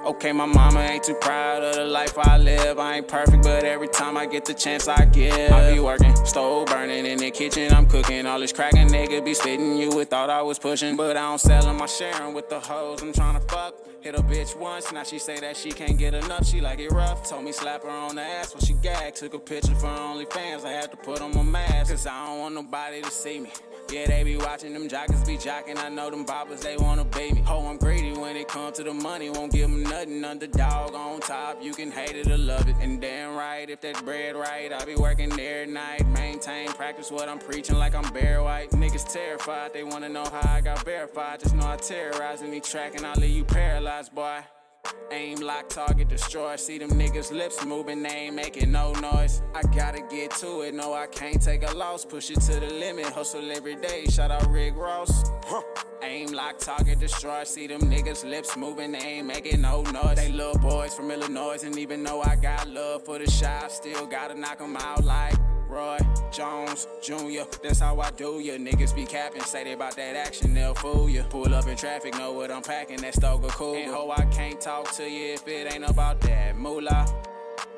Okay, my mama ain't too proud of the life I live. I ain't perfect, but every time I get the chance I give. I be working, stove burning in the kitchen, I'm cooking. All this cracking nigga be spitting, you would thought I was pushing. But I don't sell 'em, I sharing with the hoes I'm tryna fuck. Hit a bitch once, now she say that she can't get enough, she like it rough. Told me slap her on the ass when she gagged. Took a picture for OnlyFans, I had to put on my mask, cause I don't want nobody to see me. Yeah, they be watching them jockers be jocking. I know them boppers, they wanna bait me. Oh, I'm greedy when it comes to the money. Won't give them nothing. Underdog on top, you can hate it or love it. And damn right, if that bread right, I be working there at night. Maintain, practice what I'm preaching like I'm Bear White. Niggas terrified, they wanna know how I got verified. Just know I terrorize any track and I leave you paralyzed, boy. Aim, lock, target, destroy. See them niggas lips moving, they ain't making no noise. I gotta get to it, no I can't take a loss. Push it to the limit, hustle every day. Shout out Rick Ross. Aim, lock, target, destroy. See them niggas lips moving, they ain't making no noise. They little boys from Illinois, and even though I got love for the shy, still gotta knock them out like Roy Jones Jr. That's how I do ya. Niggas be capping, say they about that action, they'll fool ya. Pull up in traffic, know what I'm packing, that Stoker cool. And ho, I can't talk to you if it ain't about that moolah.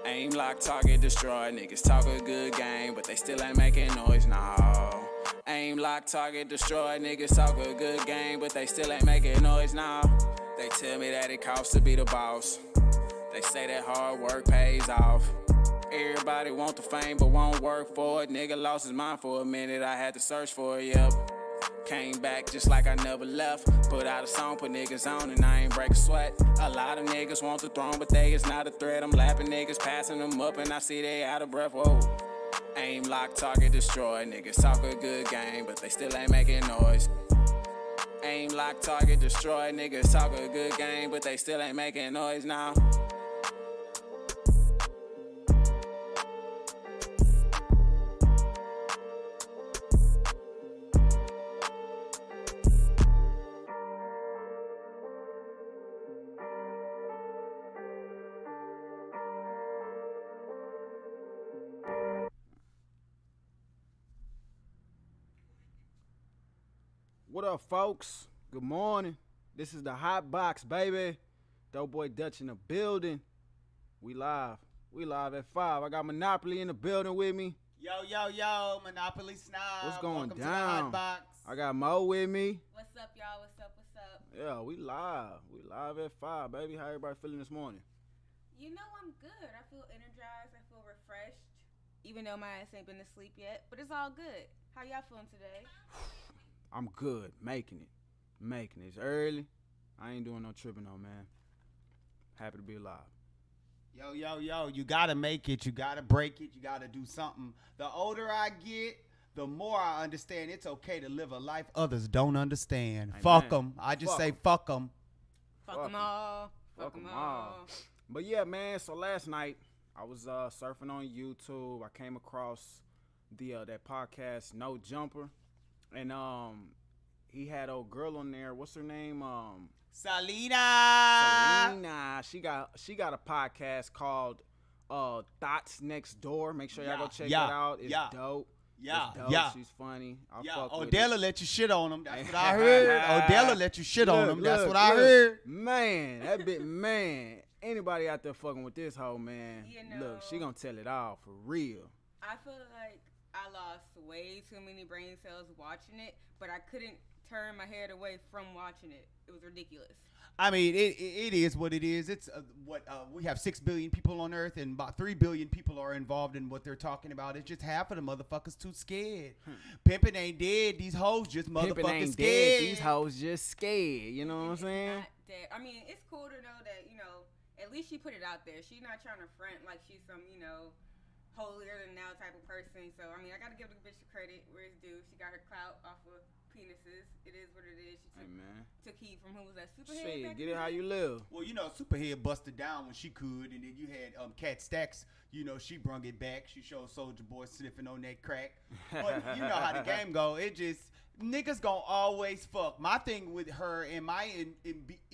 Aim, lock, target, destroy. Niggas talk a good game, but they still ain't making noise, no. Aim, lock, target, destroy. Niggas talk a good game, but they still ain't making noise, no. They tell me that it costs to be the boss. They say that hard work pays off. Everybody want the fame but won't work for it. Nigga lost his mind for a minute, I had to search for it, yep. Came back just like I never left. Put out a song, put niggas on, and I ain't break a sweat. A lot of niggas want the throne, but they is not a threat. I'm lapping niggas, passing them up, and I see they out of breath, whoa. Aim, lock, target, destroy. Niggas talk a good game, but they still ain't making noise. Aim, lock, target, destroy. Niggas talk a good game, but they still ain't making noise now. What up, folks? Good morning. This is the Hot Box, baby. Doughboy Dutch in the building. We live. We live at 5. I got Monopoly in the building with me. Yo, Monopoly Snob. What's going Welcome down? To the Hot Box. I got Mo with me. What's up, y'all? What's up? Yeah, we live. We live at 5, baby. How everybody feeling this morning? You know, I'm good. I feel energized. I feel refreshed. Even though my ass ain't been to sleep yet. But it's all good. How y'all feeling today? I'm good. Making it. It's early. I ain't doing no tripping though, man. Happy to be alive. Yo. You got to make it. You got to break it. You got to do something. The older I get, the more I understand it's okay to live a life others don't understand. Amen. Fuck them. I just say fuck them. Fuck them all. Fuck them all. But yeah, man, so last night I was surfing on YouTube. I came across that podcast No Jumper. And he had old girl on there. What's her name? Salina. She got a podcast called Thoughts Next Door. Make sure y'all go check it out. It's dope. Yeah. It's dope. She's funny. I fuck with Odella it. let you shit on him. That's what I heard. Odella let you shit on him. That's what I heard. Man, that bit, man. Anybody out there fucking with this hoe, man? You know, Look, she gonna tell it all for real. I feel like I lost way too many brain cells watching it, but I couldn't turn my head away from watching it. It was ridiculous. I mean, it is what it is. It's we have 6 billion people on Earth, and about 3 billion people are involved in what they're talking about. It's just half of the motherfuckers too scared. Pimping ain't dead. These hoes just motherfucking ain't scared. Dead. These hoes just scared. You know what I'm saying? Not dead. I mean, it's cool to know that, you know, at least she put it out there. She's not trying to front like she's some, you know, holier than thou type of person. So, I mean, I got to give the bitch the credit where it's due. She got her clout off of penises. It is what it is. She took heat from who was that? Superhead? Shit, get it how you live. Well, you know, Superhead busted down when she could, and then you had Kat Stacks. You know, she brung it back. She showed Soulja Boy sniffing on that crack. But you know how the game go. It just, niggas gonna always fuck. My thing with her and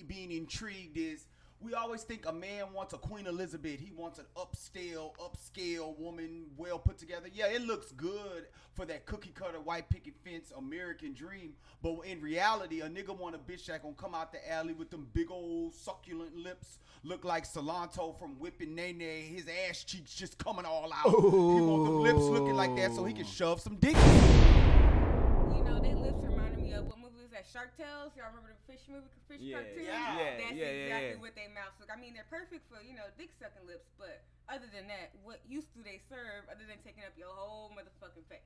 being intrigued is, We always think a man wants a Queen Elizabeth. He wants an upscale woman, well put together. Yeah, it looks good for that cookie cutter, white picket fence American dream. But in reality, a nigga want a bitch that gonna come out the alley with them big old succulent lips, look like Cilantro from Whippin' Nene. His ass cheeks just coming all out. He want them lips looking like that so he can shove some dick. You know, they lips reminded me of what movie was that? Shark Tales. Y'all remember the fish movie, fish cartoon? That's exactly what they mouths look. I mean, they're perfect for dick sucking lips, but other than that, what use do they serve other than taking up your whole motherfucking face?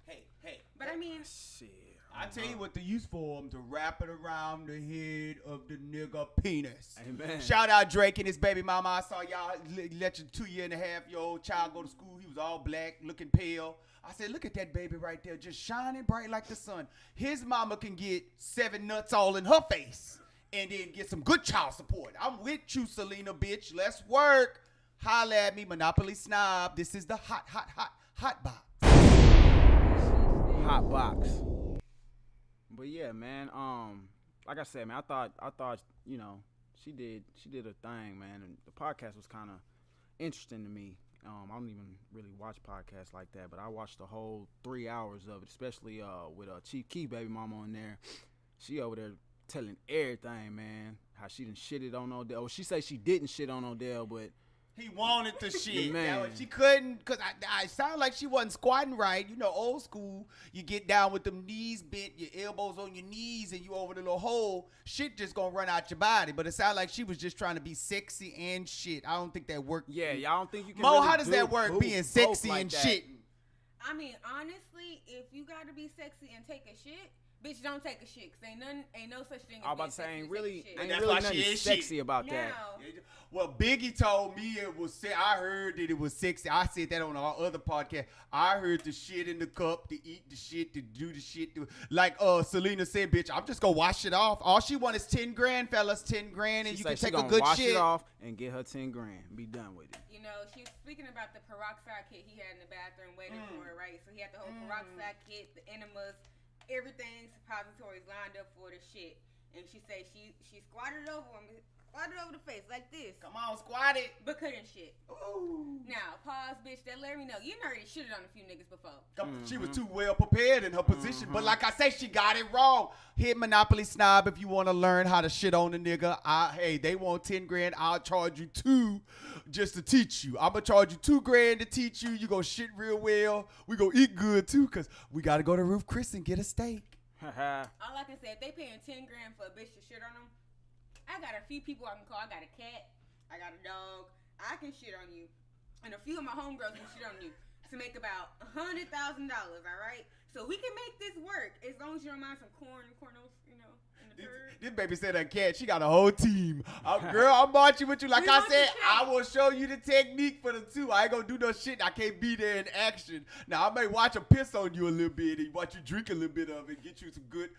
Hey. But I mean, Shit. I tell you what the use for them, to wrap it around the head of the nigga penis. Amen. Shout out Drake and his baby mama. I saw y'all let your 2.5-year-old child go to school. He was all black, looking pale. I said, look at that baby right there, just shining bright like the sun. His mama can get 7 nuts all in her face and then get some good child support. I'm with you, Selena, bitch. Let's work. Holla at me, Monopoly Snob. This is the hot box. Hot box. But yeah, man. Like I said, man, I thought she did her thing, man, and the podcast was kind of interesting to me. I don't even really watch podcasts like that, but I watched the whole 3 hours of it, especially with Chief Keef baby mama on there. She over there telling everything, man. How she done shitted on Odell. Well, she say she didn't shit on Odell, but he wanted the shit. Man. She couldn't, because I sound like she wasn't squatting right. Old school. You get down with them knees bent, your elbows on your knees, and you over the little hole. Shit just gonna run out your body. But it sounded like she was just trying to be sexy and shit. I don't think that worked. Yeah, y'all don't think you can Mo, really how does that work, being sexy like and that? shit? I mean, honestly, if you gotta be sexy and take a shit, bitch, don't take a shit. Cause ain't no such thing as I was about being to say, sexy ain't to really, take a shit. And ain't that's really why nothing she is sexy shit. about that. Now, Well, Biggie told me it was. I heard that it was sexy. I said that on our other podcast. I heard the shit in the cup, to eat the shit, to do the shit. Like Selena said, bitch, I'm just gonna wash it off. All she want is 10 grand, fellas, 10 grand, and She you can say she take a gonna good wash shit. it off and get her 10 grand. Be done with it. she's speaking about the peroxide kit he had in the bathroom waiting for her, right? So he had the whole peroxide kit, the enemas, everything, suppositories lined up for the shit. And she say she squatted over him, squatted over the face like this. Come on, squat it. But couldn't shit. Ooh. Now, pause, bitch. That let me know. You already shitted on a few niggas before. She was too well prepared in her position. But like I say, she got it wrong. Hit Monopoly Snob if you want to learn how to shit on a nigga. Hey, they want 10 grand. I'll charge you 2 just to teach you. I'm going to charge you 2 grand to teach you. You going to shit real well. We going to eat good too, because we got to go to Roof Chris and get a steak. All I can say, if they paying 10 grand for a bitch to shit on them, I got a few people I can call. I got a cat. I got a dog. I can shit on you. And a few of my homegirls can shit on you to make about $100,000, all right? So we can make this work as long as you don't mind some cornels, in the turd. This baby said a cat. She got a whole team. Girl, I'm marching with you. Like I said, I will show you the technique for the 2. I ain't going to do no shit. I can't be there in action. Now, I may watch her piss on you a little bit and watch you drink a little bit of it, get you some good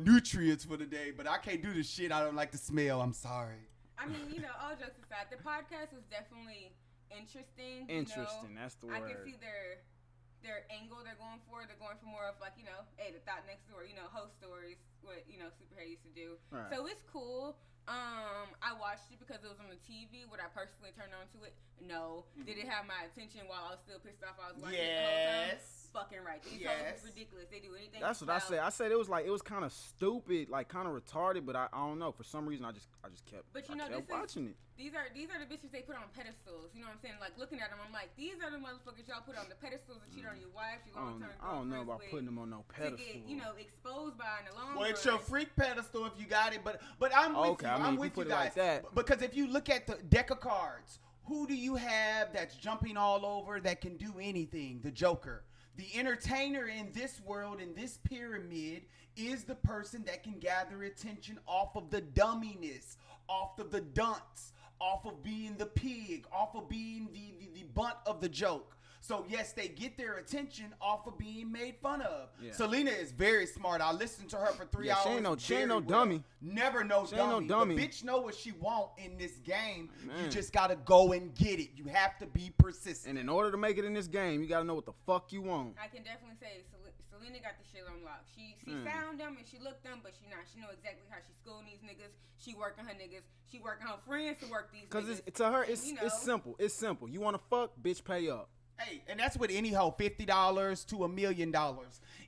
nutrients for the day. But I can't do the shit. I don't like the smell. I'm sorry. I mean, all jokes aside, the podcast was definitely interesting. Interesting, that's the word. I can see their angle they're going for. They're going for more of like, hey, the thought next door, host stories, what, Superhead used to do. Right. So it's cool. I watched it because it was on the TV. Would I personally turn on to it? No. Did it have my attention while I was still pissed off I was watching it the whole time? Fucking right. These hoes is ridiculous. They do anything. That's what I said. I said it was kind of stupid, like kind of retarded, but I don't know. For some reason, I just kept. But kept watching it. These are the bitches they put on pedestals. You know what I'm saying? Like looking at them, I'm like, these are the motherfuckers y'all put on the pedestals to cheat on your wife, your long-term girlfriend. I don't know about putting them on no pedestal. To get exposed by in the long run. Well, it's your freak pedestal if you got it, but I'm with you. I'm with you guys. Like that. Because if you look at the deck of cards, who do you have that's jumping all over that can do anything? The Joker. The entertainer in this world, in this pyramid, is the person that can gather attention off of the dumminess, off of the dunce, off of being the pig, off of being the butt of the joke. So yes, they get their attention off of being made fun of. Yeah. Selena is very smart. I listened to her for 3 hours. She ain't no dummy. Never no She ain't dummy. no dummy. The bitch know what she want in this game. Man. You just gotta go and get it. You have to be persistent. And in order to make it in this game, you gotta know what the fuck you want. I can definitely say Selena got the shit on lock. She found them and she looked them, but she not. She know exactly how she schooling these niggas. She working her niggas. She working her friends to work these niggas. Cause to her, it's you know, it's simple. It's simple. You wanna fuck, bitch, pay up. Hey, and that's with any hoe, $50 to $1 million.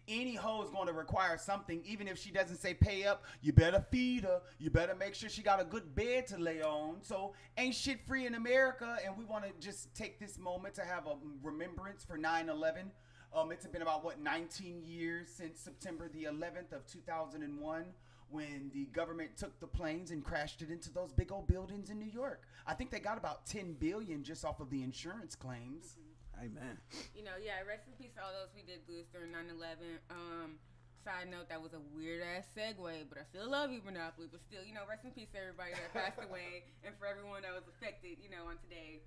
Any hoe is going to require something, even if she doesn't say pay up. You better feed her. You better make sure she got a good bed to lay on. So ain't shit free in America, and we want to just take this moment to have a remembrance for 9/11. It's been about 19 years since September the 11th of 2001. When the government took the planes and crashed it into those big old buildings in New York. I think they got about $10 billion just off of the insurance claims. Amen. You know, yeah, rest in peace to all those we did lose during 9/11. Side note, that was a weird ass segue, but I still love you, Monopoly. But still, you know, rest in peace to everybody that passed away and for everyone that was affected, you know, on today.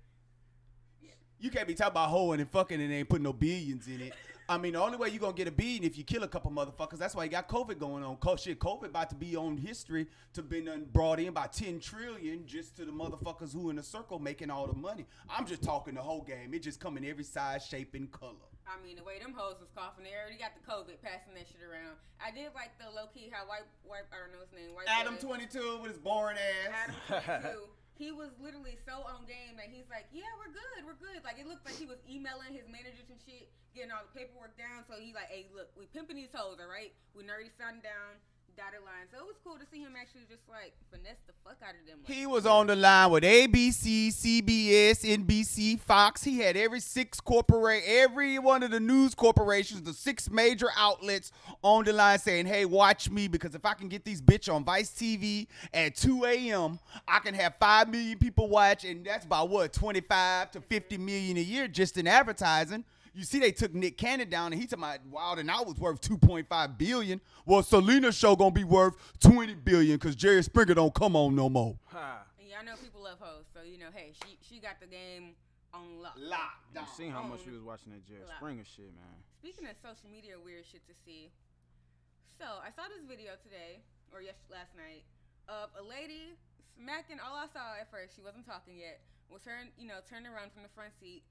Yeah. You can't be talking about hoeing and fucking and ain't putting no billions in it. I mean, the only way you gonna get a billion if you kill a couple motherfuckers. That's why you got COVID going on. COVID about to be on history to been brought in by 10 trillion just to the motherfuckers who in the circle making all the money. I'm just talking the whole game. It just come in every size, shape, and color. I mean, the way them hoes was coughing, they already got the COVID passing that shit around. I did like the low key how white I don't know his name. White Adam boy, 22 with his boring ass. Adam 22. He was literally so on game that he's like, yeah, we're good. Like, it looked like he was emailing his managers and shit, getting all the paperwork down. So he like, hey, look, we pimping these hoes, all right? We nerdy signed down, dotted line. So it was cool to see him actually just like finesse the fuck out of them. Like, He was on the line with ABC, CBS, NBC, Fox. He had every one of the news corporations, the 6 major outlets on the line saying, hey, watch me, because if I can get these bitch on Vice TV at 2 a.m., I can have 5 million people watch, and that's about what, 25 to 50 million a year just in advertising. You see, they took Nick Cannon down, and he talking about Wild and Out was worth $2.5 billion. Well, Selena's show gonna be worth $20 billion because Jerry Springer don't come on no more. and y'all know people love hoes, so you know, hey, she got the game on lock. You seen how much we was watching that Jerry Springer shit, man. Speaking of social media weird shit to see, so I saw this video today or last night of a lady smacking. All I saw at first, she wasn't talking yet, was her, you know, turning around from the front seat,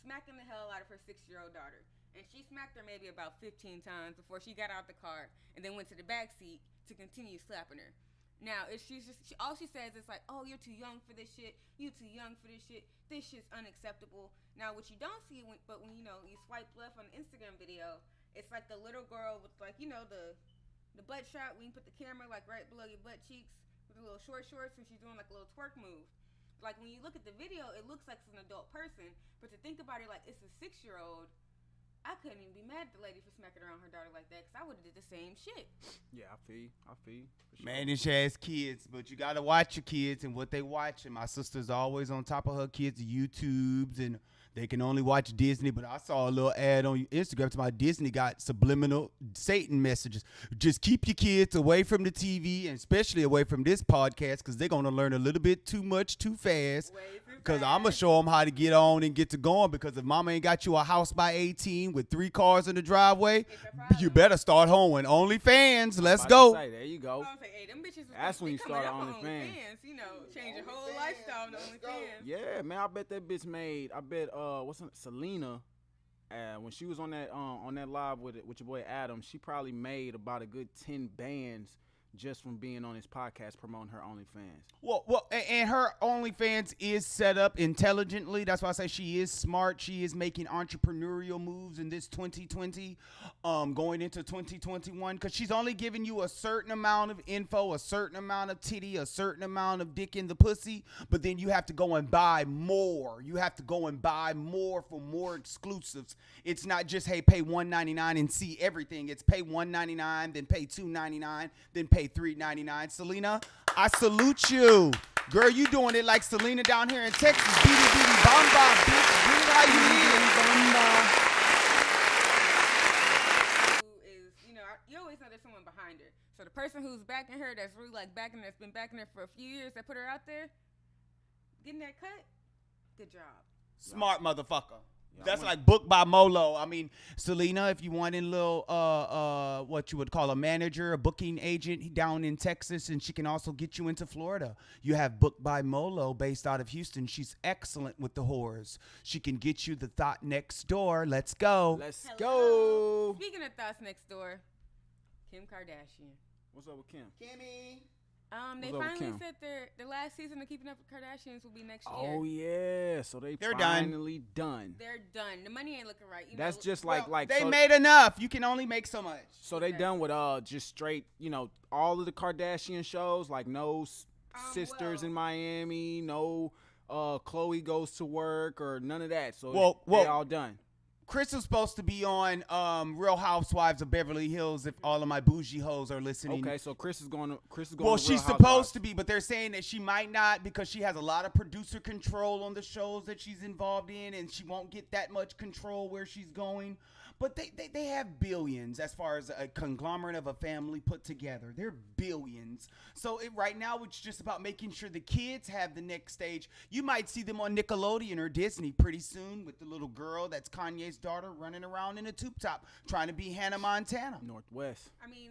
smacking the hell out of her 6-year-old daughter. And she smacked her maybe about 15 times before she got out the car and then went to the back seat to continue slapping her. Now, if all she says is like, oh, you're too young for this shit. You too young for this shit. This shit's unacceptable. Now, what you don't see, but when, you know, you swipe left on the Instagram video, it's like the little girl with, like, you know, the butt shot when you put the camera, like, right below your butt cheeks with the little short shorts and she's doing, like, a little twerk move. Like, when you look at the video, it looks like it's an adult person. But to think about it, like, it's a 6-year-old, I couldn't even be mad at the lady for smacking around her daughter like that, because I would have did the same shit. Yeah, I feel you. For sure. Man, she has kids, but you gotta watch your kids and what they watch. And my sister's always on top of her kids' YouTubes, and they can only watch Disney. But I saw a little ad on Instagram to my Disney got subliminal Satan messages. Just keep your kids away from the TV, and especially away from this podcast, because they're gonna learn a little bit too much too fast. Because I'm going to show them how to get on and get to going. Because if mama ain't got you a house by 18 with 3 cars in the driveway, you better start hoeing. OnlyFans, let's go. Say, there you go. Hey, them bitches That's when you start OnlyFans. You know, change your whole lifestyle on OnlyFans. Yeah, man, I bet that bitch made. I bet what's her, Selena, when she was on that live with your boy Adam, she probably made about a good 10 bands just from being on his podcast promoting her OnlyFans. Well, and her OnlyFans is set up intelligently. That's why I say she is smart. She is making entrepreneurial moves in this 2020, going into 2021, because she's only giving you a certain amount of info, a certain amount of titty, a certain amount of dick in the pussy, but then you have to go and buy more. You have to go and buy more for more exclusives. It's not just, hey, pay $1.99 and see everything. It's pay $1.99, then pay $2.99, then pay $3.99. Selena, I salute you. Girl, you doing it like Selena down here in Texas. Beady beady bomba, bitch. Do it how you is, you know, you always know there's someone behind her. So the person who's backing her, that's really like backing her, that's been backing her for a few years, that put her out there, getting that cut, good job. Smart motherfucker. That's like booked by Molo. I mean, Selena, if you want a little what you would call a manager, a booking agent down in Texas, and she can also get you into Florida. You have booked by Molo based out of Houston. She's excellent with the whores. She can get you the thought next door. Let's go. Let's Hello. go. Speaking of thoughts next door, Kim Kardashian. What's up with Kim? Kimmy. They What's up with finally Kim? said the last season of Keeping Up with Kardashians will be next Oh year. yeah, so They're finally done. They're done. The money ain't looking right. That's just Well, like they so, made enough. You can only make so much. so they done with just straight, all of the Kardashian shows, like no sisters in Miami, no Chloe goes to work or none of that. So they all done. Chris was supposed to be on Real Housewives of Beverly Hills if all of my bougie hoes are listening. Okay, so Chris is going to Well, Real she's Housewives. supposed to be, but they're saying that she might not because she has a lot of producer control on the shows that she's involved in, and she won't get that much control where she's going. But they have billions as far as a conglomerate of a family put together. They're billions. So right now it's just about making sure the kids have the next stage. You might see them on Nickelodeon or Disney pretty soon with the little girl that's Kanye's daughter running around in a tube top trying to be Hannah Montana. Northwest. I mean,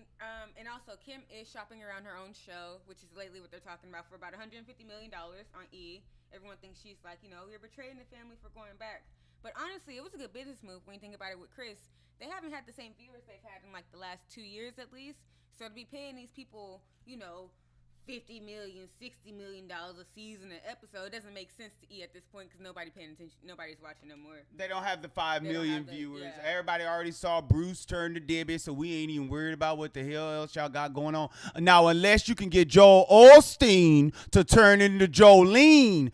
and also Kim is shopping around her own show, which is lately what they're talking about, for about $150 million on E. Everyone thinks she's like, you're betraying the family for going back. But honestly, it was a good business move when you think about it with Chris. They haven't had the same viewers they've had in like the last 2 years at least. So to be paying these people, $50 million, $60 million a season, an episode, it doesn't make sense to E at this point because nobody's paying attention. Nobody's watching no more. They don't have the 5 They don't million have the- viewers. yeah. Everybody already saw Bruce turn to Debbie, so we ain't even worried about what the hell else y'all got going on. Now, unless you can get Joel Osteen to turn into Jolene,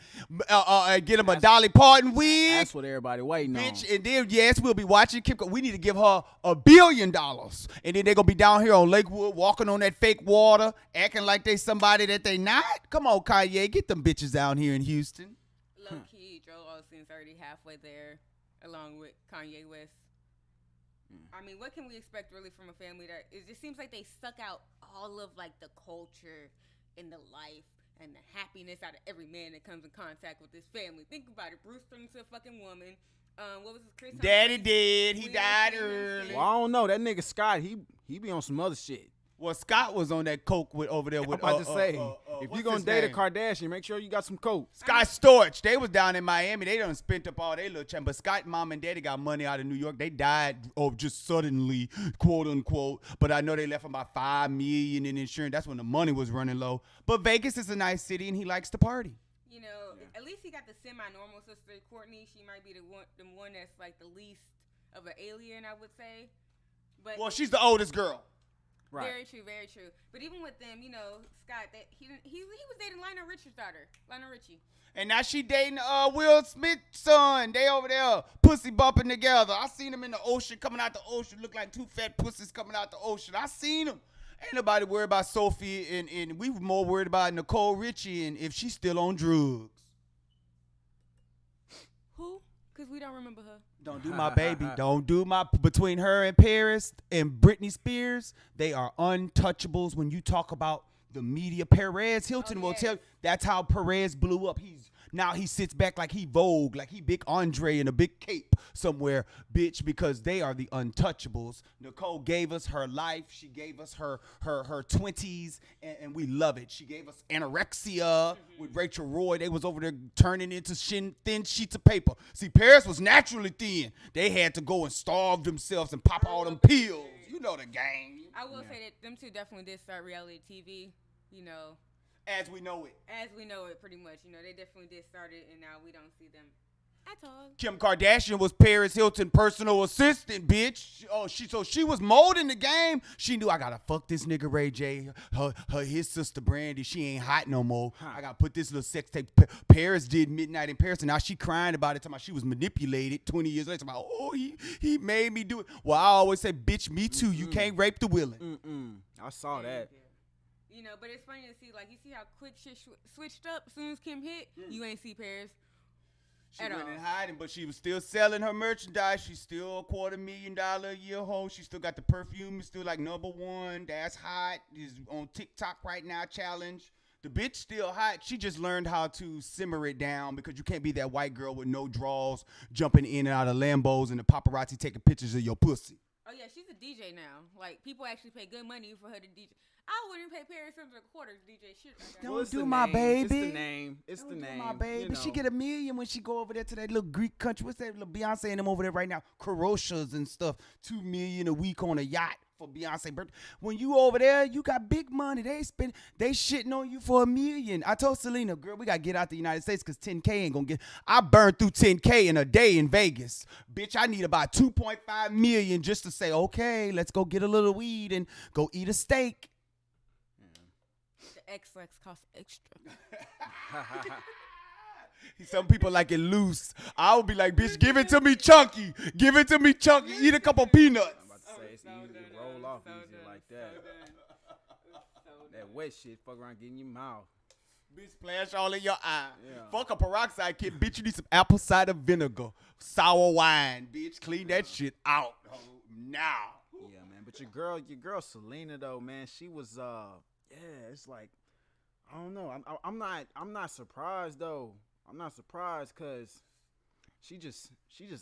get him a Dolly Parton wig, That's what everybody waiting bitch, on. and then, yes, we'll be watching Kim. We need to give her $1 billion. And then they're going to be down here on Lakewood walking on that fake water, acting like they somebody that they not. Come on, Kanye, get them bitches down here in Houston. Low key, Joel Osteen's already halfway there, along with Kanye West. I mean, what can we expect really from a family that it just seems like they suck out all of like the culture and the life and the happiness out of every man that comes in contact with this family. Think about it. Bruce turned into a fucking woman. What was his Chris? Daddy dead. He Will died Smith. early. Well, I don't know. That nigga Scott, he be on some other shit. Well, Scott was on that coke with over there I'm with. about to say, if what's you gonna his date a name? Kardashian, make sure you got some coke. Scott Storch, they was down in Miami. They done spent up all their little change. But Scott, mom and daddy got money out of New York. They died just suddenly, quote unquote. But I know they left about $5 million in insurance. That's when the money was running low. But Vegas is a nice city, and he likes to party. At least he got the semi-normal sister, Courtney. She might be the one that's like the least of an alien, I would say. But Well, she's the oldest girl. Right. Very true, very true. But even with them, Scott, that he was dating Lionel Richie's daughter, Lionel Richie. And now she dating Will Smith's son. They over there pussy bumping together. I seen them in the ocean, coming out the ocean. Look like two fat pussies coming out the ocean. I seen them. Ain't nobody worried about Sophie, and we were more worried about Nicole Richie and if she's still on drugs. Who? Because we don't remember her. Don't do my baby. Don't do my between her and Paris and Britney Spears. They are untouchables when you talk about the media. Perez Hilton will tell you that's how Perez blew up. Now he sits back like he Vogue, like he Big Andre in a big cape somewhere, bitch, because they are the untouchables. Nicole gave us her life. She gave us her 20s, and we love it. She gave us anorexia with Rachel Roy. They was over there turning into thin sheets of paper. See, Paris was naturally thin. They had to go and starve themselves and pop all them pills. You know the game. I will say that them two definitely did start reality TV, As we know it. as we know it pretty much. They definitely did start it, and now we don't see them at all. Kim Kardashian was Paris Hilton's personal assistant, bitch. She was molding the game. She knew I gotta fuck this nigga Ray J. His sister Brandy. She ain't hot no more. I gotta put this little sex tape. Paris did Midnight in Paris, and now she crying about it. Talking about she was manipulated 20 years later. Talking about he made me do it. Well, I always say, bitch, me too. You can't rape the willing. I saw that. But it's funny to see, like, you see how quick shit switched up as soon as Kim hit. You ain't see Paris. She At went all. in hiding, but she was still selling her merchandise. She's still a $250,000 a year hoe. She still got the perfume. It's still like #1. That's hot. Is on TikTok right now. Challenge. The bitch still hot. She just learned how to simmer it down because you can't be that white girl with no draws jumping in and out of Lambos and the paparazzi taking pictures of your pussy. Oh yeah, she's a DJ now. Like people actually pay good money for her to DJ. I wouldn't pay Paris Hilton a quarter to DJ shit. Like that. Don't it's do the my name. baby. It's the name. It's Don't the do name. my baby. You know. She get $1 million when she go over there to that little Greek country. What's that little Beyonce and them over there right now? Caroshas and stuff. $2 million a week on a yacht for Beyonce birthday. When you over there, you got big money. They shitting on you for $1 million. I told Selena, girl, we gotta get out the United States because 10K ain't gonna get. I burned through 10K in a day in Vegas. Bitch, I need about 2.5 million just to say, okay, let's go get a little weed and go eat a steak. The X-Lex costs extra. Some people like it loose. I would be like, bitch, give it to me chunky. Give it to me chunky. Eat a couple peanuts. I'm about to say it's easy to roll off easy like that. That wet shit, fuck around getting your mouth. Bitch, splash all in your eye. Yeah. Fuck a peroxide kit. Bitch, you need some apple cider vinegar. Sour wine. Bitch, clean that shit out. Now. Yeah, man. But your girl Selena though, man, she was it's like I don't know. I'm not surprised though. I'm not surprised because she just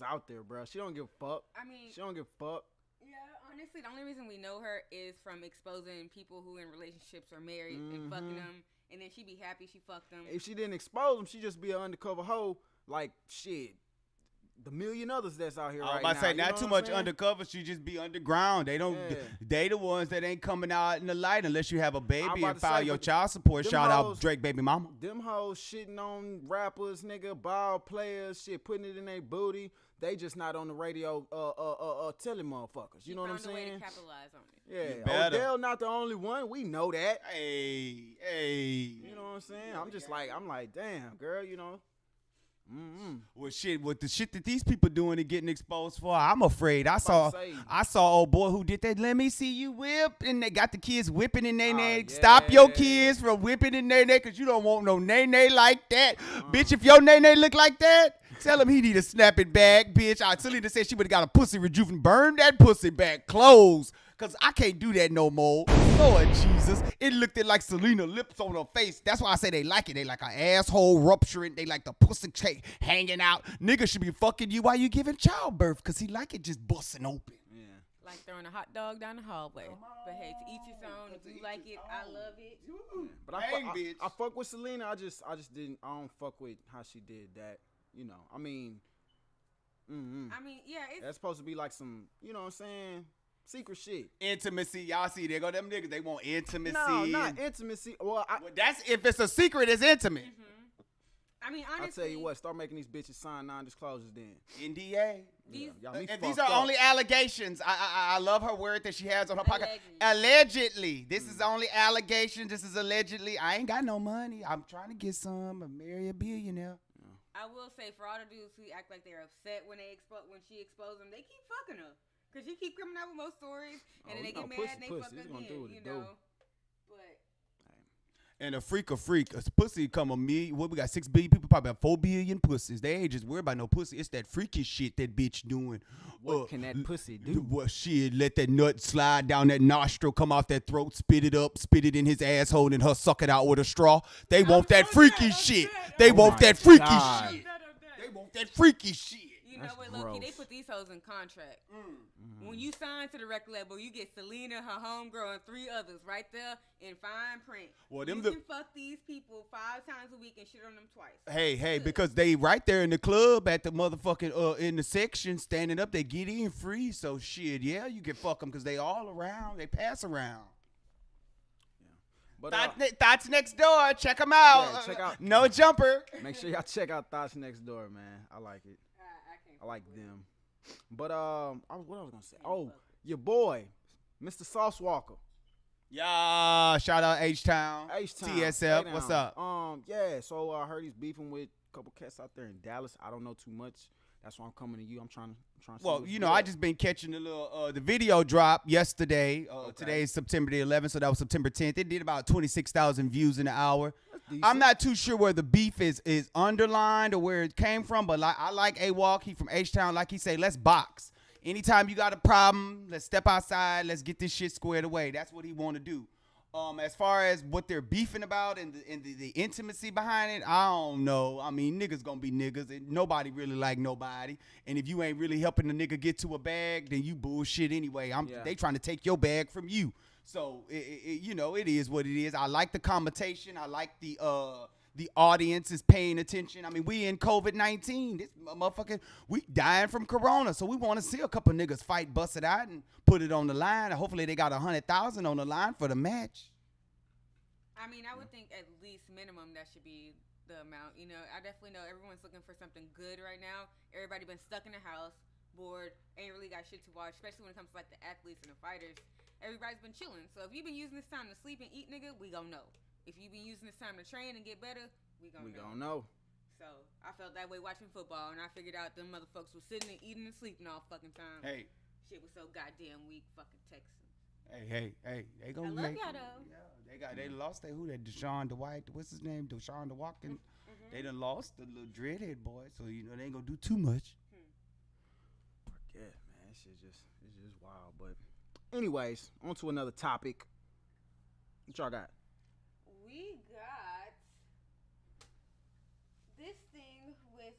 out there, bro. She don't give a fuck. I mean, She don't give a fuck. yeah, honestly, the only reason we know her is from exposing people who in relationships are married and fucking them, and then she be happy she fucked them. If she didn't expose them, she just be an undercover hoe like shit. The million others that's out here I was right about now. to say, you not know too what I'm much saying? undercover. She just be underground. They don't. Yeah. They the ones that ain't coming out in the light unless you have a baby about and to file say, your but child support. them Shout hoes- out Drake baby mama. Them hoes shitting on rappers, nigga, ball players, shit, putting it in their booty. They just not on the radio telling motherfuckers. You know what I'm found a way saying? to capitalize on it. Yeah. You better. Odell not the only one. We know that. Hey. You know what I'm saying? I'm like, damn, girl, you know. Well, shit, with the shit that these people doing and getting exposed for, I'm afraid. I about to say. saw old boy who did that. Let me see you whip, and they got the kids whipping in their neck. yeah. Stop your kids from whipping in their neck, cause you don't want no nay like that, bitch. If your nay look like that, tell him he need to snap it back, bitch. Selena said she would have got a pussy rejuvenate. Burn that pussy back, close. Cause I can't do that no more. Lord Jesus. It looked like Selena lips on her face. That's why I say they like it. They like an asshole rupturing. They like the pussy cake hanging out. Nigga should be fucking you while you giving childbirth. Cause he like it just busting open. Yeah. Like throwing a hot dog down the hallway. But hey, to each his own. If you like it, I love it. But I fuck with Selena. I just didn't. I don't fuck with how she did that. You know. I mean, I mean, yeah, it's that's supposed to be like some. You know what I'm saying? Secret shit. Intimacy. Y'all see, there go them niggas. They want intimacy. No, not intimacy. Well, Well, that's if it's a secret, it's intimate. I mean, I honestly, tell you what, start making these bitches sign non-disclosures then. NDA. These, Y'all me And these fucked are up. only allegations. I love her word that she has on her podcast. Allegedly. Allegedly. This is only allegations. This is allegedly. I ain't got no money. I'm trying to get some and marry a billionaire. I will say, for all the dudes who act like they're upset when she exposed them, they keep fucking her. Because she keep coming out with more stories, and then they get mad and they fuck It's gonna again, do what it you do. know. But And a freak, a pussy come a million. What, we got 6 billion people, probably about 4 billion pussies. They ain't just worried about no pussy. It's that freaky shit that bitch doing. What can that pussy do? What shit? Let that nut slide down that nostril, come off that throat, spit it up, spit it in his asshole, and her suck it out with a straw. They want that freaky shit. They want that freaky shit. They want that freaky shit. you know That's what, Loki? They gross. put these hoes in contract. When you sign to the record label, you get Selena, her homegirl, and 3 others right there in fine print. Well, you them can fuck these people 5 times a week and shit on them twice. Hey, because they right there in the club at the motherfucking in the section standing up, they get in free. So shit, yeah, you can fuck them because they all around, they pass around. But Thoughts Next Door, check them out. Yeah, check out- No Jumper. make sure y'all check out Thoughts Next Door, man. I like it. I like them. But what I was gonna say? Oh, your boy, Mr. Sauce Walker. Yeah, shout out H-Town. H-Town. TSF, Hey, what's now. up? Yeah, so I heard he's beefing with a couple cats out there in Dallas. I don't know too much. That's why I'm coming to you. I'm trying to see Well, what's you know, good. I just been catching the little the video drop yesterday. Today is September the 11th, so that was September 10th. It did about 26,000 views in an hour. decent. I'm not too sure where the beef is underlined or where it came from, but I like A-Walk. He from H-Town. Like he say, let's box. Anytime you got a problem, let's step outside. Let's get this shit squared away. That's what he want to do. As far as what they're beefing about and the intimacy behind it, I don't know. I mean, niggas gonna be niggas, and nobody really like nobody. And if you ain't really helping the nigga get to a bag, then you bullshit anyway. They trying to take your bag from you. So it is what it is. I like the commentation. I like the audience is paying attention. I mean, we in COVID-19. This motherfucker, we dying from corona. So we want to see a couple niggas fight, bust it out, and put it on the line. Hopefully they got 100,000 on the line for the match. I mean, I would think at least minimum that should be the amount. You know, I definitely know everyone's looking for something good right now. Everybody been stuck in the house, bored, ain't really got shit to watch, especially when it comes to like the athletes and the fighters. Everybody's been chilling. So if you've been using this time to sleep and eat, nigga, we gon' know. If you've been using this time to train and get better, we gon' know. So I felt that way watching football, and I figured out them motherfuckers was sitting and eating and sleeping all fucking time. Hey. Shit was so goddamn weak, fucking Texans. Hey, they gonna I love y'all though. Yeah, they lost Deshaun Dwight, what's his name? Deshaun DeWalkin. Mm-hmm. They done lost the little dreadhead boy, so they ain't gonna do too much. Yeah, man, it's just wild. But anyways, on to another topic. What y'all got? We got this thing with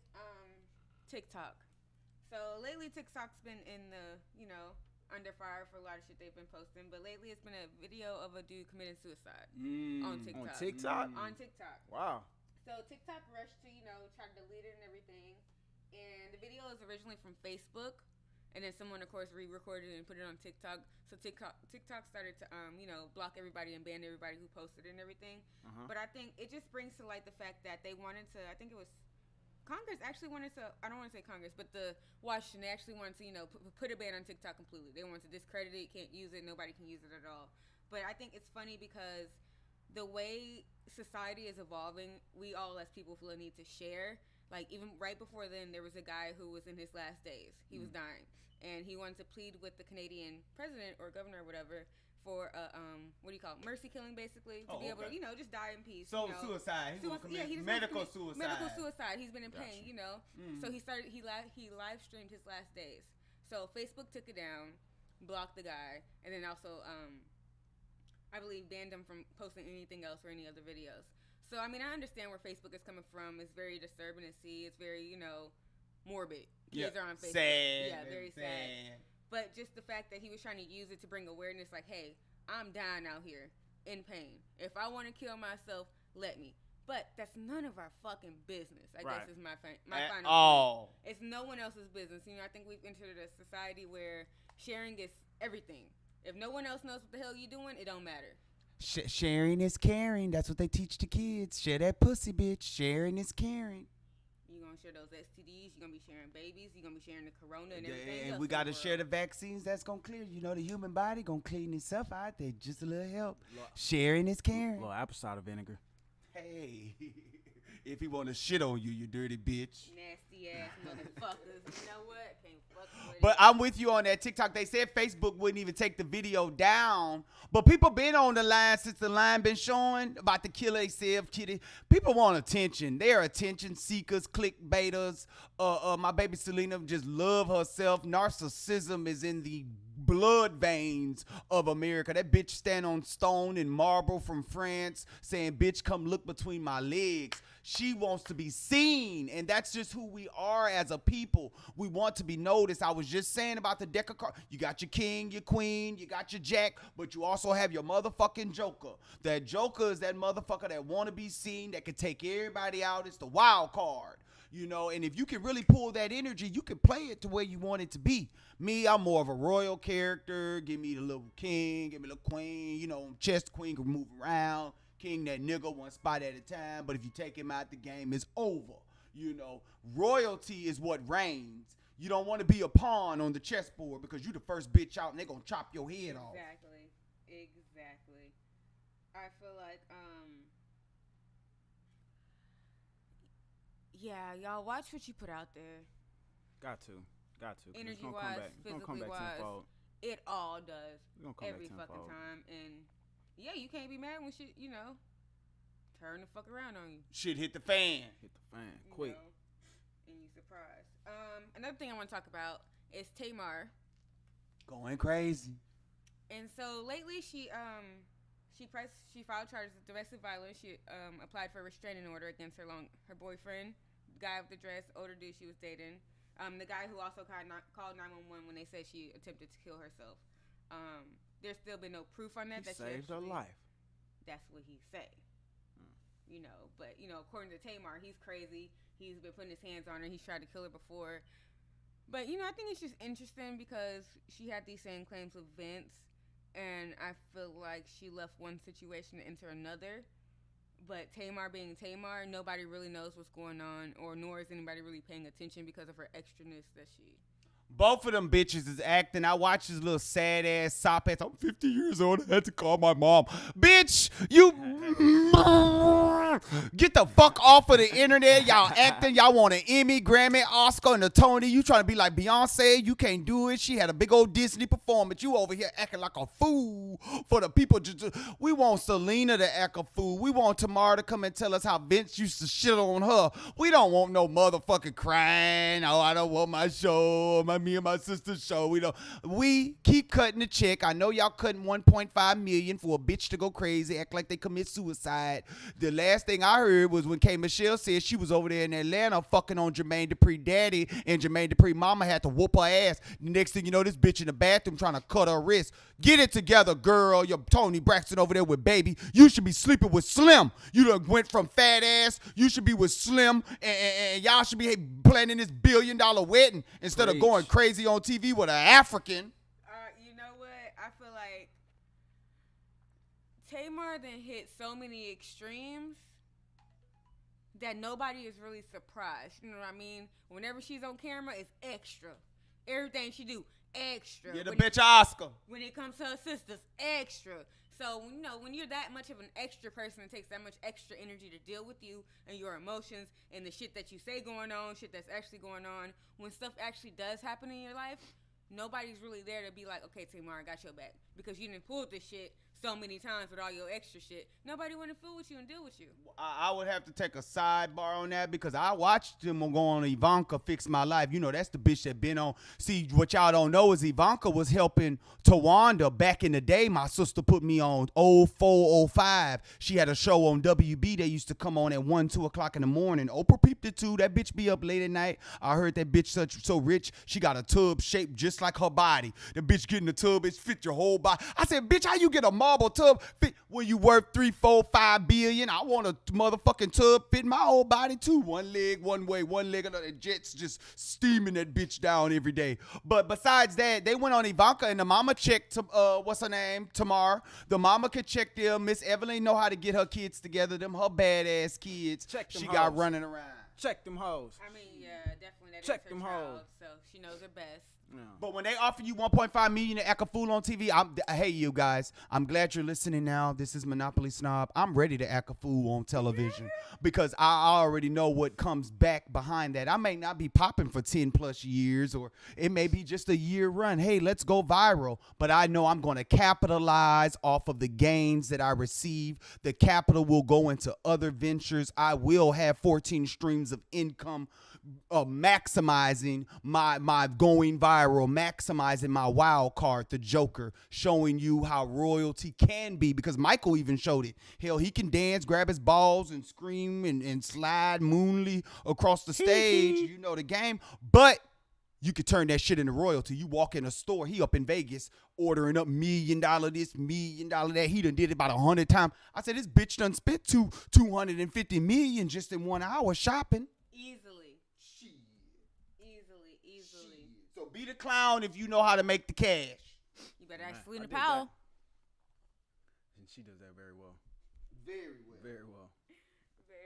TikTok. So lately TikTok's been in the, under fire for a lot of shit they've been posting, but lately it's been a video of a dude committing suicide on TikTok. On TikTok? On TikTok. Wow. So TikTok rushed to, try to delete it and everything. And the video is originally from Facebook. And then someone, of course, re-recorded it and put it on TikTok. So TikTok started to, block everybody and ban everybody who posted it and everything. Uh-huh. But I think it just brings to light the fact that they wanted to, I think it was Congress actually wanted to, I don't want to say Congress, but the Washington, they actually wanted to, put a ban on TikTok completely. They wanted to discredit it, can't use it, nobody can use it at all. But I think it's funny because the way society is evolving, we all as people feel a need to share. Like, even right before then, there was a guy who was in his last days. He was dying. And he wanted to plead with the Canadian president or governor or whatever for mercy killing, basically, to be able to, just die in peace. So suicide. Medical suicide. Medical suicide. He's been in pain, So he live streamed his last days. So Facebook took it down, blocked the guy, and then also, I believe, banned him from posting anything else or any other videos. So, I mean, I understand where Facebook is coming from. It's very disturbing to see. It's very, morbid. Kids are on Facebook. Sad. Yeah, very sad. But just the fact that he was trying to use it to bring awareness, like, hey, I'm dying out here in pain. If I want to kill myself, let me. But that's none of our fucking business, I guess is my final point. It's no one else's business. I think we've entered a society where sharing is everything. If no one else knows what the hell you're doing, it don't matter. Sharing is caring. That's what they teach the kids. Share that pussy, bitch. Sharing is caring. You're going to share those STDs. You're going to be sharing babies. You're going to be sharing the corona and everything. And we got to share the vaccines that's going to clear. The human body going to clean itself out there. Just a little help. Sharing is caring. A little apple cider vinegar. Hey. If he want to shit on you, you dirty bitch. Nasty ass motherfuckers. You know what? Can't fuck with it. But I'm with you on that TikTok. They said Facebook wouldn't even take the video down. But people been on the line since the line been showing about the kill themselves. People want attention. They're attention seekers, clickbaiters. My baby Selena just love herself. Narcissism is in the blood veins of America. That bitch stand on stone and marble from France saying, bitch, come look between my legs. She wants to be seen, and that's just who we are as a people. We want to be noticed. I was just saying about the deck of cards. You got your king, your queen, you got your jack, but you also have your motherfucking joker. That joker is that motherfucker that want to be seen, that can take everybody out. It's the wild card. And if you can really pull that energy, you can play it to where you want it to be. Me, I'm more of a royal character. Give me the little king, give me the queen, chess queen can move around. King, that nigga, one spot at a time. But if you take him out, the game is over. Royalty is what reigns. You don't want to be a pawn on the chessboard because you the first bitch out and they're going to chop your head off. Exactly. I feel like, yeah, y'all watch what you put out there. Got to. Energy-wise, physically-wise, it all does. Every fucking time. And yeah, you can't be mad when shit, turn the fuck around on you. Shit hit the fan. Quick. And you surprised. Another thing I want to talk about is Tamar. Going crazy. And so lately she She filed charges of domestic violence. She applied for a restraining order against her boyfriend, the guy with the dress, older dude she was dating. The guy who also called 911 when they said she attempted to kill herself. There's still been no proof on that. He saved her life. That's what he say. You know, but according to Tamar, he's crazy. He's been putting his hands on her. He's tried to kill her before. But I think it's just interesting because she had these same claims with Vince. And I feel like she left one situation to enter another. But Tamar being Tamar, nobody really knows what's going on, nor is anybody really paying attention because of her extraness that she... Both of them bitches is acting. I watch this little sad ass sop ass. I'm 50 years old. I had to call my mom. Bitch, you get the fuck off of the internet. Y'all acting. Y'all want an Emmy, Grammy, Oscar, and a Tony. You trying to be like Beyonce. You can't do it. She had a big old Disney performance. You over here acting like a fool for the people. We want Selena to act a fool. We want Tamara to come and tell us how Vince used to shit on her. We don't want no motherfucking crying. Oh, I don't want my show. Me and my sister's show. We keep cutting the check. I know y'all cutting $1.5 million for a bitch to go crazy, act like they commit suicide. The last thing I heard was when K. Michelle said she was over there in Atlanta fucking on Jermaine Dupri daddy, and Jermaine Dupri mama had to whoop her ass. The next thing you know, this bitch in the bathroom trying to cut her wrist. Get it together, girl. You're Tony Braxton over there with baby. You should be sleeping with Slim. You done went from fat ass. You should be with Slim, and y'all should be planning this $1 billion wedding instead of going crazy on TV with an African. You know what? I feel like Tamar then hit so many extremes that nobody is really surprised. You know what I mean? Whenever she's on camera, it's extra. Everything she do, extra. Get a bitch Oscar. When it comes to her sisters, extra. So, when you're that much of an extra person, it takes that much extra energy to deal with you and your emotions and the shit that you say going on, shit that's actually going on. When stuff actually does happen in your life, nobody's really there to be like, okay, Tamar, I got your back. Because you didn't pull this shit so many times with all your extra shit. Nobody want to fool with you and deal with you. I would have to take a sidebar on that because I watched them go on Ivanka Fix My Life. That's the bitch that been on. See, what y'all don't know is Ivanka was helping Tawanda back in the day. My sister put me on 0405. She had a show on WB. They used to come on at 1, 2 o'clock in the morning. Oprah peeped it too. That bitch be up late at night. I heard that bitch so rich. She got a tub shaped just like her body. The bitch get in the tub, it fit your whole body. I said, bitch, how you get a marble tub fit when you worth 3, 4, 5 billion? I want a motherfucking tub fit my whole body too. One leg, one way, one leg, another. Jets just steaming that bitch down every day. But besides that, they went on Ivanka and the mama checked, what's her name? Tamar. The mama could check them. Miss Evelyn know how to get her kids together. Them her badass kids. Check them she hoes. got running around. Check them hoes. I mean, yeah, definitely. That Check is her them child, hoes. so she knows it best. Yeah. But when they offer you $1.5 million to act a fool on TV, hey, you guys, I'm glad you're listening now. This is Monopoly Snob. I'm ready to act a fool on television because I already know what comes back behind that. I may not be popping for 10 plus years, or it may be just a year run. Hey, let's go viral. But I know I'm going to capitalize off of the gains that I receive. The capital will go into other ventures. I will have 14 streams of income, maximizing my going viral, maximizing my wild card, the Joker, showing you how royalty can be, because Michael even showed it. Hell, he can dance, grab his balls, and scream and slide moonly across the stage. You know the game. But you could turn that shit into royalty. You walk in a store, he up in Vegas ordering up $1 million this, $1 million that. He done did it about 100 times. I said, this bitch done spent $250 million just in 1 hour shopping. Easily. So be the clown if you know how to make the cash. You better ask Selena Powell. And she does that very well. Very well. Very well.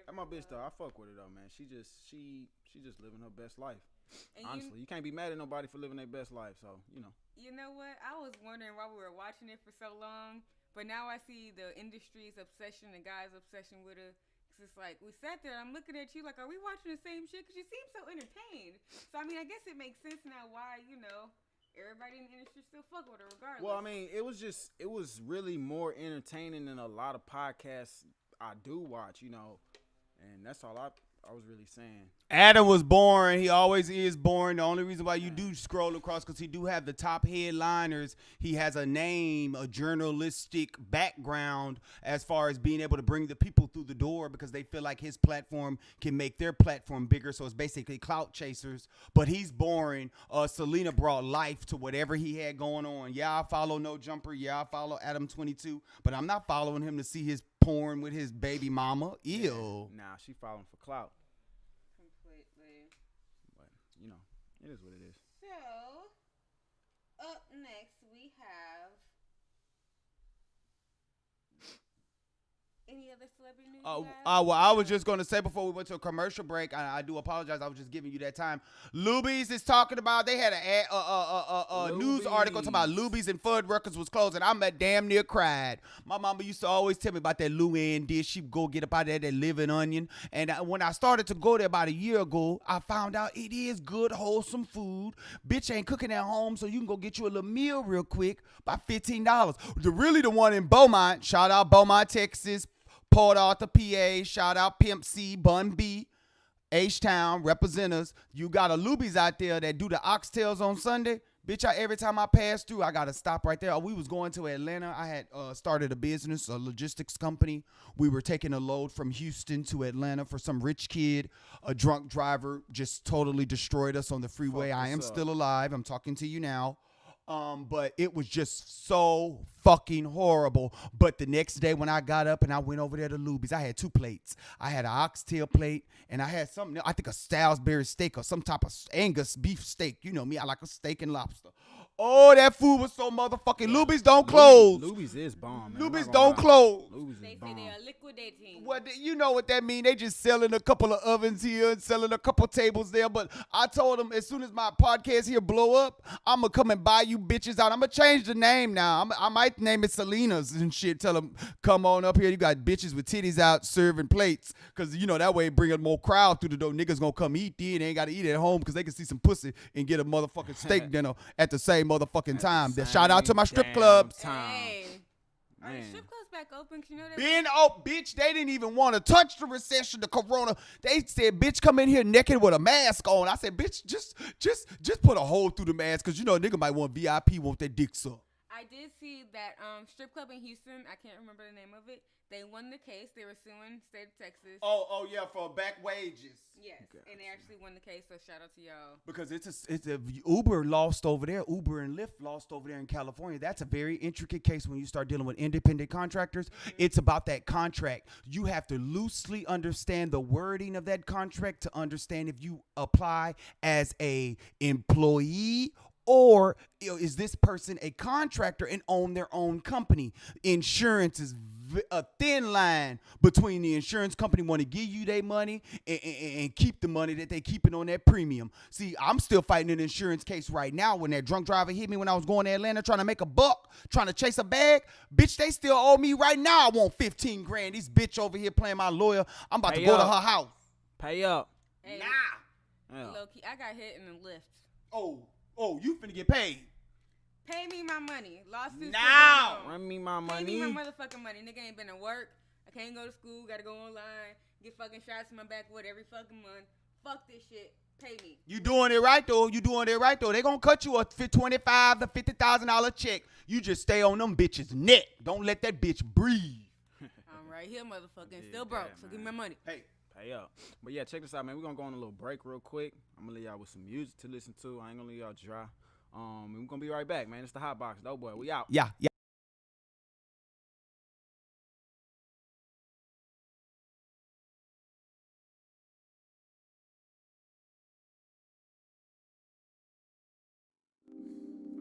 That's my bitch though. I fuck with her though, man. She just living her best life. And honestly, you can't be mad at nobody for living their best life. So You know what? I was wondering why we were watching it for so long, but now I see the industry's obsession, the guy's obsession with her. It's just like, we sat there, I'm looking at you like, are we watching the same shit? Because you seem so entertained. So, I mean, I guess it makes sense now why, everybody in the industry still fuck with her regardless. Well, I mean, it was really more entertaining than a lot of podcasts I do watch, and that's all I I was really saying. Adam was boring. He always is boring. The only reason why you do scroll across because he do have the top headliners. He has a name, a journalistic background as far as being able to bring the people through the door because they feel like his platform can make their platform bigger. So it's basically clout chasers. But he's boring. Selena brought life to whatever he had going on. Yeah, I follow No Jumper. Yeah, I follow Adam22. But I'm not following him to see his porn with his baby mama. Ew. Nah, she following for clout. Completely. But, you know, it is what it is. So, up next we have any other celebrity news? Well, I was just going to say before we went to a commercial break, I do apologize. I was just giving you that time. Luby's is talking about, they had a news article talking about Luby's and Fuddruckers was closing. I'm damn near cried. My mama used to always tell me about that Luann dish. She'd go get up out there, that living onion. And when I started to go there about a year ago, I found out it is good, wholesome food. Bitch ain't cooking at home, so you can go get you a little meal real quick by $15. The one in Beaumont, shout out Beaumont, Texas, Port Arthur, PA, shout out Pimp C, Bun B, H-Town, representatives. You got a Luby's out there that do the oxtails on Sunday. Bitch, every time I pass through, I got to stop right there. We was going to Atlanta. I had started a business, a logistics company. We were taking a load from Houston to Atlanta for some rich kid. A drunk driver just totally destroyed us on the freeway. I am still alive. I'm talking to you now. But it was just so fucking horrible. But the next day when I got up and I went over there to Luby's, I had 2 plates. I had an oxtail plate and I had something, I think a Salisbury steak or some type of Angus beef steak. You know me, I like a steak and lobster. Oh, that food was so motherfucking. Luby's don't close. Luby's is bomb, man. Luby's don't close. Luby's They is say bomb. they are liquidating. Well, you know what that mean. They just selling a couple of ovens here and selling a couple tables there. But I told them as soon as my podcast here blow up, I'm going to come and buy you bitches out. I'm going to change the name now. I might name it Selena's and shit. Tell them, come on up here. You got bitches with titties out serving plates. Because, you know, that way bring a more crowd through the door. Niggas going to come eat there. They ain't got to eat at home because they can see some pussy and get a motherfucking steak dinner at the same motherfucking time. Shout out to my strip clubs. Hey. Are the strip clubs back open? 'Cause you know Bitch, they didn't even want to touch the recession, the corona. They said, bitch, come in here naked with a mask on. I said, bitch, just put a hole through the mask because, you know, a nigga might want VIP, want that dick suck. I did see that strip club in Houston, I can't remember the name of it. They won the case. They were suing state of Texas. Oh yeah, for back wages. Yes, and they actually won the case, so shout out to y'all. Because it's a Uber lost over there. Uber and Lyft lost over there in California. That's a very intricate case when you start dealing with independent contractors. Mm-hmm. It's about that contract. You have to loosely understand the wording of that contract to understand if you apply as a employee or is this person a contractor and own their own company. Insurance is a thin line between the insurance company want to give you their money and keep the money that they keeping on that premium. See, I'm still fighting an insurance case right now when that drunk driver hit me when I was going to Atlanta trying to make a buck, trying to chase a bag. Bitch, they still owe me right now. I want $15,000. This bitch over here playing my lawyer. I'm about to go to her house. Pay up. Hey, Yeah. low key, I got hit in the lift. Oh, you finna get paid. Pay me my money. Lawsuits. Now. Run me my Pay money. me my motherfucking money. Nigga ain't been to work. I can't go to school. Gotta go online. Get fucking shots in my backwood every fucking month. Fuck this shit. Pay me. You doing it right though. They gonna cut you a $25,000 to $50,000 check. You just stay on them bitches' neck. Don't let that bitch breathe. I'm right here, motherfucking. Still broke. So give me my money. Hey. Pay up. But yeah, check this out, man. We're gonna go on a little break real quick. I'm gonna leave y'all with some music to listen to. I ain't gonna leave y'all dry. We're gonna be right back, man. It's the Hot Box, though, boy. We out. Yeah.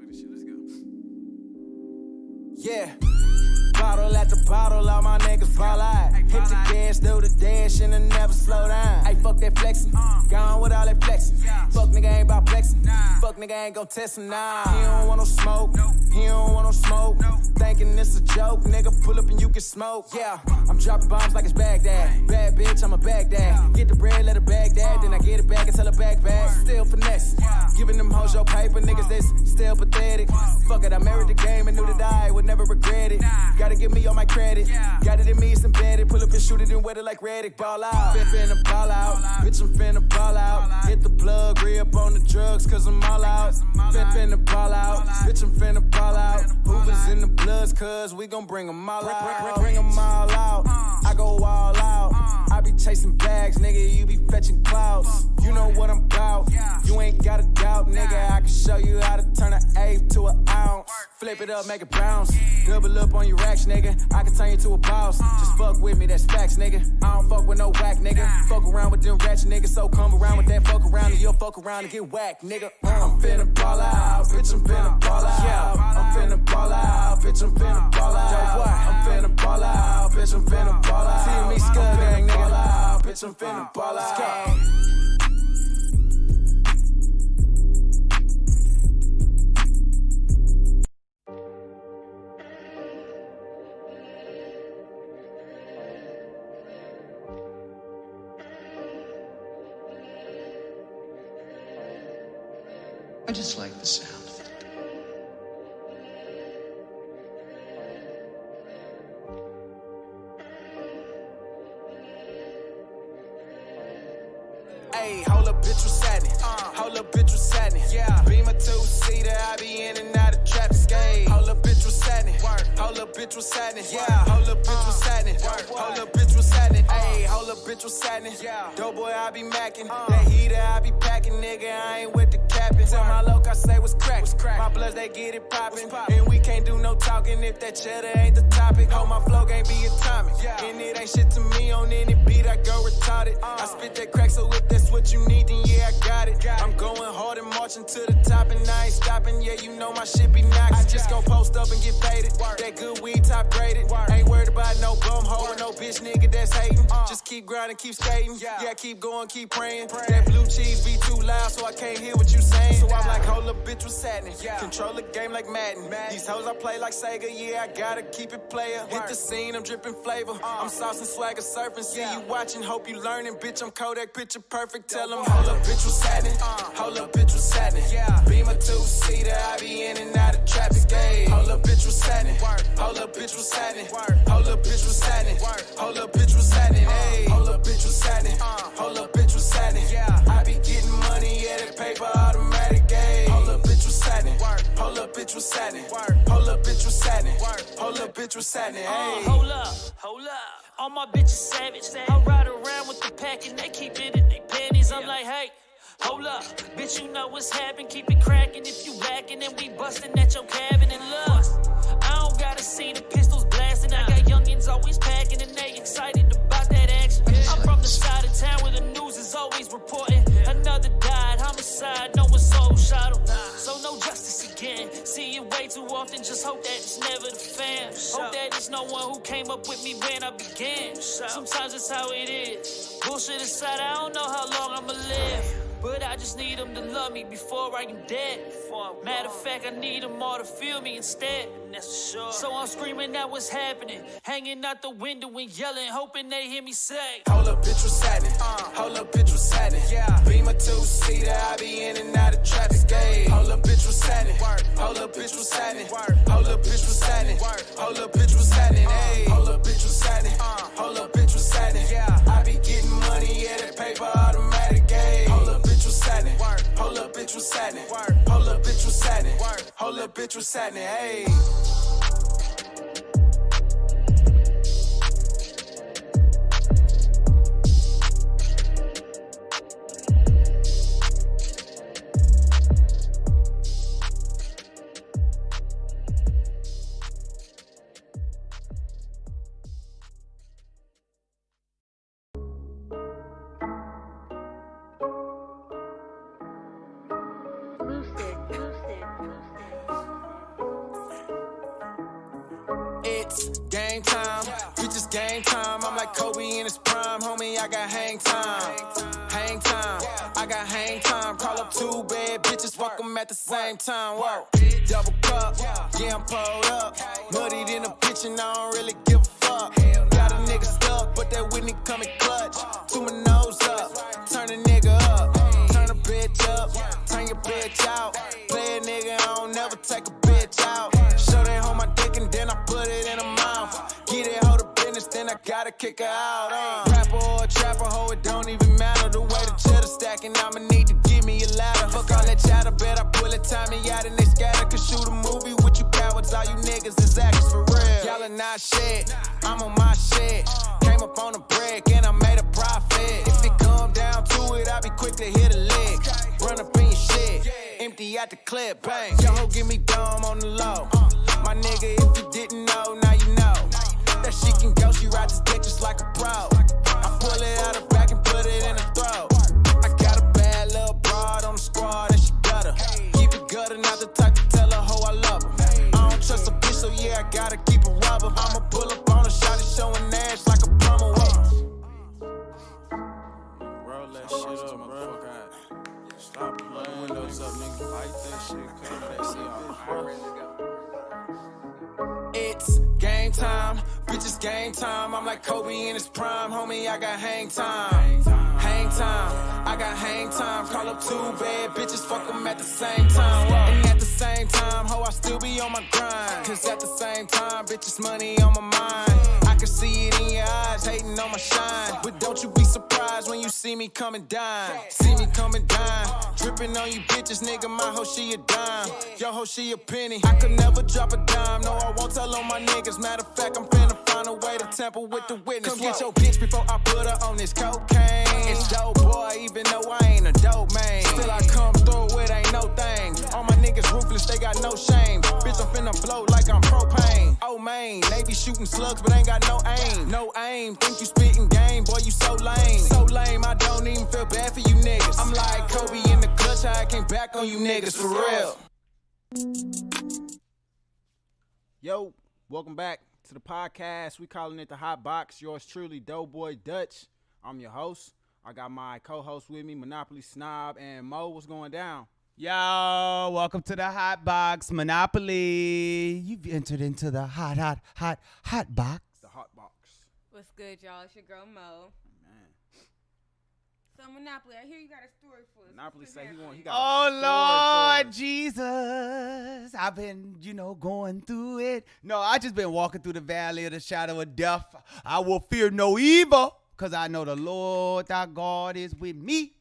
Let's go. Yeah. Bottle after bottle, all my niggas fall out. Hit the gas, do the dash, and then never slow down. Ay, fuck that flexing. Gone with all that flexing. Fuck nigga ain't about flexing. Fuck nigga ain't gon' test him now. He don't want no smoke. He don't want no smoke. Thinking this a joke, nigga. Pull up and you can smoke. Yeah, I'm dropping bombs like it's Baghdad. Bad bitch, I'm a Baghdad. Get the bread, let her Baghdad. Then I get it back and tell her back. Still finesse. Giving them hoes your paper, niggas that's still pathetic. Fuck it, I married the game and knew that I would never regret it. Got gotta give me all my credit. Got it in me, it's embedded. Pull up and shoot it and wet it like Reddick. Ball out, finna ball out. Bitch, I'm finna ball out. Hit the plug, re-up on the drugs, cause I'm all out. Finna ball out. Bitch, I'm finna ball out. Hoovers in the bloods, cause we gon' bring them all out. Bring them all out. I go all out. I be chasing bags, nigga, you be fetching clouds. You know what I'm about. You ain't got a doubt, nigga. I can show you how to turn an eighth to an ounce. Flip it up, make it bounce. Double up on your racks, nigga. I can turn you to a boss. Just fuck with me, that's facts, nigga. I don't fuck with no whack, nigga. Fuck around with them ratchet niggas, so come around with that fuck around and you'll fuck around and get whacked, nigga. I'm finna ball out, bitch, I'm finna ball out. Yeah, I'm finna ball out, bitch, I'm finna ball out. Yo, what? I'm finna ball out, bitch, I'm finna ball out. See me scud gang, nigga. Bitch, I'm finna ball out. I just like the sound of it. Hey, hold up, bitch, what's happening? Hold up, bitch, what's happening? Yeah, Beamer 2-seater, I be in and out of traffic skate. Hold up, bitch, what's happening? Hold up, bitch, what's happening? Yeah, hold up, bitch, what's happening? Hold up, bitch, what's happening? Hey, hold up, bitch, what's happening? Doughboy, I be macking. That heater, I be packing, nigga, I ain't with the capping. Tell my loc, I say what's crack. My bloods, they get it poppin'. And we can't do no talking if that cheddar ain't the topic. Hold my flow, ain't be atomic. And it ain't shit to me on any beat, I go retarded. I spit that crack, so if that's what you need, then yeah, I got it. I'm going hard and marching to the top, and I ain't stopping. Yeah, you know my shit be knocks. I just gon' post up and get faded. That good weed top graded. Ain't worried about no bum hoe or no bitch nigga that's hating. Just keep grinding, keep skating. Yeah, keep going, keep praying. That blue cheese be too loud, so I can't hear what you saying. So I'm like, hold up, bitch, what's happening? Control the game like Madden. These hoes I play like Sega. Yeah, I gotta keep it player. Hit the scene, I'm dripping flavor. I'm saucing swagger surfing. See you watching, hope you learning. Bitch, I'm Kodak, picture perfect. Tell them, hold up, bitch, what's happening? Hold up, bitch, what's happening? Beamer 2-seater, I be in and out of traffic gate. Hold up, bitch, what's happening? Hold up, bitch, what's happening? Hold up, bitch, what's happening? Hold up, bitch, what's happening? Hey, hold up, bitch, what's happening? Hold up, bitch, what's happening? I be getting money, yeah, that paper automatic gate. Hold up, bitch, what's happening? Hold up, bitch, what's happening? Hold up, bitch, what's happening? Hold up, bitch, what's happening? Hey, hold up. All my bitches savage. I ride around with the pack and they keep it in their panties. I'm like, hey, hold up. Bitch, you know what's happening. Keep it cracking if you lacking. And we busting at your cabin and look. I don't gotta see the pistols blasting. I got youngins always packing and they excited about that action. I'm from the side of town where the news is always reporting. Another died, homicide, no one soul shot him. So no justice again. See it way too often, just hope that it's never the fam. Hope that it's no one who came up with me when I began. Sometimes it's how it is. Bullshit aside, I don't know how long I'ma live. But I just need them to love me before I am dead. Matter of fact, I need them all to feel me instead. So I'm screaming out what's happening, hanging out the window and yelling, hoping they hear me say, hold up, bitch, what's happening? Hold up, bitch, what's happening? Beamer 2-seater, I be in and out of traffic gate. Hold up, bitch, what's happening? Hold up, bitch, what's happening? Hold up, bitch, what's happening? Hold up, bitch, what's happening? Hey, hold up, bitch, what's happening? Hold up, bitch, what's happening? I be getting money, yeah, that paper automatic gate. Hold up, bitch, what's happening? Hold up, bitch, what's happening? Hold up, bitch, what's happening? Hold up, bitch, what's happening? Hey. It's game time, bitches game time. I'm like Kobe in his prime, homie, I got hang time. Hang time, I got hang time. Call up 2 bad bitches, fuck them at the same time. Whoa, double cup, yeah, I'm pulled up. Muddied in the bitch and I don't really give a fuck. Got a nigga stuck, but that Whitney coming clutch. To my nose up, turn a nigga up. Turn a bitch up, turn your bitch out. Play a nigga, I don't never take a bitch out. Show that home my dick and then I put it in her mouth. Get it, hold the business, then I gotta kick her out. Rapper or a trapper, hoe, it don't even matter. The way the cheddar stacking, I'ma need to give me a ladder. Fuck all that chatter, bet I pull it, time me out and they scatter. Could shoot a movie with you cowards, all you niggas is actors for real. Y'all are not shit, I'm on my shit. Came up on a break and I made a profit. If it come down to it, I'll be quick to hit a lick. Run up in your shit, empty out the clip, bang. Yo, ho, give me dumb on the low. My nigga, if you didn't know, now you know. That shit can go, she ride this dick just like a pro. I pull it out her back and put it in her throat. I got a bad little broad on the squad and she better. Keep it gutter, not the type to tell her hoe I love her. I don't trust a bitch, so yeah, I gotta keep a rubber. I'ma pull up on her, shot it showing ass like a plumber. Roll that shit up, bro. Stop playing windows up, nigga. Light that shit, cause it's game time, bitches game time. I'm like Kobe in his prime, homie. I got hang time, hang time. I got hang time. Call up 2 bad bitches, fuck them at the same time. And at the same time, ho, I still be on my grind. Cause at the same time, bitches money on my mind. I can see it in your eyes, hating on my shine. But don't you be surprised when you see me coming down. See me coming down, dripping on you bitches, nigga. My hoe, she a dime. Yo, hoe, she a penny. I could never drop a dime, no, I won't tell on my niggas. Matter of fact, I'm finna find a way to tamper with the witness. Come get your bitch before I put her on this cocaine. It's dope, boy, even though I ain't a dope man. Still I come through, it ain't no thing. All my niggas ruthless, they got no shame. Bitch, I'm finna blow like I'm propane. Oh, man, they be shooting slugs, but ain't got no aim. No aim, think you spitting game, boy, you so lame. So lame, I don't even feel bad for you niggas. I'm like Kobe in the clutch, how I came back on you niggas, for real. Yo, welcome back to the podcast. We calling it the Hot Box. Yours truly, Doughboy Dutch. I'm your host. I got my co-host with me, Monopoly Snob and Mo. What's going down? Yo, welcome to the Hot Box Monopoly. You've entered into the hot box. The Hot Box. What's good, y'all? It's your girl Mo. Man. So Monopoly, I hear you got a story for us. Monopoly What's say happening? he got Oh, a story for Lord us. Jesus. I've been, going through it. No, I just been walking through the valley of the shadow of death. I will fear no evil because I know the Lord thy God is with me.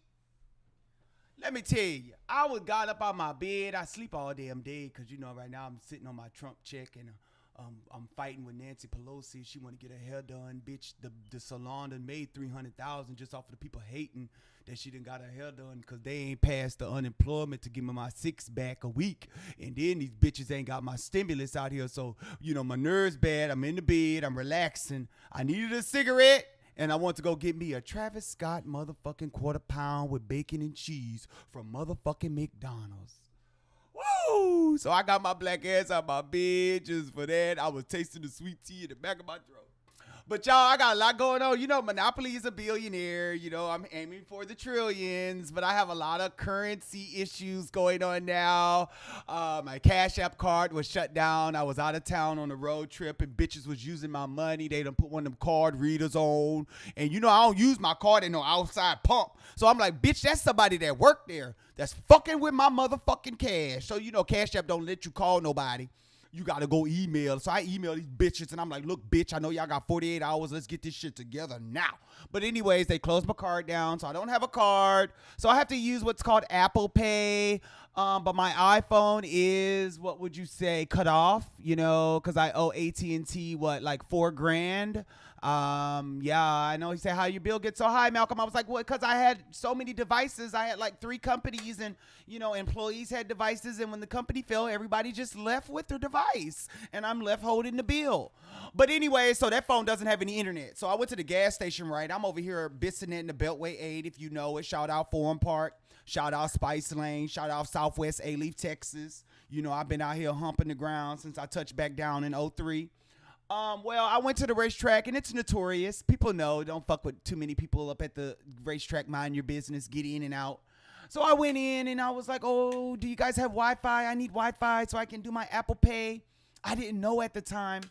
Let me tell you, I got up out my bed. I sleep all damn day because, right now I'm sitting on my Trump check and I'm fighting with Nancy Pelosi. She want to get her hair done. Bitch, the salon done made $300,000 just off of the people hating that she done got her hair done because they ain't passed the unemployment to give me my 6 back a week. And then these bitches ain't got my stimulus out here. So, my nerves bad. I'm in the bed. I'm relaxing. I needed a cigarette. And I want to go get me a Travis Scott motherfucking quarter pound with bacon and cheese from motherfucking McDonald's. Woo! So I got my black ass out my bed just for that. I was tasting the sweet tea in the back of my throat. But y'all, I got a lot going on. Monopoly is a billionaire. I'm aiming for the trillions, but I have a lot of currency issues going on now. My Cash App card was shut down. I was out of town on a road trip, and bitches was using my money. They done put one of them card readers on. And, I don't use my card in no outside pump. So I'm like, bitch, that's somebody that worked there that's fucking with my motherfucking cash. So, Cash App don't let you call nobody. You got to go email. So I email these bitches, and I'm like, look, bitch, I know y'all got 48 hours. Let's get this shit together now. But anyways, they closed my card down, so I don't have a card. So I have to use what's called Apple Pay. But my iPhone is, what would you say, cut off, because I owe AT&T, like $4,000. Yeah, I know. He said, how your bill gets so high, Malcolm? I was like, well, because I had so many devices. I had like 3 companies, and, employees had devices. And when the company fell, everybody just left with their device. And I'm left holding the bill. But anyway, so that phone doesn't have any internet. So I went to the gas station, right? I'm over here bissing it in the Beltway 8, if you know it. Shout out Forum Park. Shout out Spice Lane. Shout out Southwest A-Leaf, Texas. I've been out here humping the ground since I touched back down in 03. Well, I went to the racetrack, and it's notorious. People know, don't fuck with too many people up at the racetrack. Mind your business. Get in and out. So I went in, and I was like, oh, do you guys have Wi-Fi? I need Wi-Fi so I can do my Apple Pay. I didn't know at the time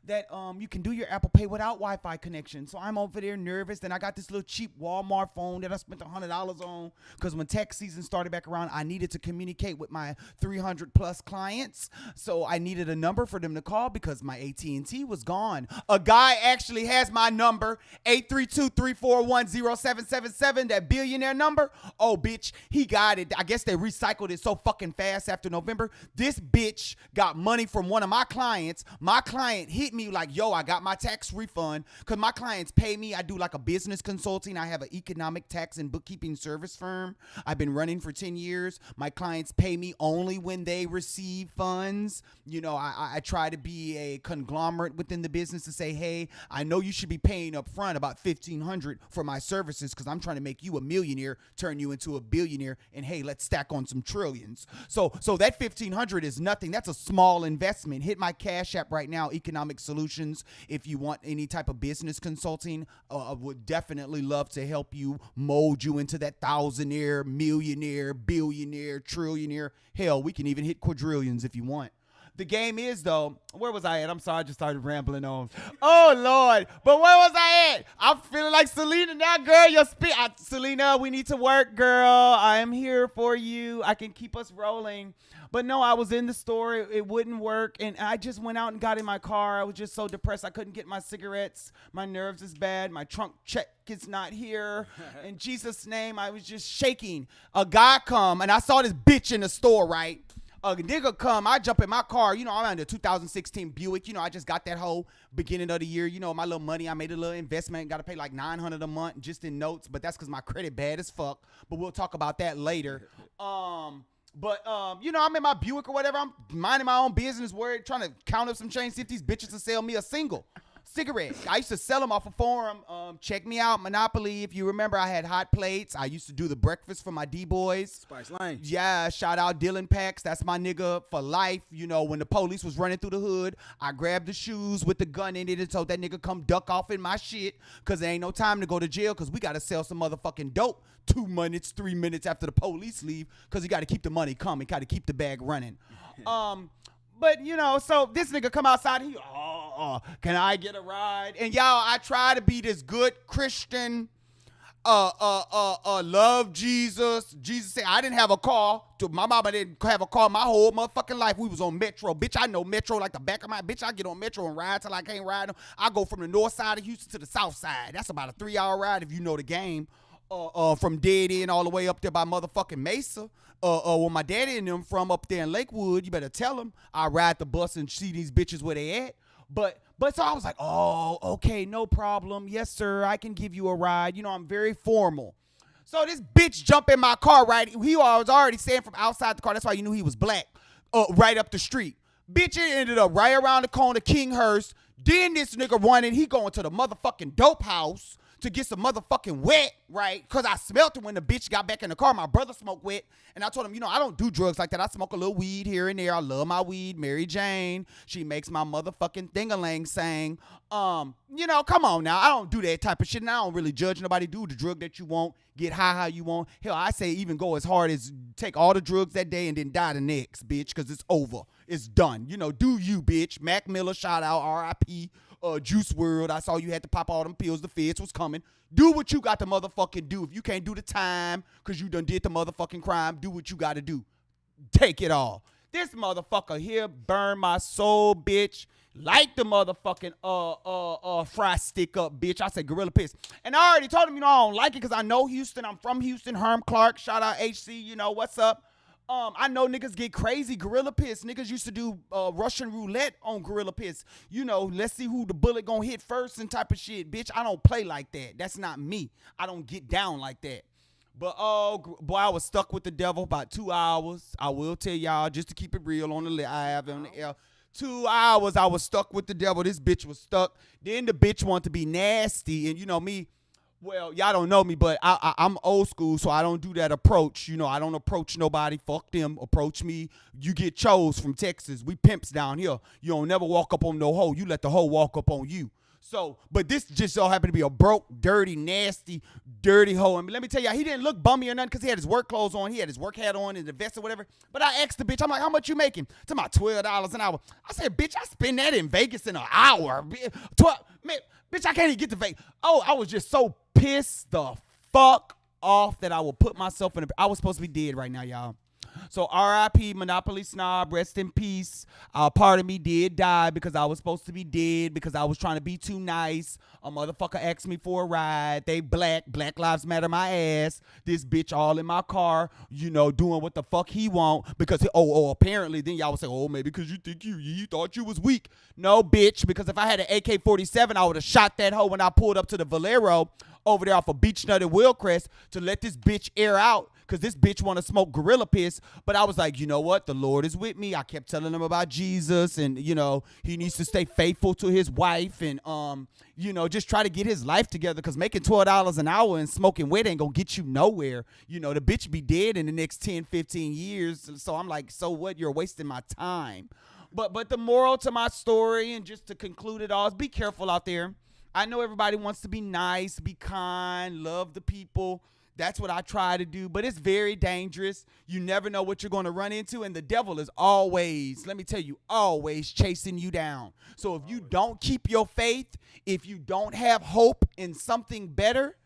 that you can do your Apple Pay without Wi-Fi connection. So I'm over there nervous. Then I got this little cheap Walmart phone that I spent $100 on because when tax season started back around, I needed to communicate with my 300 plus clients. So I needed a number for them to call because my AT&T was gone. A guy actually has my number, 832-341-0777, that billionaire number. Oh, bitch, he got it. I guess they recycled it so fucking fast after November. This bitch got money from one of my clients. My client hit me like, yo, I got my tax refund because my clients pay me. I do like a business consulting. I have an economic tax and bookkeeping service firm. I've been running for 10 years. My clients pay me only when they receive funds. You know, I try to be a conglomerate within the business to say, hey, I know you should be paying up front about $1,500 for my services because I'm trying to make you a millionaire, turn you into a billionaire, and hey, let's stack on some trillions. So that $1,500 is nothing. That's a small investment. Hit my Cash App right now, Economic Solutions. If you want any type of business consulting, I would definitely love to help you mold you into that thousandaire, millionaire, billionaire, trillionaire. Hell, we can even hit quadrillions if you want. The game is, though, where was I at? I'm sorry, I just started rambling on. Oh, Lord. But where was I at? I'm feeling like Selena now, girl. Selena, we need to work, girl. I am here for you. I can keep us rolling. But no, I was in the store. It wouldn't work. And I just went out and got in my car. I was just so depressed. I couldn't get my cigarettes. My nerves is bad. My trunk check is not here. In Jesus' name, I was just shaking. A guy come, and I saw this bitch in the store, right? A nigga come, I jump in my car. You know, I'm in the 2016 Buick. You know, I just got that whole beginning of the year. You know, my little money, I made a little investment. Got to pay like $900 a month just in notes. But that's because my credit bad as fuck. But we'll talk about that later. You know, I'm in my Buick or whatever. I'm minding my own business, worried, trying to count up some change, see if these bitches will sell me a single cigarette. I used to sell them off a forum. Check me out, Monopoly. If you remember, I had hot plates. I used to do the breakfast for my D-boys. Spice Lane. Yeah, shout out Dylan Pax. That's my nigga for life. You know, when the police was running through the hood, I grabbed the shoes with the gun in it and told that nigga come duck off in my shit because there ain't no time to go to jail because we got to sell some motherfucking dope 2 minutes, 3 minutes after the police leave because you got to keep the money coming, got to keep the bag running. But, you know, so this nigga come outside, he, can I get a ride? And y'all, I try to be this good Christian, love Jesus. Jesus said, I didn't have a car. My mama didn't have a car my whole motherfucking life. We was on Metro. Bitch, I know Metro like the back of my, bitch, I get on Metro and ride till I can't ride. I go from the north side of Houston to the south side. That's about a 3-hour ride if you know the game. From Dead End all the way up there by motherfucking Mesa. Where my daddy and them from up there in Lakewood, you better tell them I ride the bus and see these bitches where they at. But so I was like, oh, okay, no problem. Yes, sir, I can give you a ride. You know, I'm very formal. So this bitch jump in my car, right? He was already saying from outside the car. That's why you knew he was black. Right up the street. Bitch, it ended up right around the corner, Kinghurst. Then this nigga running. He going to the motherfucking dope house to get some motherfucking wet, right? Because I smelt it when the bitch got back in the car. My brother smoked wet. And I told him, you know, I don't do drugs like that. I smoke a little weed here and there. I love my weed. Mary Jane. She makes my motherfucking thing-a-lang sing. You know, come on now. I don't do that type of shit. And I don't really judge nobody. Do the drug that you want. Get high how you want. Hell, I say even go as hard as take all the drugs that day and then die the next, bitch, because it's over. It's done. You know, do you, bitch. Mac Miller, shout out, R.I.P. Juice World. I saw you had to pop all them pills. The feds was coming. Do what you got to motherfucking do. If you can't do the time because you done did the motherfucking crime, do what you got to do. Take it all. This motherfucker here burned my soul, bitch. Like the motherfucking fry stick up, bitch. I said gorilla piss. And I already told him, you know, I don't like it because I know Houston. I'm from Houston. Herm Clark. Shout out HC. You know, what's up? I know niggas get crazy gorilla piss. Niggas used to do Russian roulette on gorilla piss. You know, let's see who the bullet gonna hit first and type of shit. Bitch, I don't play like that. That's not me. I don't get down like that. But, boy, I was stuck with the devil about 2 hours. I will tell y'all, just to keep it real on the air. 2 hours I was stuck with the devil. This bitch was stuck. Then the bitch wanted to be nasty. And you know me. Well, y'all don't know me, but I'm old school, so I don't do that approach. You know, I don't approach nobody. Fuck them. Approach me. You get chose from Texas. We pimps down here. You don't never walk up on no hoe. You let the hoe walk up on you. So, but this just so happened to be a broke, dirty, nasty, dirty hoe. And let me tell you, he didn't look bummy or nothing because he had his work clothes on. He had his work hat on and the vest or whatever. But I asked the bitch, I'm like, how much you making? To my $12 an hour. I said, bitch, I spend that in Vegas in an hour. 12, man, bitch, I can't even get to Vegas. Oh, I was just so pissed the fuck off that I would put myself in a, I was supposed to be dead right now, y'all. So R.I.P. Monopoly Snob, rest in peace. Part of me did die because I was supposed to be dead because I was trying to be too nice. A motherfucker asked me for a ride. They Black Lives Matter my ass. This bitch all in my car, you know, doing what the fuck he want because, apparently then y'all would say, oh, maybe because you think you thought you was weak. No, bitch, because if I had an AK-47, I would have shot that hoe when I pulled up to the Valero over there off of Beechnut and Willcrest to let this bitch air out because this bitch want to smoke gorilla piss. But I was like, you know what? The Lord is with me. I kept telling him about Jesus and, you know, he needs to stay faithful to his wife and, you know, just try to get his life together because making $12 an hour and smoking weed ain't going to get you nowhere. You know, the bitch be dead in the next 10, 15 years. So I'm like, so what? You're wasting my time. But the moral to my story and just to conclude it all is be careful out there. I know everybody wants to be nice, be kind, love the people. That's what I try to do, but it's very dangerous. You never know what you're going to run into, and the devil is always, let me tell you, always chasing you down. So if you don't keep your faith, if you don't have hope in something better,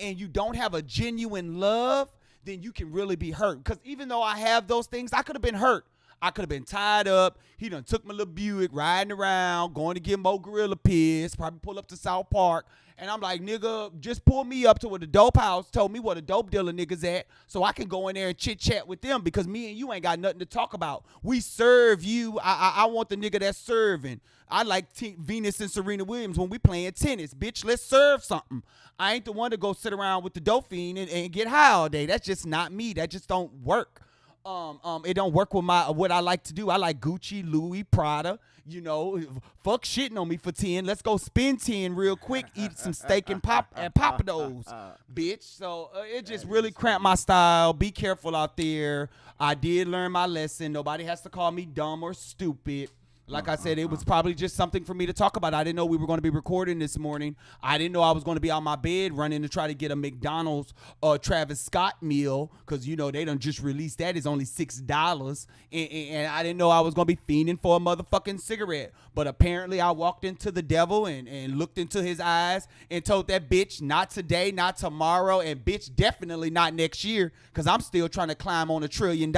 and you don't have a genuine love, then you can really be hurt. Because even though I have those things, I could have been hurt. I could have been tied up. He done took my little Buick riding around, going to get more gorilla piss, probably pull up to South Park. And I'm like, nigga, just pull me up to where the dope house told me where the dope dealer niggas at so I can go in there and chit-chat with them because me and you ain't got nothing to talk about. We serve you. I want the nigga that's serving. I like Venus and Serena Williams when we playing tennis. Bitch, let's serve something. I ain't the one to go sit around with the dope fiend and get high all day. That's just not me. That just don't work. It don't work with what I like to do. I like Gucci, Louis, Prada. You know, fuck shitting on me for 10. Let's go spend 10 real quick. Eat some steak and Papados, bitch. So it just really cramped my style. Be careful out there. I did learn my lesson. Nobody has to call me dumb or stupid. Like I said, it was probably just something for me to talk about. I didn't know we were going to be recording this morning. I didn't know I was going to be on my bed running to try to get a McDonald's Travis Scott meal because, you know, they done just released that. It's only $6. And I didn't know I was going to be fiending for a motherfucking cigarette. But apparently I walked into the devil and looked into his eyes and told that bitch, not today, not tomorrow, and bitch, definitely not next year because I'm still trying to climb on $1 trillion.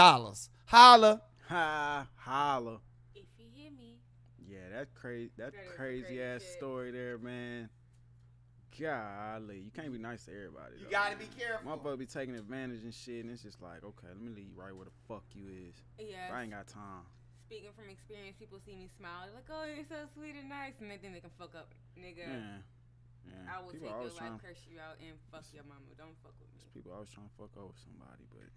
Holla. Holla. That's crazy. That crazy ass shit. Story there, man. Golly, you can't be nice to everybody. You gotta be careful. Motherfucker be taking advantage and shit, and it's just like, okay, let me leave you right where the fuck you is. Yeah. I ain't got time. Speaking from experience, people see me smile. They're like, oh, you're so sweet and nice, and they think they can fuck up, nigga. Yeah. I will take your life, curse you out, and fuck your mama. Don't fuck with me. People always trying to fuck over somebody, but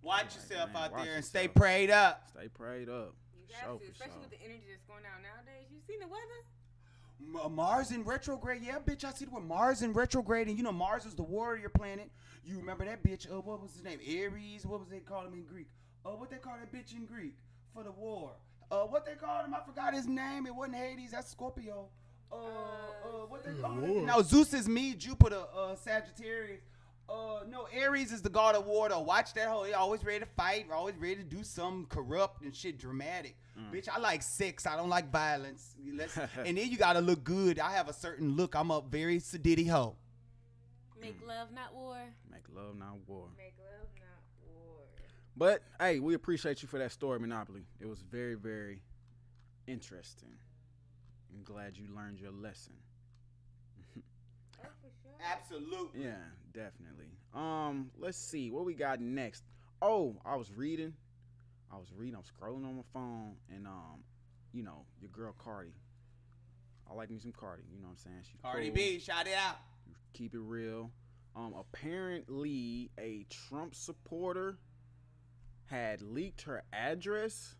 watch yourself out there and stay prayed up. Stay prayed up. Especially with the energy that's going out nowadays. You seen the weather? Mars in retrograde. Yeah, bitch, I see where Mars in retrograde. And you know Mars is the warrior planet. You remember that bitch, what was his name? Aries? What was they call him in Greek? What they call that bitch in Greek for the war? What they called him? I forgot his name. It wasn't Hades. That's Scorpio. What they call him? No, Zeus is me. Jupiter, Sagittarius. No, Aries is the god of war, though. Watch that hoe. He always ready to fight, always ready to do something corrupt and shit dramatic. Bitch, I like sex. I don't like violence. And then you gotta look good. I have a certain look. I'm a very sedity hoe. Make love, not war. Make love, not war. Make love, not war. But, hey, we appreciate you for that story, Monopoly. It was very, very interesting. I'm glad you learned your lesson. Oh, for sure. Absolutely. Yeah, definitely. Let's see what we got next. Oh, I was scrolling on my phone, and you know, your girl Cardi. I like me some Cardi. You know what I'm saying? She Cardi cool. B, shout it out. Keep it real. Apparently, a Trump supporter had leaked her address,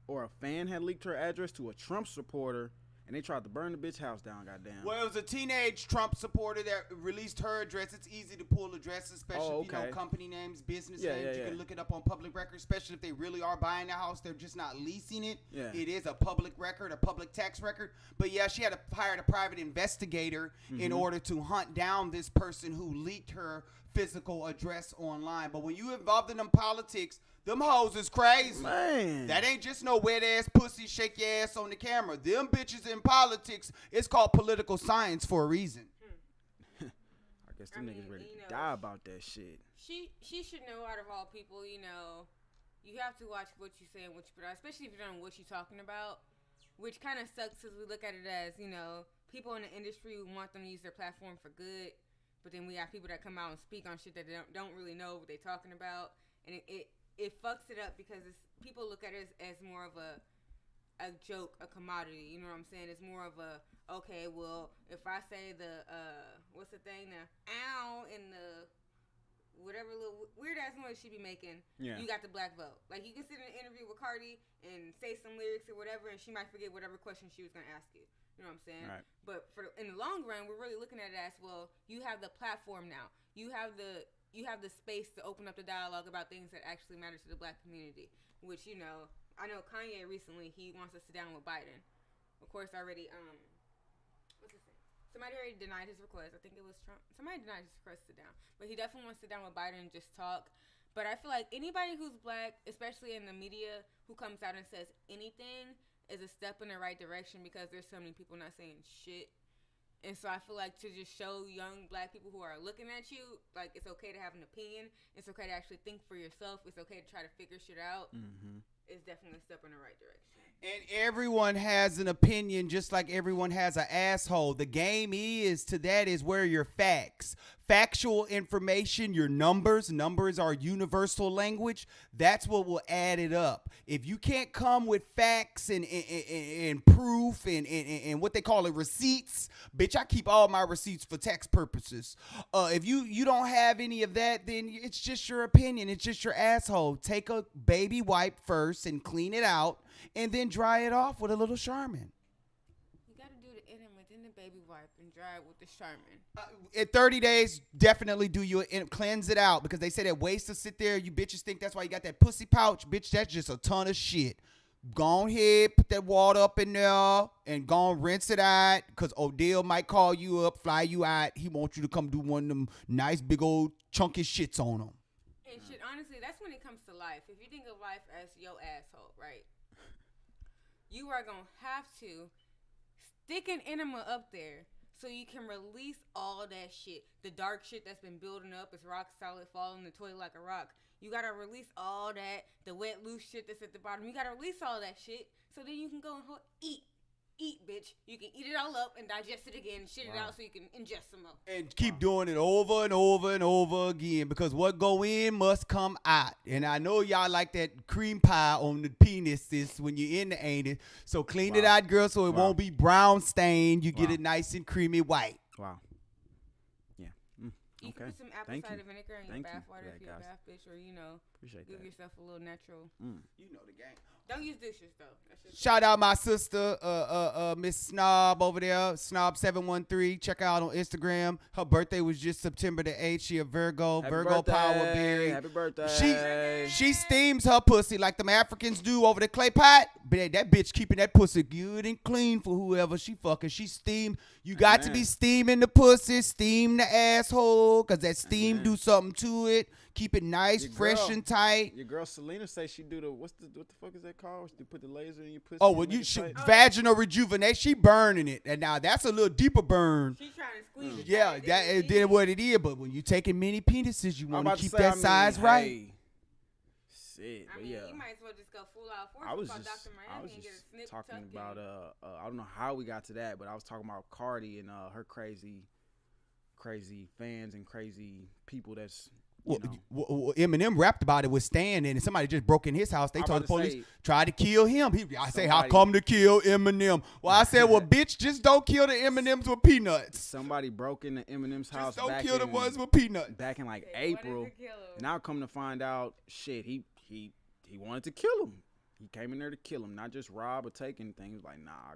or a fan had leaked her address to a Trump supporter, and they tried to burn the bitch house down. Goddamn. Well, it was a teenage Trump supporter that released her address. It's easy to pull addresses, especially if you know company names, business names. You can look it up on public record, especially if they really are buying the house. They're just not leasing it. Yeah. It is a public record, a public tax record. But yeah, she had hired a private investigator in order to hunt down this person who leaked her physical address online. But when you involved in them politics, them hoes is crazy. Man. That ain't just no wet ass pussy shake your ass on the camera. Them bitches in politics, it's called political science for a reason. I guess them niggas ready to die about that shit. She should know out of all people, you have to watch what you say and what you put out, especially if you don't know what you're talking about, which kind of sucks because we look at it as, people in the industry, we want them to use their platform for good, but then we have people that come out and speak on shit that they don't really know what they're talking about, and it fucks it up because people look at it as more of a joke, a commodity. You know what I'm saying? It's more of a, okay, well, if I say what's the thing, the ow in the whatever little weird ass noise she be making, you got the black vote. Like, you can sit in an interview with Cardi and say some lyrics or whatever, and she might forget whatever question she was going to ask you. You know what I'm saying? Right. But in the long run, we're really looking at it as, well, you have the platform now. You have the space to open up the dialogue about things that actually matter to the black community, which, I know Kanye recently, he wants to sit down with Biden. Of course, already, what's his name? Somebody already denied his request. I think it was Trump. Somebody denied his request to sit down. But he definitely wants to sit down with Biden and just talk. But I feel like anybody who's black, especially in the media, who comes out and says anything is a step in the right direction because there's so many people not saying shit. And so I feel like to just show young black people who are looking at you, like, it's okay to have an opinion. It's okay to actually think for yourself. It's okay to try to figure shit out. It's definitely a step in the right direction. And everyone has an opinion just like everyone has an asshole. The game is where your facts. Factual information, your numbers are universal language. That's what will add it up. If you can't come with facts and proof and what they call it, receipts, bitch, I keep all my receipts for tax purposes. If you don't have any of that, then it's just your opinion. It's just your asshole. Take a baby wipe first and clean it out, and then dry it off with a little Charmin. You got to do the enema, then the baby wipe, and dry it with the Charmin. In 30 days, definitely cleanse it out, because they say that waste to sit there. You bitches think that's why you got that pussy pouch. Bitch, that's just a ton of shit. Go ahead, put that water up in there, and go and rinse it out, because Odell might call you up, fly you out. He wants you to come do one of them nice big old chunky shits on him. And shit, honestly, that's when it comes to life. If you think of life as your asshole, right? You are going to have to stick an enema up there so you can release all that shit. The dark shit that's been building up is rock solid, falling in the toilet like a rock. You got to release all that, the wet, loose shit that's at the bottom. You got to release all that shit so then you can go and eat. Eat, bitch. You can eat it all up and digest it again, shit it out so you can ingest some more. And keep doing it over and over and over again, because what go in must come out. And I know y'all like that cream pie on the penises when you're in the anus. So clean it out, girl, so it won't be brown stained. You get it nice and creamy white. Wow. Yeah. You can put some apple cider vinegar in your bath water if you're a bath bitch, or, appreciate give that. yourself a little natural. You know the game. Don't use dishes, though. That's just Shout out my sister, Miss Snob over there, Snob713. Check her out on Instagram. Her birthday was just September the 8th. She a Virgo, Happy Virgo birthday. power berry. Happy birthday. She steams her pussy like them Africans do over the clay pot. But that bitch keeping that pussy good and clean for whoever she fucking. She steam. You got to be steaming the pussy, steam the asshole, because that steam do something to it. Keep it nice, fresh and tight. Your girl Selena say she do what the fuck is that called? She put the laser in your pussy. Oh, well, vaginal rejuvenate. She burning it, and now that's a little deeper burn. She's trying to squeeze it. Yeah, that did what it is. But when you taking many penises, you want to keep that size right. Shit, I but mean, yeah. you might as well just go full out force. I was call just Dr. Miami and get a snip talking tucked about in. I don't know how we got to that, but I was talking about Cardi and her crazy fans and crazy people that's Eminem rapped about it with Stan, and somebody just broke in his house. They told the police tried to kill him. I say, how come to kill Eminem? Well, I said, well, bitch, just don't kill the Eminems with peanuts. Somebody broke into Eminem's house. Just don't kill the ones with peanuts. Back in like April. Now come to find out, shit, he wanted to kill him. He came in there to kill him, not just rob or take anything. He was like, nah,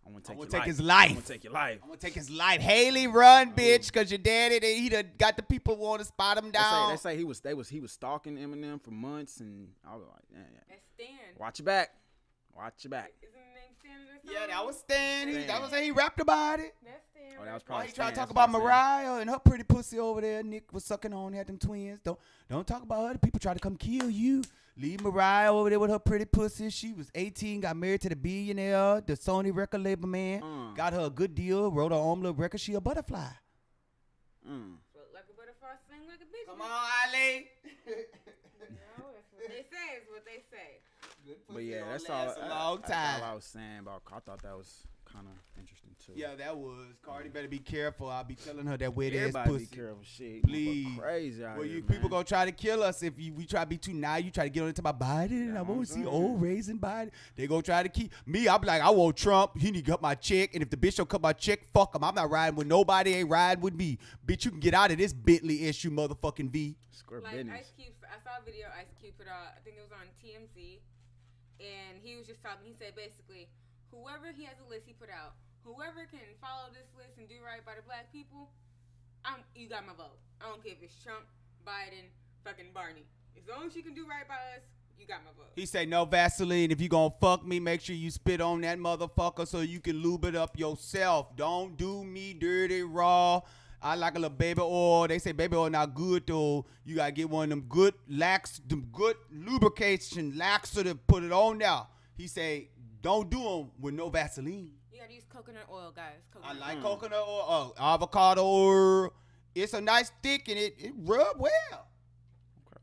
I'm gonna I'm take gonna your take life. his life. I'm gonna take your life. I'm gonna take his life. Haley, run, bitch, cause your daddy, he done got the people want to spot him down. They say he was stalking Eminem for months, and I was like, yeah. That's Stan. Watch your back. Watch your back. Isn't the name Stan in this Yeah, song? that was Stan. Stan. That was he rapped about it. That's Stan. Oh, that was Why probably you trying to Stan. talk That's about probably Mariah and her pretty pussy over there? Nick was sucking on, had them twins. Don't talk about her. The people try to come kill you. Leave Mariah over there with her pretty pussy. She was 18, got married to the billionaire, the Sony record label man. Got her a good deal, wrote her own little record. She a butterfly. Float like a butterfly, sing like a bitch. Come on, Ali. No, that's what they say. Is what they say. But yeah, that's all. all. That's a long That's time. all I was saying about. I thought that was kind of interesting too. Yeah, that was. Cardi better be careful. I'll be telling her that wet ass Everybody pussy. be careful, shit. Please. Motherfucker crazy out Well, here, you people man. gonna try to kill us if we try to be too now. You try to get on into my Biden. Yeah, I want I'm to see saying. old raising Biden. They gonna try to keep me. I'm like, I want Trump. He need to cut my check. And if the bitch don't cut my check, fuck him. I'm not riding with nobody. Ain't riding with me. Bitch, you can get out of this Bentley issue, motherfucking V. Square Like business. Ice Cube, I saw a video Ice Cube put out. I think it was on TMZ, and he was just talking. He said basically, whoever he has a list he put out, whoever can follow this list and do right by the black people, you got my vote. I don't care if it's Trump, Biden, fucking Barney. As long as you can do right by us, you got my vote. He say no Vaseline. If you gonna fuck me, make sure you spit on that motherfucker so you can lube it up yourself. Don't do me dirty raw. I like a little baby oil. They say baby oil not good though. You gotta get one of them good good lubrication laxer to put it on there. He say don't do them with no Vaseline. You gotta use coconut oil, guys. I Coconut like oil. coconut oil, avocado oil. It's a nice thick and it rub well.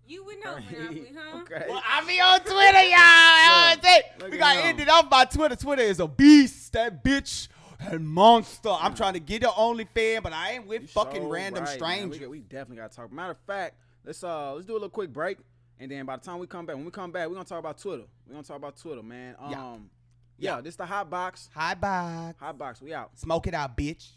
You would know, Monopoly, huh? Okay. Well, I be on Twitter, y'all. Look We at got him. ended off by Twitter. Twitter is a beast. That bitch and monster. I'm trying to get the OnlyFans, but I ain't with You fucking so random right, man. strangers. We definitely gotta talk. Matter of fact, let's do a little quick break, and then by the time we come back, we're gonna talk about Twitter. We're gonna talk about Twitter, man. Yeah, this the Hot Box. Hi, bye. Hot Box, we out. Smoke it out, bitch.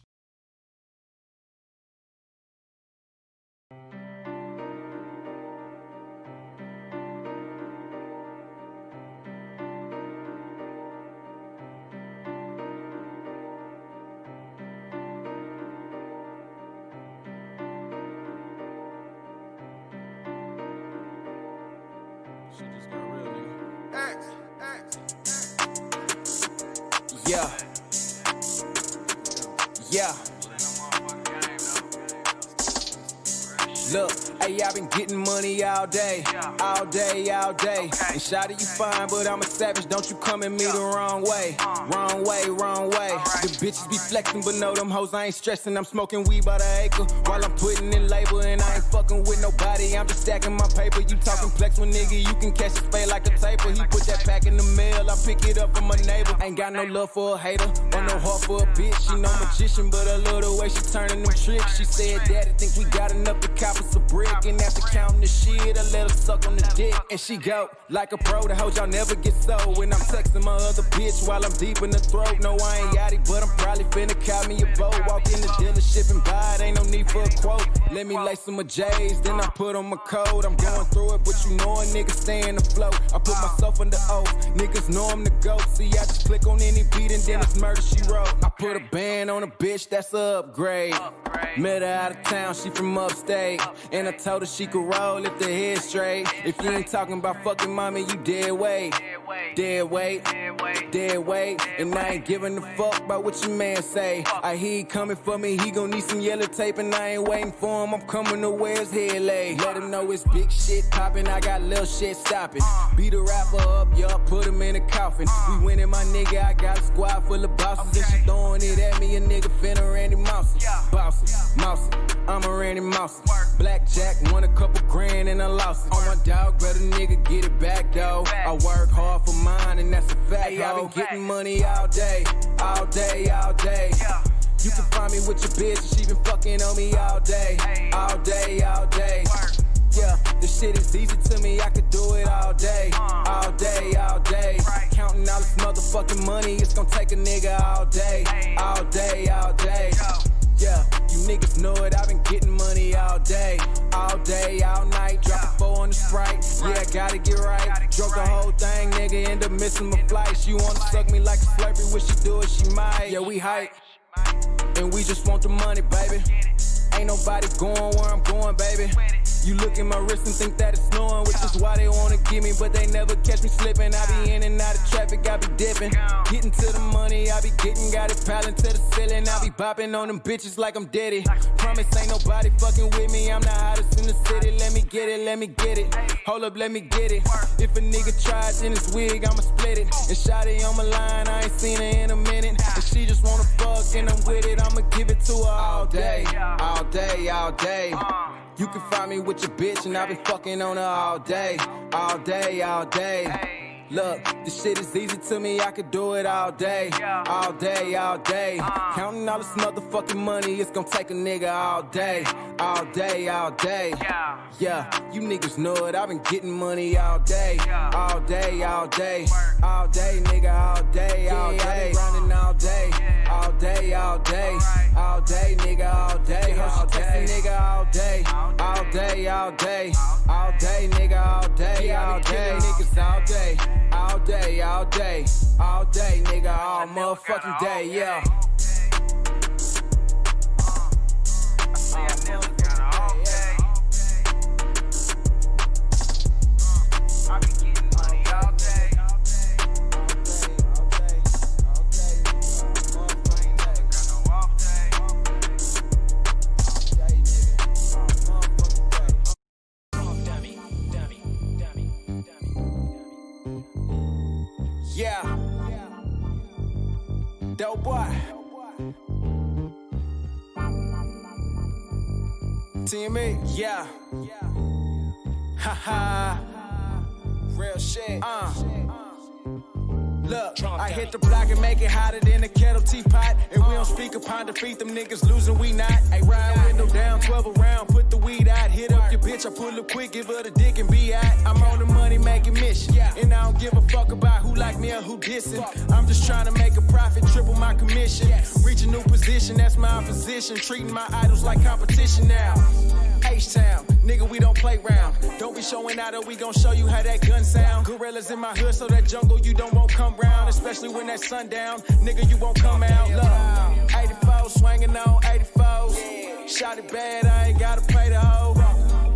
Shit just got real, nigga. Yeah. Look, hey, I've been getting money all day, all day, all day. And shawty, you fine, but I'm a savage. Don't you come at me the wrong way, wrong way, wrong way. The bitches be flexing, but no, them hoes I ain't stressing. I'm smoking weed by the acre while I'm putting in labor, and I ain't fucking with nobody. I'm just stacking my paper. You talking flex with nigga, you can catch a spade like a taper. He put that pack in the mail, I pick it up from my neighbor. Ain't got no love for a hater, or no heart for a bitch. She no magician, but I love the way she turning them tricks. She said, Daddy, think we got enough to cop us a brick. And after counting the shit, I let her suck on the dick. And she go like a pro, the hoes y'all never get so. When I'm texting my other bitch while I'm deep in the throat. No, I ain't yachty, but I'm probably finna cop me a boat. Walk in the dealership and buy it, ain't no need for a quote. Let me lace some of J's, then I put on my coat. I'm going through it, but you know a nigga staying afloat. I put myself under oath, niggas know I'm the GOAT. See, I just click on any beat and then it's murder she wrote. I put a band on a bitch, that's a upgrade. Met her out of town, she from upstate. And I told her she could roll if the head straight. If you ain't talking about fucking mommy, you dead weight. Dead weight, dead weight. And I ain't giving a fuck about what your man say. I hear he coming for me, he gon' need some yellow tape. And I ain't waiting for him, I'm coming to where his head lay. Let him know it's big shit popping, I got little shit stopping. Beat a rapper up, y'all put him in a coffin. We winning, my nigga, I got a squad full of bosses. And she throwing it at me, a nigga finna Randy Mouse. Bossy, mousy, I'm a Randy Mouse. Blackjack, won a couple grand and I lost it. On my dog, brother nigga, get it back though. I work hard for mine and that's a fact, hey, I been getting money all day, all day, all day. You can find me with your bitch and she been fucking on me all day, all day, all day. Yeah, this shit is easy to me, I could do it all day, all day, all day. Counting all this motherfucking money, it's gonna take a nigga all day, all day, all day. Yeah, you niggas know it, I've been getting money all day, all night. Drop a 4 on the Sprite, yeah, I gotta get right. Drunk the whole thing, nigga, end up missing my flight. She wanna suck me like a Slurpee, wish she do it, she might. Yeah, we hype, and we just want the money, baby. Ain't nobody going where I'm going, baby. You look at my wrist and think that it's snowing, which is why they wanna get me, but they never catch me slipping. I be in and out of traffic, I be dipping. Getting to the money, I be getting, got it piling to the ceiling. I be bopping on them bitches like I'm Diddy. Promise ain't nobody fucking with me, I'm the hottest in the city. Let me get it, let me get it. Hold up, let me get it. If a nigga tries in his wig, I'ma split it. And Shawty on my line, I ain't seen her in a minute. And she just wanna fuck and I'm with it, I'ma give it to her all day, all day, all day. You can find me with your bitch and I've been fucking on her all day, all day, all day. Look, this shit is easy to me, I could do it all day, all day, all day. Counting all this motherfucking money, it's gonna take a nigga all day, all day, all day. Yeah, you niggas know it, I've been getting money all day, all day, all day. All day, nigga, all day, all day. Running all day, all day, all day. All day, nigga, all day. All day, nigga, all day, all day, all day. All day, nigga, all day, all day. Niggas all day, all day, all day. All day, nigga, all motherfucking day, yeah. I be getting money all day. Yeah, dope boy. TME, yeah. Haha, real shit. Look, I hit the block and make it hotter than a kettle teapot. And we don't speak upon defeat, them niggas losing, we not. Hey, ride window down, 12 around, put the weed out. Hit up your bitch, I pull up quick, give her the dick and be out. I'm on the money making mission, and I don't give a fuck about who like me or who dissing. I'm just trying to make a profit, triple my commission. Reach a new position, that's my opposition. Treating my idols like competition now. H-Town, nigga, we don't play round. Don't be showing out or we gon' show you how that gun sound. Gorillas in my hood, so that jungle you don't won't come round. Especially when that sundown, nigga, you won't come out. Look, 84, swinging on 84. Shot it bad, I ain't gotta pay the hoe.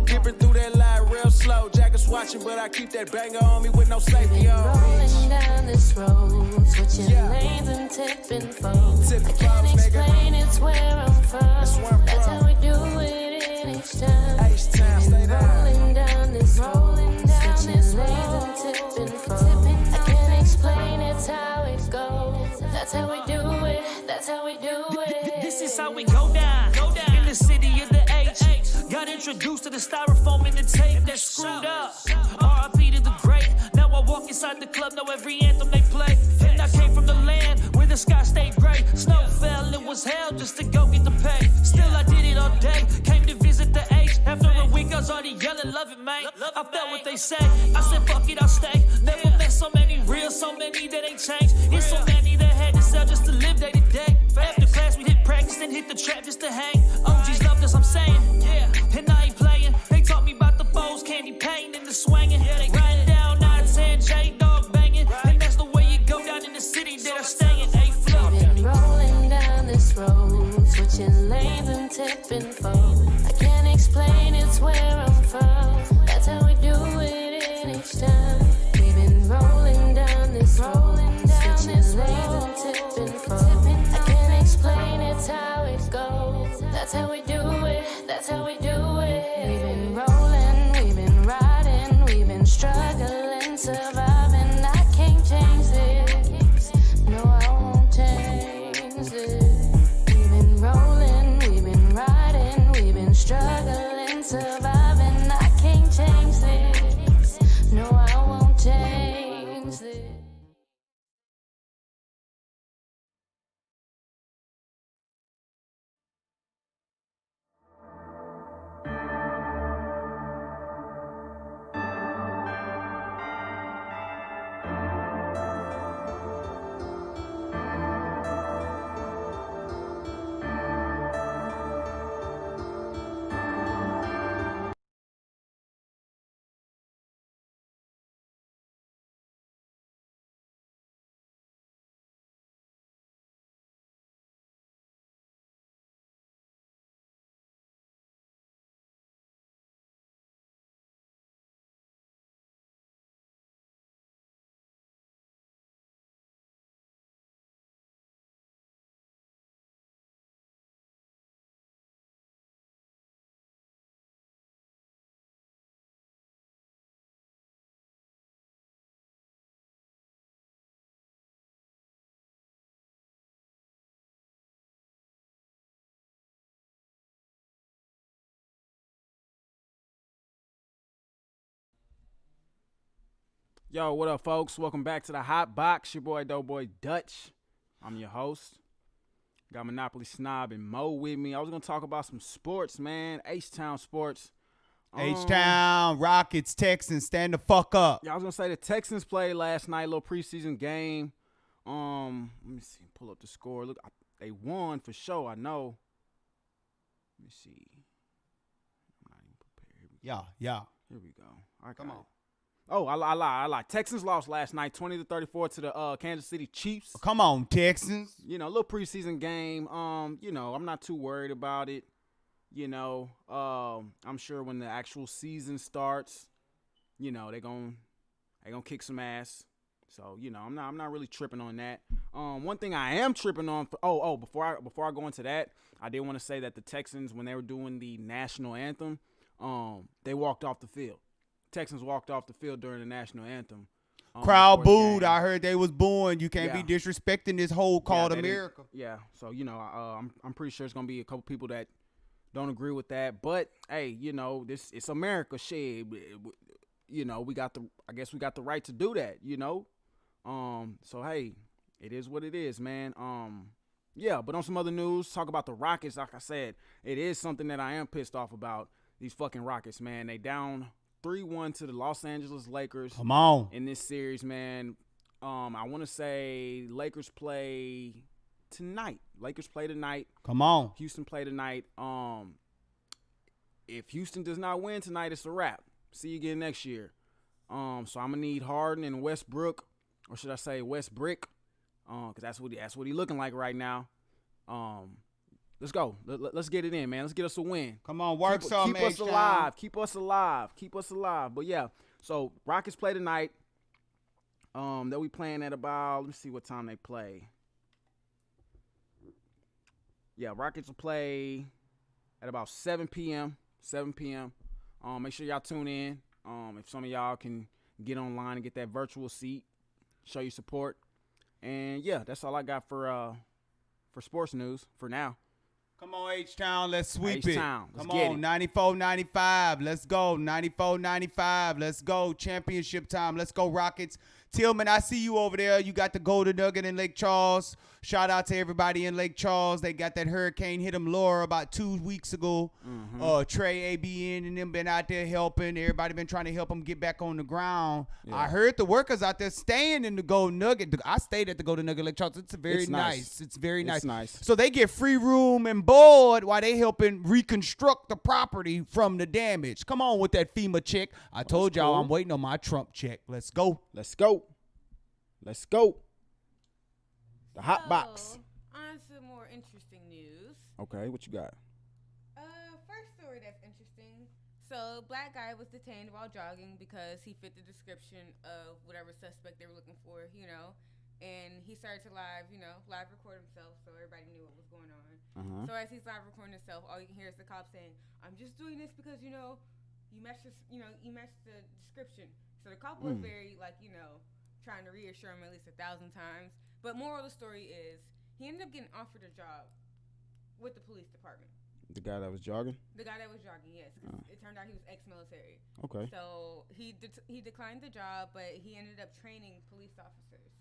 Dipping through that line real slow. Jackets watching, but I keep that banger on me with no safety on. Rolling down this road, switching lanes and tipping foes. I can't explain, it's where I'm from. That's how we do it in H-Town. H-Town, stay down. Rolling down this road, switching lanes and tipping foes. I can't explain, it's how it goes. That's how we do it, that's how we do it. This is how we go down. In the city of the H. Got introduced to the styrofoam in the tape that's screwed up. R.I.P. to the great. Now I walk inside the club, know every anthem they play. And I came from the land where the sky stayed gray. Snow fell, it was hell just to go get the pay. Still I did it all day, came to visit the H. After a week I was already yelling, love it, man. I felt what they said, I said fuck it, I'll stay. Never met so many real, so many that ain't changed. It's so many that had to sell just to live day to day. After class we hit practice, then hit the trap just to hang. OGs loved us, I'm saying, yeah. And I ain't playing, they taught me about the foes, candy paint and the swinging. Riding down 910, J-Dog banging. And that's the way you go down in the city that I stay in. A-Flow. Been rolling down this road, switching lanes and tipping foes. I can't explain, it's where I'm from. That's how we do it in H-Town. We've been rolling down this road, switching lanes and tipping foes. I can't explain, it's how it goes. That's how we do it, that's how we do it. We've been rolling, we've been riding, we've been struggling, surviving. I can't change this, no I won't change this. We've been rolling, we've been riding, we've been struggling, surviving. I can't change this, no I won't change this. Yo, what up, folks? Welcome back to the Hot Box. Your boy, Doughboy Dutch. I'm your host. Got Monopoly Snob and Mo with me. I was going to talk about some sports, man. H-Town sports. H-Town, Rockets, Texans, stand the fuck up. Yeah, I was going to say the Texans played last night, little preseason game. Let me see. Pull up the score. Look, they won for sure, I know. Let me see. I'm not even prepared. Yeah. Here we go. Come on. Oh, I lie. Texans lost last night, 20-34 to the Kansas City Chiefs. Come on, Texans. You know, a little preseason game. You know, I'm not too worried about it. You know, I'm sure when the actual season starts, you know, they gonna kick some ass. So, you know, I'm not really tripping on that. One thing I am tripping on. Before I go into that, I did want to say that the Texans, when they were doing the national anthem, they walked off the field. Texans walked off the field during the national anthem. Crowd before the booed. game. I heard they was booing. You can't be disrespecting this whole called they America. Yeah. So, you know, I'm pretty sure it's gonna be a couple people that don't agree with that. But hey, you know, it's America, shit. You know, I guess we got the right to do that. You know. So hey, it is what it is, man. Yeah. But on some other news, talk about the Rockets. Like I said, it is something that I am pissed off about. These fucking Rockets, man. They down 3-1 to the Los Angeles Lakers. Come on. In this series, man. I want to say Lakers play tonight. Come on. Houston play tonight. If Houston does not win tonight, it's a wrap. See you again next year. So I'm gonna need Harden and Westbrook, or should I say Westbrick? Because that's what he looking like right now. Let's go. Let's get it in, man. Let's get us a win. Come on, work some. Keep us alive. Keep us alive. Keep us alive. But yeah, so Rockets play tonight. They'll be playing at about, let me see what time they play. Yeah, Rockets will play at about 7 p.m. 7 p.m. Make sure y'all tune in. If some of y'all can get online and get that virtual seat, show your support. And yeah, that's all I got for sports news for now. Come on, H-Town, let's sweep H-Town, it. let's Come get on, it. 94-95, let's go. 94-95, let's go. Championship time, let's go, Rockets. Tillman, I see you over there. You got the Golden Nugget in Lake Charles. Shout out to everybody in Lake Charles. They got that hurricane hit them Laura about 2 weeks ago. Trey, ABN, and them been out there helping. Everybody been trying to help them get back on the ground. Yeah. I heard the workers out there staying in the Golden Nugget. I stayed at the Golden Nugget Lake Charles. It's very nice. It's very nice. So they get free room and board while they helping reconstruct the property from the damage. Come on with that FEMA check. I told y'all I'm waiting on my Trump check. Let's go. Let's go. Let's go. The Hot Box. On to more interesting news. Okay, what you got? First story that's interesting. So, black guy was detained while jogging because he fit the description of whatever suspect they were looking for, you know. And he started to live record himself so everybody knew what was going on. So as he's live recording himself, all you can hear is the cop saying, "I'm just doing this because, you know, you matched the description." So the cop was very, trying to reassure him at least 1,000 times. But moral of the story is he ended up getting offered a job with the police department. The guy that was jogging? The guy that was jogging, yes. It turned out he was ex-military. Okay. So he declined the job, but he ended up training police officers.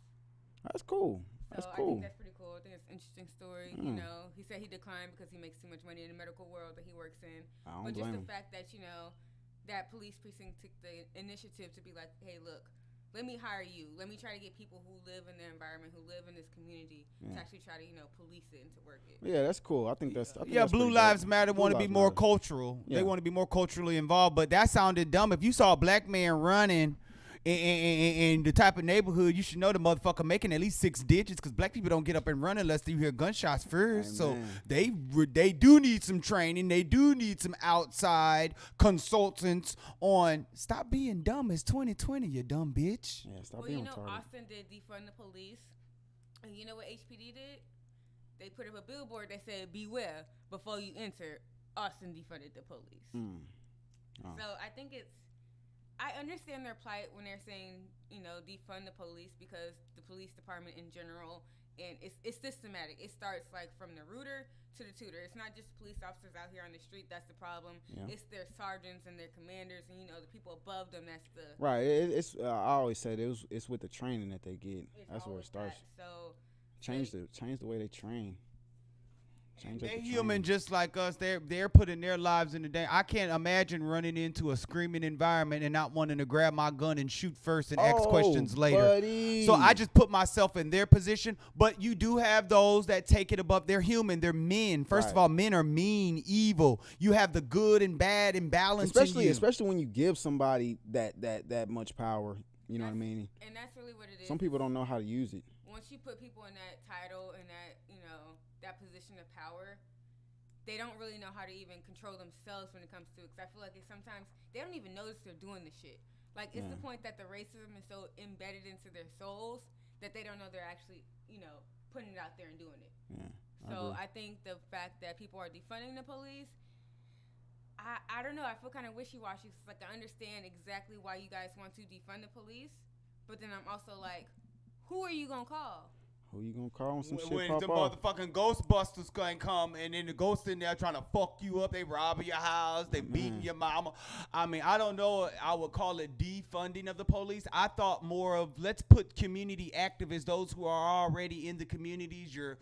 That's cool. So I think that's pretty cool. I think it's an interesting story. You know, he said he declined because he makes too much money in the medical world that he works in. But just the fact that, you know, that police precinct took the initiative to be like, hey, look, let me hire you. Let me try to get people who live in the environment, who live in this community, to actually try to, you know, police it and to work it. Yeah, that's cool. I think that's Blue Lives Matter want to be more cultural. Yeah. They want to be more culturally involved. But that sounded dumb. If you saw a black man running in the type of neighborhood, you should know the motherfucker making at least 6 digits, because black people don't get up and run unless you hear gunshots first. So they do need some training. They do need some outside consultants on stop being dumb. It's 2020, you dumb bitch. Yeah, stop being retarded. Austin did defund the police, and you know what HPD did? They put up a billboard that said "Beware before you enter." Austin defunded the police. So I think I understand their plight when they're saying, you know, defund the police, because the police department in general and it's systematic. It starts like from the rooter to the tutor. It's not just police officers out here on the street that's the problem. Yeah. It's their sergeants and their commanders, and you know the people above them. That's the Right. It's I always say that it's with the training that they get. it's That's where all it starts. that. So Change the way they train. Change up They're the human training. just like us. They're putting their lives in the day. I can't imagine running into a screaming environment and not wanting to grab my gun and shoot first and ask questions later. Buddy. So I just put myself in their position. But you do have those that take it above. They're human. They're men. First of Right. all, men are mean, evil. You have the good and bad and balance in you. especially when you give somebody that much power. You know what I mean? and that's really what it is. Some people don't know how to use it. Once you put people in that title and that that position of power, they don't really know how to even control themselves when it comes to it. Because I feel like sometimes they don't even notice they're doing the shit. Like it's the point that the racism is so embedded into their souls that they don't know they're actually putting it out there and doing it. Yeah. So I think the fact that people are defunding the police, I don't know. I feel kind of wishy-washy. It's like I understand exactly why you guys want to defund the police, but then I'm also like, who are you gonna call? Who you gonna call when some shit When pop the off? motherfucking Ghostbusters can come and then the ghosts in there trying to fuck you up, they robbing your house, they beating your mama. I mean, I don't know. I would call it defunding of the police. I thought more of let's put community activists, those who are already in the communities, your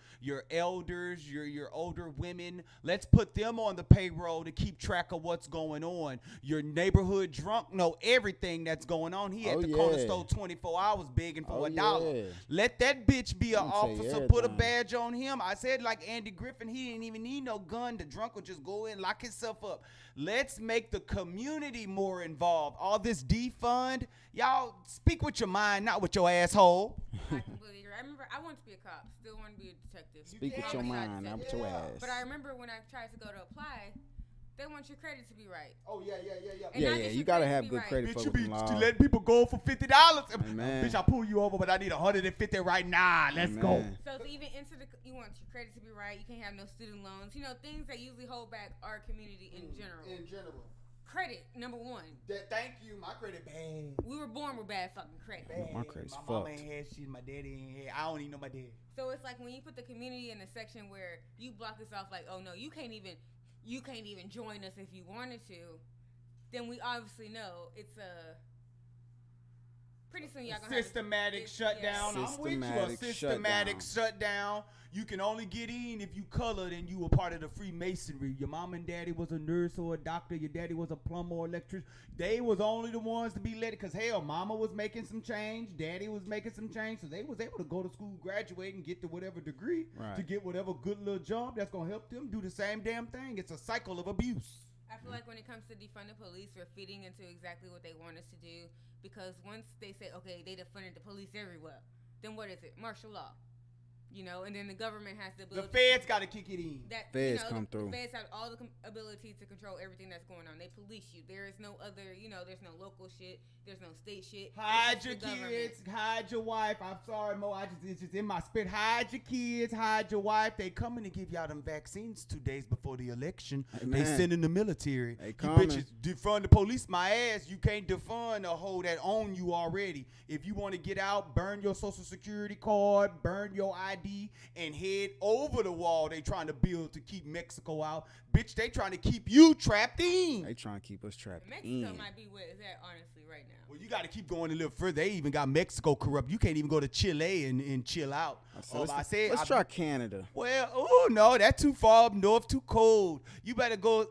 elders, your older women. Let's put them on the payroll to keep track of what's going on. Your neighborhood drunk know everything that's going on. He at the corner store 24 hours begging for $1. Yeah. Let that bitch be an I'm gonna tell you officer, put a everything. badge on him. I said like Andy Griffin, he didn't even need no gun. The drunk would just go in, lock himself up. Let's make the community more involved. All this defund, y'all speak with your mind, not with your asshole. I completely agree. I remember I wanted to be a cop, still want to be a detective. Speak with your mind, not with your ass. But I remember when I tried to go to apply, they want your credit to be right. Oh yeah. And Yeah, not yeah, just you your gotta credit to have be good right. credit for Bitch, you fucking be law. letting people go for $50. man. Bitch, I pull you over, but I need $150 right now. Let's go. Man. So to even enter you want your credit to be right. You can't have no student loans. Things that usually hold back our community in general. In general. Credit, number one. Thank you. My credit bad. We were born with bad fucking credit. My credit's My mama fucked. ain't had shit. My daddy ain't had. I don't even know my dad. So it's like when you put the community in a section where you block us off, like, oh no, you can't even join us if you wanted to. Then we obviously know it's a. Pretty soon y'all gonna Systematic have shutdown. Yeah. I'm with you. A systematic shutdown. You can only get in if you colored and you were part of the Freemasonry. Your mom and daddy was a nurse or a doctor. Your daddy was a plumber or electrician. They was only the ones to be let because hell, mama was making some change, daddy was making some change, so they was able to go to school, graduate, and get to whatever degree Right. to get whatever good little job that's gonna help them do the same damn thing. It's a cycle of abuse. I feel like when it comes to defunding police, we're feeding into exactly what they want us to do. Because once they say, okay, they defunded the police everywhere, then what is it? Martial law. And then the government has the The ability. feds got to kick it in. That Feds come through. The feds have all the ability to control everything that's going on. They police you. There is no other, there's no local shit. There's no state shit. Hide It's your just the kids, government. hide your wife. I'm sorry, Mo. It's just in my spirit. Hide your kids, hide your wife. They coming to give y'all them vaccines 2 days before the election. They Amen. sending the military. They You coming. bitches defund the police my ass. You can't defund a hoe that own you already. If you want to get out, burn your social security card, burn your ID, and head over the wall they trying to build to keep Mexico out. Bitch, they trying to keep you trapped in. They trying to keep us trapped Mexico in. might be where it's at, honestly, right now. Well, you got to keep going a little further. They even got Mexico corrupt. You can't even go to Chile and chill out. So let's try Canada. Well, oh no, that's too far up north, too cold. You better go.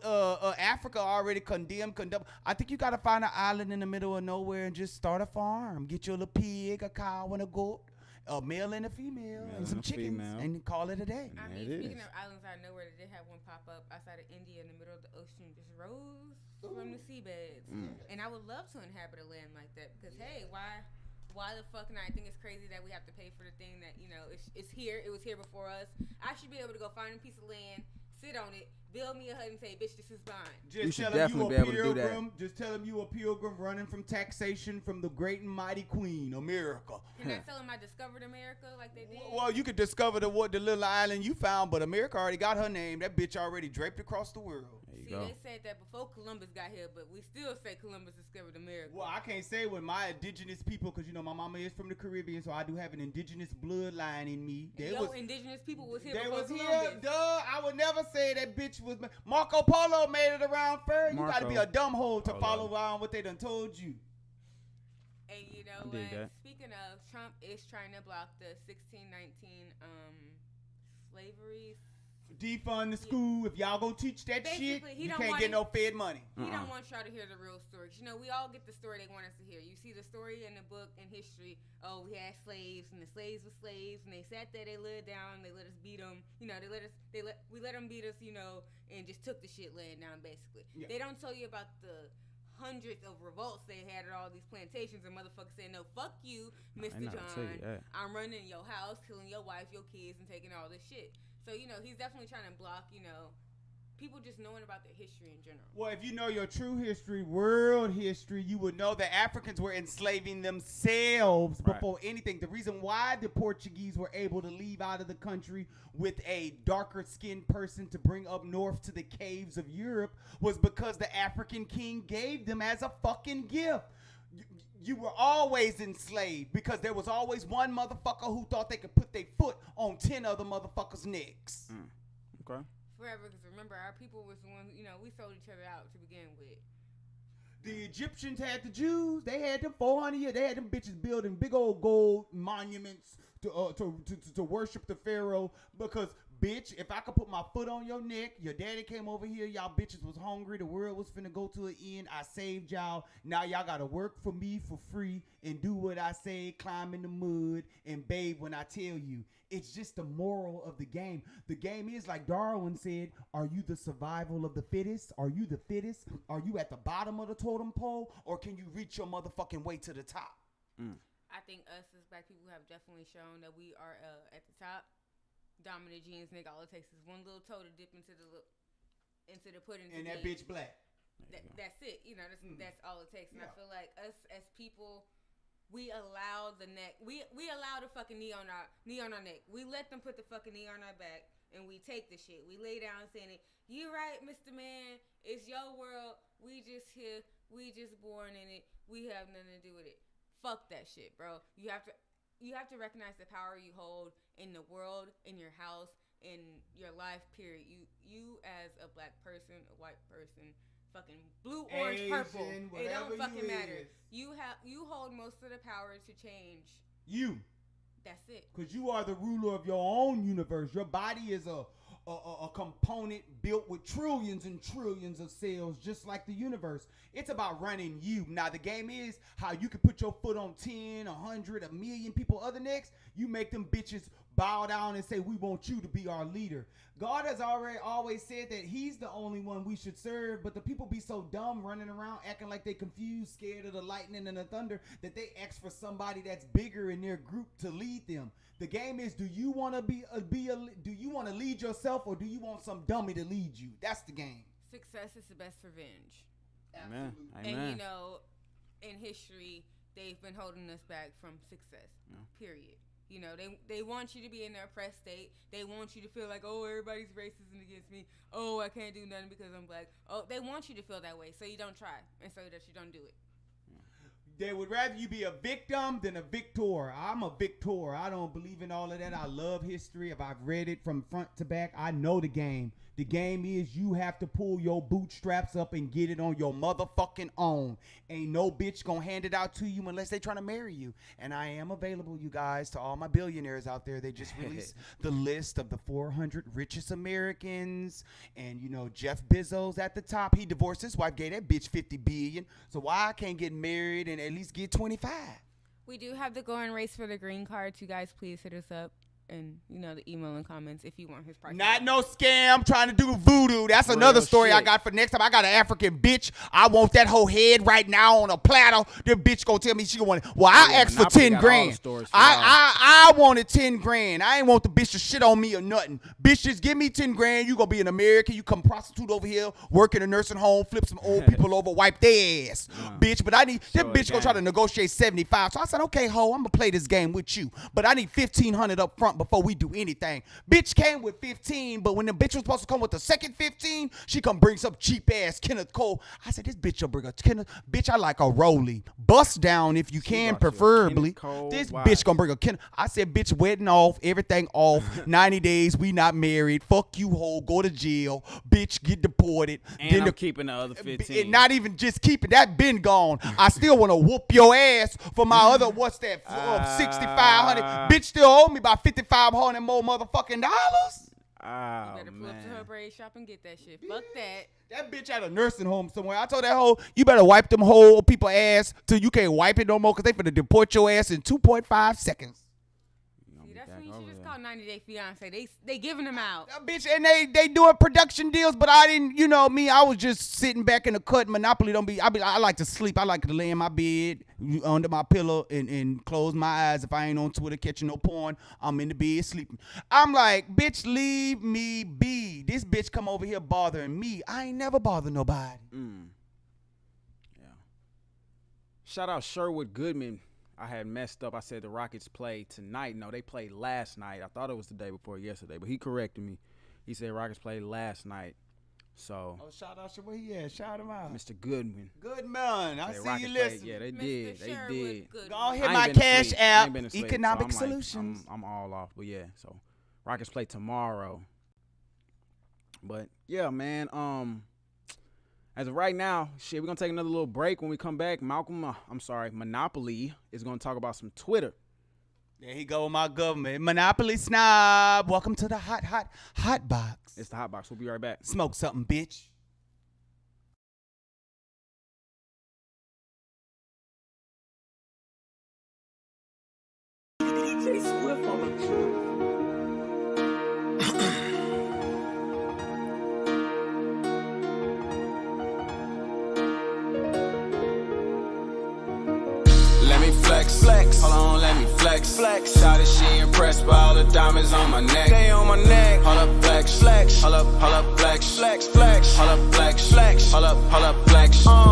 Africa already condemned. I think you got to find an island in the middle of nowhere and just start a farm. Get your little pig, a cow, and a goat. A male and a female, and some and a chickens, female. and call it a day. I Yeah, mean, it speaking is. of islands out of nowhere, they did have one pop up outside of India in the middle of the ocean, just rose from the seabeds. And I would love to inhabit a land like that because, hey, why the fuck not? I think it's crazy that we have to pay for the thing that, it's here. It was here before us. I should be able to go find a piece of land, sit on it, build me a hut and say, bitch, this is mine. Just You should tell 'em definitely a be able to do that. pilgrim. Just tell them you a pilgrim running from taxation from the great and mighty Queen, America. Can I tell them I discovered America like they did? Well, you could discover the little island you found, but America already got her name. That bitch already draped across the world. There you See, they said that before Columbus got here, but we still say Columbus discovered America. Well, I can't say with my indigenous people because, my mama is from the Caribbean, so I do have an indigenous bloodline in me. Indigenous people was here They before was Columbus. here, duh. I would never say that bitch was... Marco Polo made it around first. You got to be a dumb hole to follow around what they done told you. And you know what? Speaking of, Trump is trying to block the 1619 slavery... Defund the school. If y'all go teach that shit, you can't get no Fed money. He don't want y'all to hear the real story. We all get the story they want us to hear. You see the story in the book in history. Oh, we had slaves, and the slaves were slaves, and they sat there, they laid down, they let us beat them. We let them beat us, and just took the shit laying down, basically. Yeah. They don't tell you about the hundreds of revolts they had at all these plantations, and motherfuckers saying, no, fuck you, Mr. John. I'm running your house, killing your wife, your kids, and taking all this shit. So, he's definitely trying to block, people just knowing about their history in general. Well, if you know your true history, world history, you would know that Africans were enslaving themselves before anything. The reason why the Portuguese were able to leave out of the country with a darker skinned person to bring up north to the caves of Europe was because the African king gave them as a fucking gift. You were always enslaved because there was always one motherfucker who thought they could put their foot on 10 other motherfuckers' necks. Okay. Forever, because remember, our people was the one, we sold each other out to begin with. The Egyptians had the Jews. They had them 400 years. They had them bitches building big old gold monuments to worship the Pharaoh because, bitch, if I could put my foot on your neck, your daddy came over here, y'all bitches was hungry, the world was finna go to an end, I saved y'all, now y'all gotta work for me for free and do what I say, climb in the mud and bathe when I tell you. It's just the moral of the game. The game is like Darwin said, are you the survival of the fittest? Are you the fittest? Are you at the bottom of the totem pole? Or can you reach your motherfucking way to the top? I think us as black people have definitely shown that we are at the top. Dominant genes, nigga. All it takes is one little toe to dip into the pudding. And that bitch black. That's it. That's all it takes. And I feel like us as people, we allow the neck. We allow the fucking knee on our neck. We let them put the fucking knee on our back, and we take the shit. We lay down saying it. You right, Mr. Man. It's your world. We just here. We just born in it. We have nothing to do with it. Fuck that shit, bro. You have to recognize the power you hold in the world, in your house, in your life, period. You as a black person, a white person, fucking blue, orange, Asian, purple. It don't fucking matter. Is. You hold most of the power to change. You. That's it. Because you are the ruler of your own universe. Your body is a component built with trillions and trillions of cells, just like the universe. It's about running you. Now, the game is how you can put your foot on 10, 100, 1,000,000 people other necks. You make them bitches bow down and say, we want you to be our leader. God has always said that he's the only one we should serve, but the people be so dumb running around acting like they confused, scared of the lightning and the thunder, that they ask for somebody that's bigger in their group to lead them. The game is, do you want to do you want to lead yourself, or do you want some dummy to lead you? That's the game. Success is the best revenge. Amen. And in history, they've been holding us back from success. Period. They want you to be in their oppressed state. They want you to feel like, oh, everybody's racist and against me. Oh, I can't do nothing because I'm black. Oh, they want you to feel that way, so you don't try, and so that you don't do it. They would rather you be a victim than a victor. I'm a victor. I don't believe in all of that. I love history. If I've read it from front to back, I know the game. The game is you have to pull your bootstraps up and get it on your motherfucking own. Ain't no bitch gonna hand it out to you unless they trying to marry you. And I am available, you guys, to all my billionaires out there. They just released the list of the 400 richest Americans. And, Jeff Bezos at the top. He divorced his wife, gave that bitch $50 billion. So why I can't get married and at least get 25? We do have the going race for the green cards. You guys, please hit us up. And, the email and comments if you want his price. Not no scam trying to do voodoo. That's another story I got for next time. I got an African bitch. I want that whole head right now on a platter. The bitch gonna tell me she want it. Well, I asked for 10 grand. I wanted 10 grand. I ain't want the bitch to shit on me or nothing. Bitch, just give me 10 grand. You gonna be an American. You come prostitute over here, work in a nursing home, flip some old people over, wipe their ass. Bitch, but I need, that bitch gonna try to negotiate 75. So I said, okay, ho, I'm gonna play this game with you. But I need 1,500 up front something before we do anything. Bitch came with 15, but when the bitch was supposed to come with the second 15, she come bring some cheap ass Kenneth Cole. I said, this bitch will bring a Kenneth. Bitch, I like a Rolly. Bust down if you can, preferably. This bitch gonna bring a Kenneth. I said, bitch, wedding off, everything off. 90 days, we not married. Fuck you, hoe. Go to jail. Bitch, get deported. And then I'm keeping the other 15. Not even just keeping that been gone. I still want to whoop your ass for my other, what's that, 6,500. Bitch still owe me about $5,500 more motherfucking dollars. You better pull up to her braid shop and get that shit. Fuck that. That bitch at a nursing home somewhere. I told that hoe, you better wipe them whole people ass till you can't wipe it no more because they finna deport your ass in 2.5 seconds. See, that's when you should just call 90 Day Fiance. They giving them out. That bitch, and they doing production deals, but I didn't, you know me, I was just sitting back in the cut. Monopoly don't be, I like to sleep. I like to lay in my bed under my pillow and close my eyes. If I ain't on Twitter catching no porn, I'm in the bed sleeping. I'm like, bitch, leave me be. This bitch come over here bothering me. I ain't never bother nobody. Yeah. Shout out Sherwood Goodman. I had messed up. I said the Rockets played tonight. No, they played last night. I thought it was the day before yesterday, but he corrected me. He said Rockets played last night. So. Oh, shout out to where he at. Shout him out. Mr. Goodman. Good man. I see you listen. Yeah, they Mr. did. They Sherwood did. Goodman. Go hit I my ain't been cash asleep. I ain't app, been asleep, Economic so I'm like, Solutions. I'm all off, but yeah. So Rockets play tomorrow. But yeah, man. As of right now, shit, we're gonna take another little break. When we come back, Monopoly is gonna talk about some Twitter. There he go, my government. Monopoly snob. Welcome to the hot box. It's the Hot Box. We'll be right back. Smoke something, bitch. Let me flex. Hold on, let me flex. Shawty, she impressed by all the diamonds on my neck. They on my neck. Hold up, flex. Hold up, flex. Hold up, flex. Hold up, flex. Hold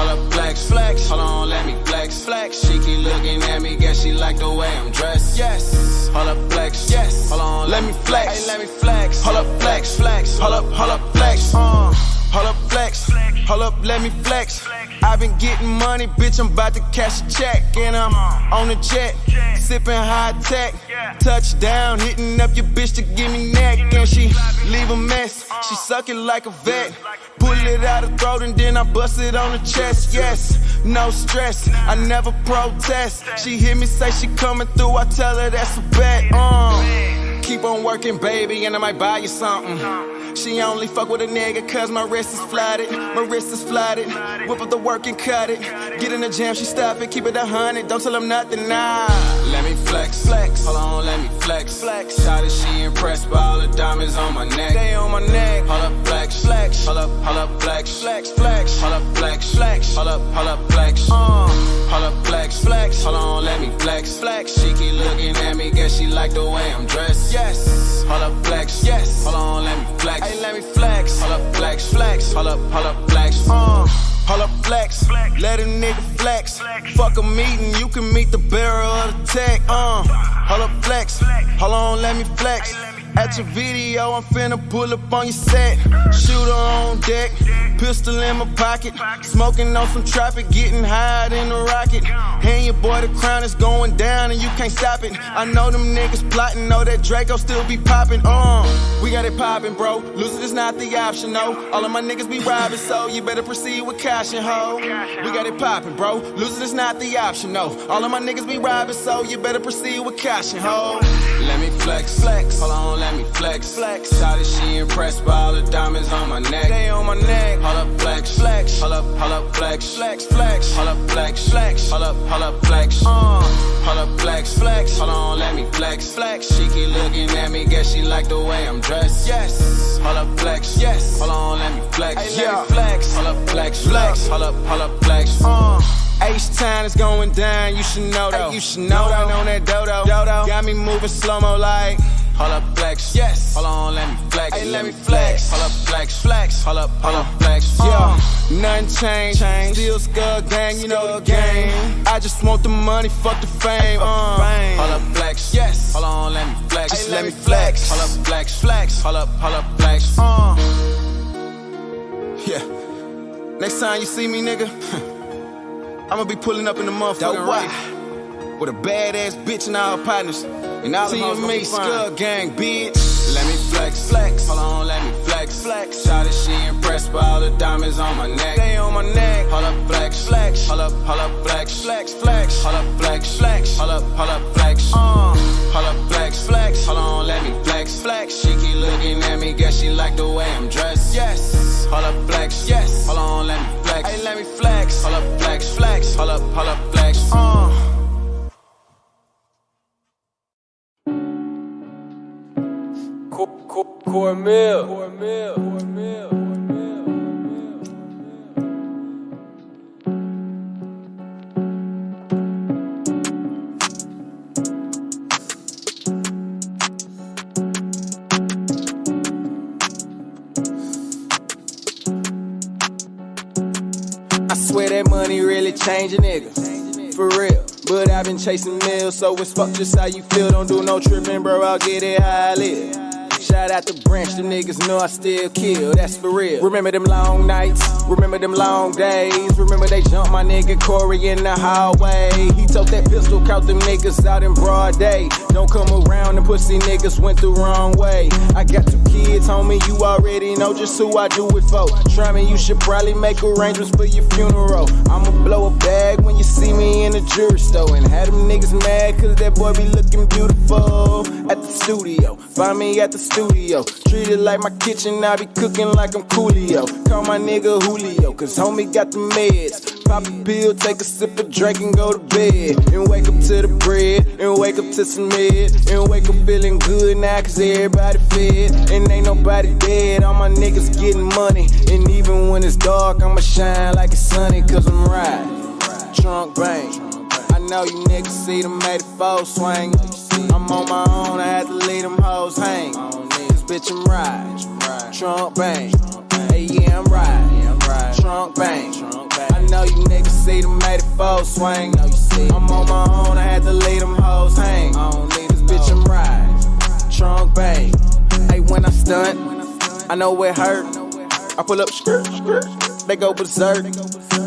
up, flex. Hold on, let me flex. She keep looking at me, guess she like the way I'm dressed. Yes. Hold up, flex. Yes. Hold on, let me flex. Hey, let me flex. Hold up, flex. Hold up, flex. Hold up, flex. Hold up, let me flex. I've been getting money, bitch, I'm about to cash a check. And I'm on the jet, sipping high tech. Touchdown, hitting up your bitch to give me neck. And she leave a mess, she suck it like a vet. Pull it out her throat and then I bust it on the chest. Yes, no stress, I never protest. She hear me say she coming through, I tell her that's a bet. Keep on working, baby, and I might buy you something. She only fuck with a nigga cause my wrist is flooded. Whip up the work and cut it. Get in the jam, she stop it. Keep it 100, don't tell him nothing, nah. Let me flex. Hold on, let me flex. Shawty, she impressed by all the diamonds on my neck. They on my neck. Hold up, flex. Hold up, flex. Hold up, flex. Hold up, flex. Hold up, flex. Hold on, let me flex. She keep looking at me, guess she like the way I'm dressed. Yes. Hold up, flex. Yes. Hold on, let me flex. Hey, let me flex. Hold up, flex. Hold up, flex. Hold up, flex. Let a nigga flex. Fuck a meeting, you can meet the bearer of the tech. Hold up, flex. Hold on, let me flex. At your video, I'm finna pull up on your set. Shooter on deck, pistol in my pocket. Smoking on some traffic, getting high in the rocket. Hand your boy the crown, it's going down and you can't stop it. I know them niggas plotting, know that Draco still be popping. We got it popping, bro. Lucid is not the option, no. All of my niggas be robbing, so you better proceed with caution, ho. We got it popping, bro. Lucid is not the option, no. All of my niggas be robbing, so you better proceed with caution, ho. Let me flex. Hold on, let me flex. Shawty, she impressed by all the diamonds on my neck. They on my neck. Hold up, flex. Hold up, flex. Hold up, flex. Hold up, flex. Hold up, flex. Hold on, let me flex. She keep looking at me, guess she like the way I'm dressed. Yes. Hold up, flex. Yes. Hold on, let me flex. Hey, let me flex. Hold up, flex. Hold up, flex. H-Time is going down, you should know that. You should know that on that dodo. Got me moving slow-mo like. Hold up, flex. Yes. Hold on, let me flex. Hey, let me flex. Hold up, flex. Hold up, flex. Yeah. Nothing changed. Still Scud Gang, you know the game. I just want the money, fuck the fame. Hold up, flex. Yes. Hold on, let me flex. hold up, flex. Yeah. Next time you see me, nigga, I'ma be pulling up in the motherfucking right with a badass bitch and all her partners. And all of me, Scud Gang, bitch. Let me flex. Hold on, let me flex. Shawty, she impressed by all the diamonds on my neck. They on my neck. Hold up, flex. Hold up, flex. Hold up, flex. Hold up, flex. Hold up, flex. Hold on, let me flex. She keep looking at me, guess she like the way I'm dressed. Yes. Hold up, flex. Yes. Hold on, let me flex. Hey, let me flex. Hold up, flex. Hold up, flex. Cornmeal. I swear that money really change a nigga, for real. But I've been chasing meals, so it's fuck just how you feel. Don't do no tripping, bro, I'll get it how I live. Shout out to Branch, them niggas know I still kill, that's for real. Remember them long nights, remember them long days. Remember they jumped my nigga Corey in the hallway. He took that pistol, caught them niggas out in broad day. Don't come around, them pussy niggas went the wrong way. I got 2 kids, homie, you already know just who I do it for. Try me, you should probably make arrangements for your funeral. I'ma blow a bag when you see me in the jewelry store. And have them niggas mad, cause that boy be looking beautiful. At the studio, find me at the studio. Treat it like my kitchen, I be cooking like I'm Coolio. Call my nigga Julio, cause homie got the meds. Pop a pill, take a sip of drink and go to bed. And wake up to the bread, and wake up to some meds. And wake up feeling good now cause everybody fed. And ain't nobody dead, all my niggas getting money. And even when it's dark, I'ma shine like it's sunny cause I'm riding. Trunk bang. I know you niggas see them 84 swing. I'm on my own, I had to leave them hoes hang. Bitch, I'm riding. Trunk bang. Hey, yeah, I'm riding. Trunk bang. I know you niggas see them 84 swing. I'm on my own, I had to leave them hoes hang. This bitch, I'm riding. Trunk bang. Hey, when I stunt, I know it hurt. I pull up skirt, they go berserk.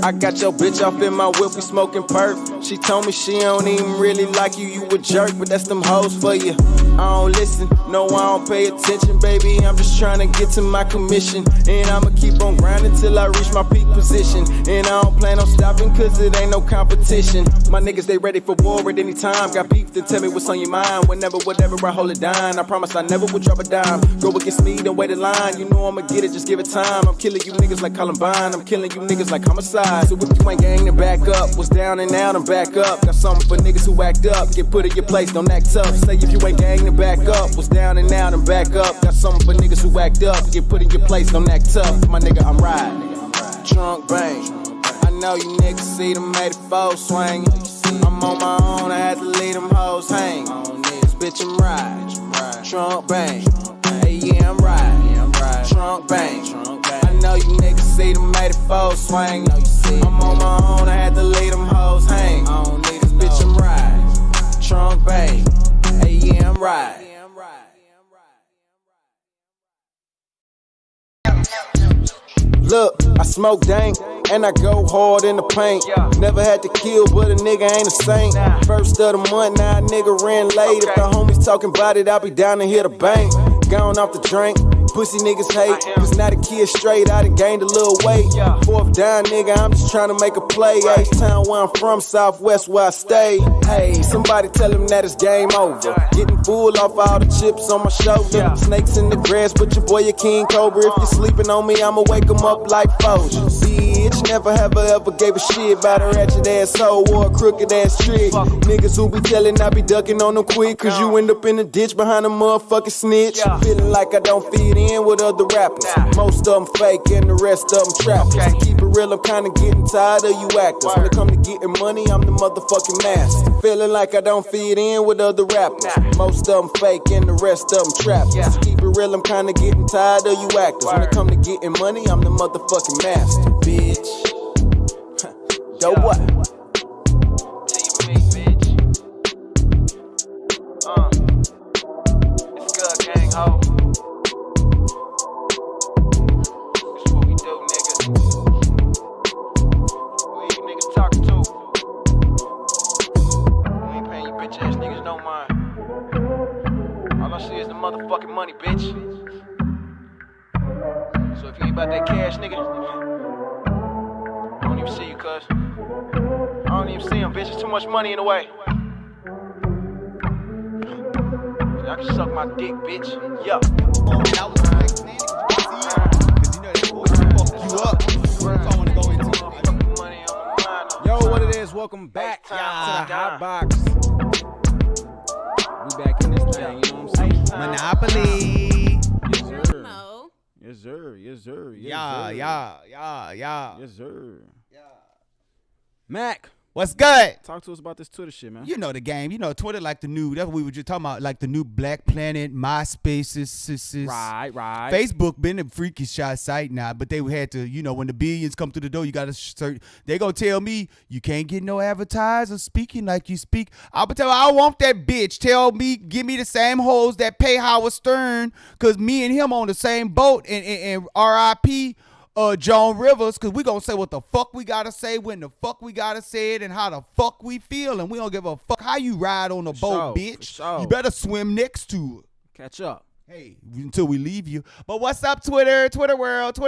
I got your bitch off in my whip, we smoking perp. She told me she don't even really like you, you a jerk, but that's them hoes for you. I don't listen, no, I don't pay attention, baby. I'm just trying to get to my commission. And I'ma keep on grinding till I reach my peak position. And I don't plan on stopping cause it ain't no competition. My niggas, they ready for war at any time. Got beef to tell me what's on your mind. Whenever, whatever, I hold it down. I promise I never will drop a dime. Go against me, don't wait in line. You know I'ma get it, just give it time. I'm killing you niggas like Columbine. I'm killing you niggas like homicide. So if you ain't gang, then back up. What's down and out, I'm back up. Got something for niggas who act up. Get put in your place, don't act tough. Say if you ain't gang, then back up. What's down and out, I'm back up. Got something for niggas who act up. Get put in your place, don't act tough. My nigga, I'm riding. Trunk bang. I know you niggas see them 84 swing. I'm on my own, I had to leave them hoes hang. This bitch, I'm riding. Trunk bang. Hey, yeah, I'm riding. Trunk bang. I know you niggas see them 84 swing. I'm on my own, I had to leave them hoes hang. This bitch, I'm riding. Trunk bang. Hey, yeah, I'm riding. Look, I smoke dank, and I go hard in the paint. Never had to kill, but a nigga ain't a saint. First of the month, now a nigga ran late. If the homies talking about it, I'll be down to hit the bank. Gone off the drink, pussy niggas hate. Cause now the kid straight, I done gained a little weight. 4th down, nigga, I'm just trying to make a play. H-Town where I'm from, Southwest where I stay. Hey, somebody tell him that it's game over. Getting full off all the chips on my shoulder. Snakes in the grass, but your boy a king cobra. If you're sleeping on me, I'ma wake him up like Folger. Bitch, never have I ever gave a shit about a ratchet ass hoe or a crooked ass trick. Niggas who be telling I be ducking on them quick. Cause you end up in the ditch behind a motherfucking snitch. Feeling like I don't fit in with other rappers. Most of them fake and the rest of them trappers. To keep it real, I'm kinda getting tired of you actors. When it come to getting money, I'm the motherfucking master. Feeling like I don't fit in with other rappers. Most of them fake and the rest of them trappers. To keep it real, I'm kinda getting tired of you actors. When it come to getting money, I'm the motherfucking master. Bitch. Yo, what? It's good, gang, ho. motherfucking money, bitch. So if you ain't about that cash, nigga, I don't even see you, cuz. I don't even see him, bitch. There's too much money in the way. I can suck my dick, bitch. Yeah. That was nice, man. Because you know that boy fuck you up. I want to go into Yo, what it is? Welcome back to the Hot Box. We back in this thing, you know what I'm saying? Monopoly. Yes, sir. No. Yes, sir. Yes, sir. Yes, Yeah, sir. yeah. Yes, sir. Mac, What's good? talk to us about this Twitter shit, man. You know the game. You know Twitter like the new. That's what we were just talking about. Like the new Black Planet, MySpace, Right. Facebook been a freaky shot site now, but they had to, you know, when the billions come through the door, you got to search. They gonna tell me you can't get no advertiser speaking like you speak. I'll tell I want that bitch. Tell me, give me the same hoes that pay Howard Stern, cause me and him on the same boat. And R.I.P. Joan Rivers, cause we gonna say what the fuck we gotta say, when the fuck we gotta say it, and how the fuck we feel, and we don't give a fuck how you ride on the boat, bitch. sure. You better swim next to it. Catch up. Hey, until we leave you. But what's up, Twitter? Twitter world.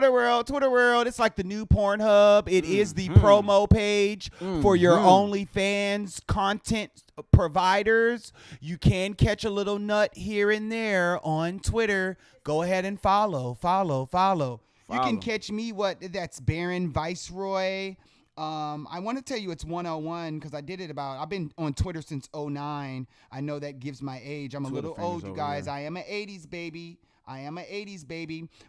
It's like the new Pornhub. It is the promo page for your OnlyFans content providers. You can catch a little nut here and there on Twitter. Go ahead and follow. You can catch me, that's Baron Viceroy. I want to tell you it's 101 because I did it I've been on Twitter since 09. I know that gives my age. I'm a Twitter little old, you guys. here. I am an 80s baby. But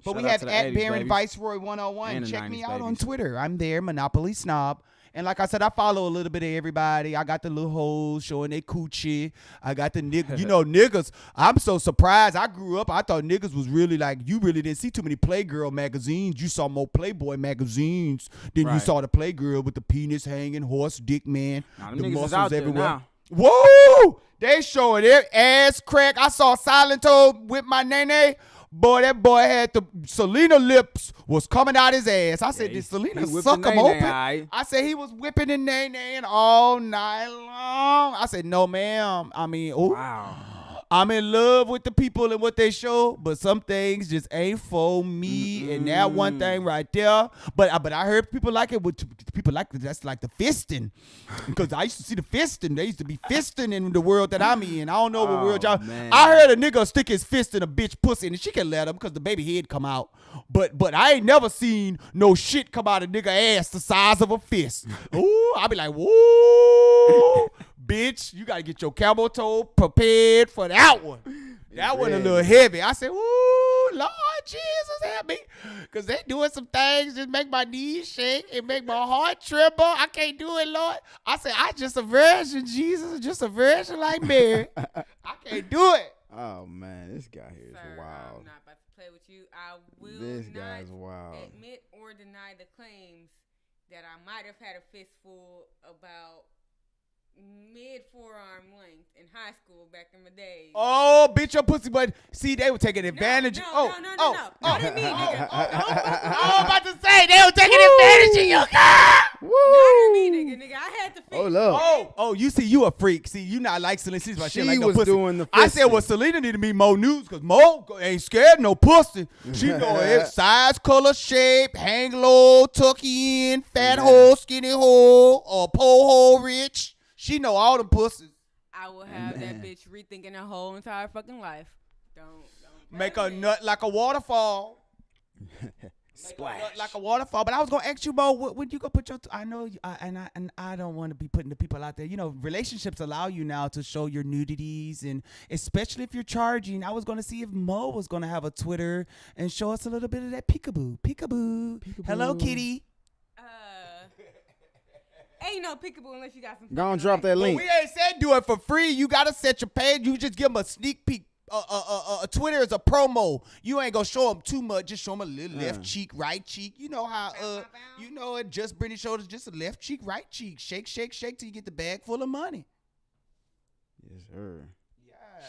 Shout we out have to the at 80s Baron babies. Viceroy 101. And the Check me 90s out on babies. Twitter. I'm there, Monopoly Snob. And like I said, I follow a little bit of everybody. I got the little hoes showing their coochie. I got the niggas. You know, niggas. I'm so surprised. I grew up. I thought niggas was really like, you really didn't see too many Playgirl magazines. You saw more Playboy magazines than you Right. saw the Playgirl with the penis hanging, horse dick man, Nah, them the niggas is muscles out there everywhere. now. Whoa! They showing their ass crack. I saw Silento with my nene. Boy, that boy had the Selena lips was coming out his ass. I said, he- did Selena he whipped suck the him nene, open? aight. I said he was whipping the nene all night long. I said, no, ma'am. I mean, ooh. Wow. I'm in love with the people and what they show, but some things just ain't for me. And that one thing right there. But I heard people like it. People like it. That's like the fisting, because I used to see the fisting. They used to be fisting in the world that I'm in. I don't know what world y'all. Man. I heard a nigga stick his fist in a bitch pussy and she can let him because the baby head come out. But I ain't never seen no shit come out of nigga ass the size of a fist. Ooh, I be like, whoa. Bitch, you gotta get your camel toe prepared for that one. That one a little heavy. I said, ooh, Lord Jesus, help me. Because they doing some things just make my knees shake and make my heart tremble. I can't do it, Lord. I said, I just a virgin, Jesus. Just a virgin like Mary. I can't do it. Oh man, this guy here is Sir, wild. I'm not about to play with you. I will This not guy's wild. admit or deny the claims that I might have had a fistful about mid-forearm length in high school back in the day. Oh, bitch, your pussy, but see, they were taking advantage. No. Not in me, nigga. I was about to say, they were taking advantage of you, girl. Not in me, nigga. I had to fix. Oh look. Oh, you see, you a freak. See, you not like Selena. She's like, She like no was pussy. doing the I said, fisting. well, Selena need to be more news because Mo ain't scared of no pussy. She know it. Size, color, shape, hang low, tuck in, fat hole, skinny hole, or pole hole rich. She know all the pussies. I will have that bitch rethinking her whole entire fucking life. Don't Make a nut like a waterfall. Splash. Nut like a waterfall. But I was gonna ask you, Mo, when you gonna put your? I know, and I don't want to be putting the people out there. You know, relationships allow you now to show your nudities, and especially if you're charging. I was gonna see if Mo was gonna have a Twitter and show us a little bit of that peekaboo. Hello, kitty. Ain't no pickable unless you got some. Go and drop that Well, link. we ain't said do it for free. You gotta set your page. You just give them a sneak peek. Twitter is a promo. You ain't gonna show them too much. Just show them a little left cheek, right cheek. You know how you know it. Just Brittany showed us just a left cheek, right cheek. Shake till you get the bag full of money. Yes, sir.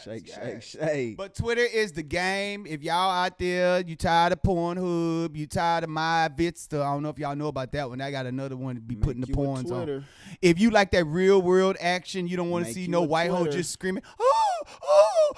Yes. Shake. But Twitter is the game. If y'all out there, you tired of Pornhub, you tired of my Vitsta. I don't know if y'all know about that one. I got another one to be putting the porns on. If you like that real world action, you don't want to Make see you no a white hoe Twitter. just screaming, oh,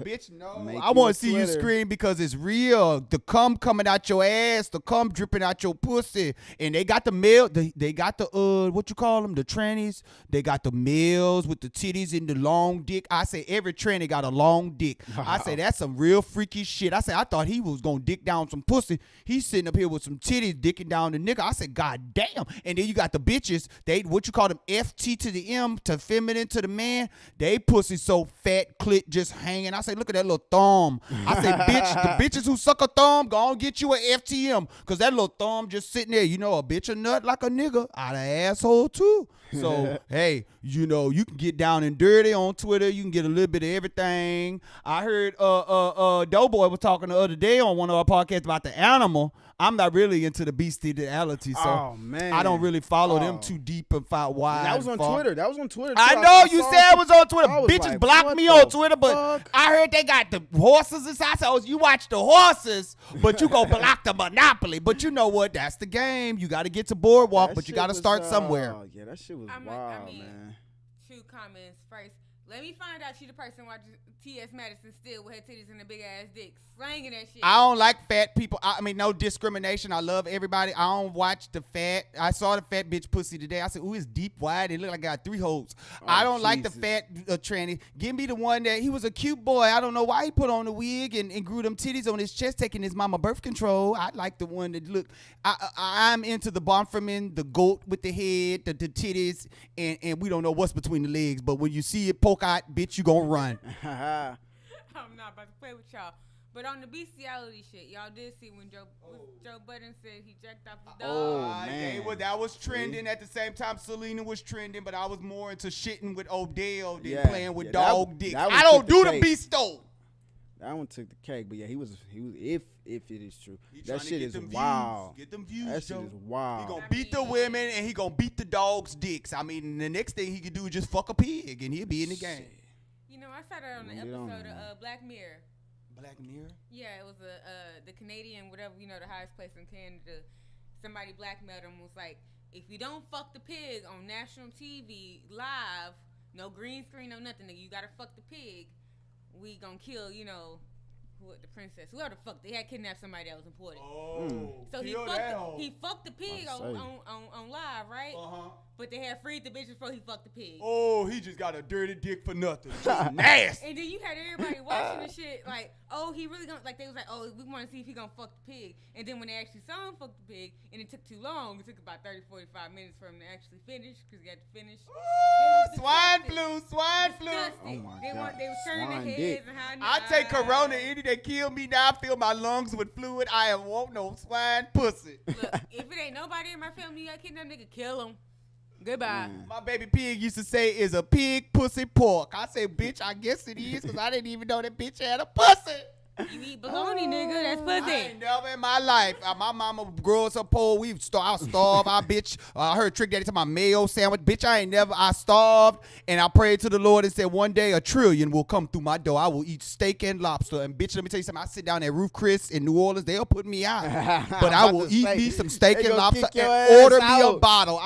Bitch, no. Make I you want a to see you sweater. scream because it's real. The cum coming out your ass, the cum dripping out your pussy. And they got the male, they got the, what you call them, the trannies. They got the males with the titties and the long dick. I say every tranny got a long dick. I say that's some real freaky shit. I say I thought he was going to dick down some pussy. He's sitting up here with some titties dicking down the nigga. I said, God damn. And then you got the bitches, they, what you call them, FT to the M, to feminine to the man. They pussy so fat, clit just hanging. I say, look at that little thumb. I say, bitch, the bitches who suck a thumb, go on get you a FTM. Because that little thumb just sitting there. You know, a bitch a nut like a nigga out of asshole too. So, hey, you know, you can get down and dirty on Twitter. You can get a little bit of everything. I heard Doughboy was talking the other day on one of our podcasts about the animal. I'm not really into the bestiality, so Oh, man. I don't really follow them Oh. too deep and wide. That was on and far. Twitter. That was on Twitter. I too. know you saw said it was on Twitter. I was Bitches like, blocked what me the on Twitter, but fuck? I heard they got the horses inside. So you watch the horses, but you go block the monopoly. But you know what? That's the game. You got to get to boardwalk, That but you shit got to was, start somewhere. Yeah, that shit was I wild, mean, man. 2 comments. First, let me find out she the person watching T.S. Madison still with her titties and a big ass dick, slanging that shit. I don't like fat people. I mean, no discrimination. I love everybody. I don't watch the fat. I saw the fat bitch pussy today. I said, ooh, it's deep wide. It looked like I got 3 holes. I don't like the Jesus. fat tranny. Give me the one that he was a cute boy. I don't know why he put on the wig and grew them titties on his chest, taking his mama birth control. I like the one that look. I'm into the Bonferman, the goat with the head, the titties, and we don't know what's between the legs. But when you see it poke out, bitch, you gonna run. I'm not about to play with y'all. But on the bestiality shit, y'all did see when Joe Budden said he jacked off his dog. Oh, man. That was trending at the same time. Selena was trending, but I was more into shitting with Odell than Yeah, playing with yeah, dog that dicks. one I don't took the do the cake. beasto. That one took the cake, but yeah, he was if it is true. He That tryna shit get is them wild. Views. Get them views, That shit Joe. is wild. He gonna beat the women and he gonna beat the dogs' dicks. I mean, the next thing he could do is just fuck a pig and he'll be in the game. You know, I saw that on the Get on episode there. of Black Mirror. Black Mirror. Yeah, it was the Canadian, whatever, you know, the highest place in Canada. Somebody blackmailed him, was like, if you don't fuck the pig on national TV live, no green screen, no nothing, nigga, you gotta fuck the pig. We gonna kill, you know, the princess, whoever the fuck they had kidnapped somebody that was important. So he fucked the pig on live, right? But they had freed the bitch before he fucked the pig. Oh, he just got a dirty dick for nothing. Just nasty. And then you had everybody watching the shit like, oh, he really gonna, like, they was like, oh, we want to see if he gonna fuck the pig. And then when they actually saw him fuck the pig, and it took too long, it took about 30-45 minutes for him to actually finish, because he had to finish. Swine flu. Disgusting. Oh my They God. was turning Swine their dick. heads and hiding I their take eyes. Corona any day kill me now. I fill my lungs with fluid. I am want no swine pussy. Look, if it ain't nobody in my family that kidnapped, nigga, kill him. Goodbye. My baby pig used to say is a pig pussy pork. I say, bitch, I guess it is, because I didn't even know that bitch had a pussy. You eat bologna, nigga. That's I pussy. ain't never in my life. My mama grew us up poor. I starved. I bitch. I heard Trick Daddy to my mayo sandwich. Bitch, I starved. And I prayed to the Lord and said, one day $1 trillion will come through my door. I will eat steak and lobster. And bitch, let me tell you something. I sit down at Roof Chris in New Orleans. They'll put me out. But I will eat me some steak they and gonna lobster kick your and ass order me a out. bottle.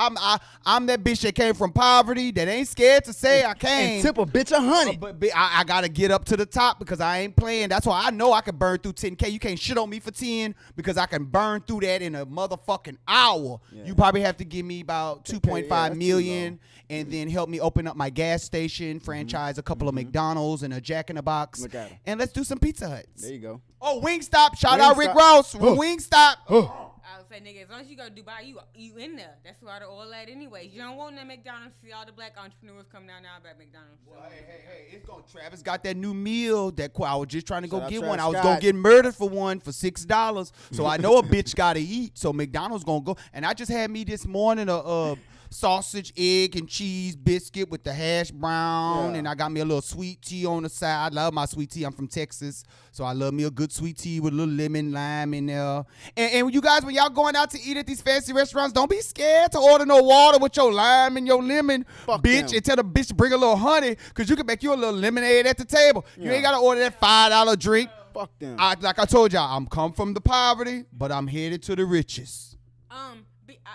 I'm that bitch that came from poverty that ain't scared to say I came. And tip a bitch $100. But I got to get up to the top because I ain't playing. That's why I know I can burn through 10K. You can't shit on me for 10 because I can burn through that in a motherfucking hour. Yeah. You probably have to give me about 2.5 that's million too and then help me open up my gas station, franchise a couple of McDonald's and a Jack in the Box. Look at 'em. And let's do some Pizza Huts. There you go. Oh, Wingstop. Shout out Rick Wingstop. Ross. Oh. Wingstop. I would say, nigga, as long as you go to Dubai, you in there. That's where the oil at anyway. You don't want that McDonald's. See all the black entrepreneurs come down now about McDonald's. So. Hey, it's going. Travis got that new meal that I was just trying to go Shout out get Travis one. I was Scott. gonna get murdered for one for $6. So I know a bitch gotta eat. So McDonald's gonna go. And I just had me this morning a sausage, egg, and cheese biscuit with the hash brown, Yeah. and I got me a little sweet tea on the side. I love my sweet tea. I'm from Texas, so I love me a good sweet tea with a little lemon, lime in there. And you guys, when y'all going out to eat at these fancy restaurants, don't be scared to order no water with your lime and your lemon, Fuck bitch. them. And tell the bitch to bring a little honey, because you can make you a little lemonade at the table. You Yeah. ain't got to order that $5 drink. Fuck them. Like I told y'all, I'm come from the poverty, but I'm headed to the riches.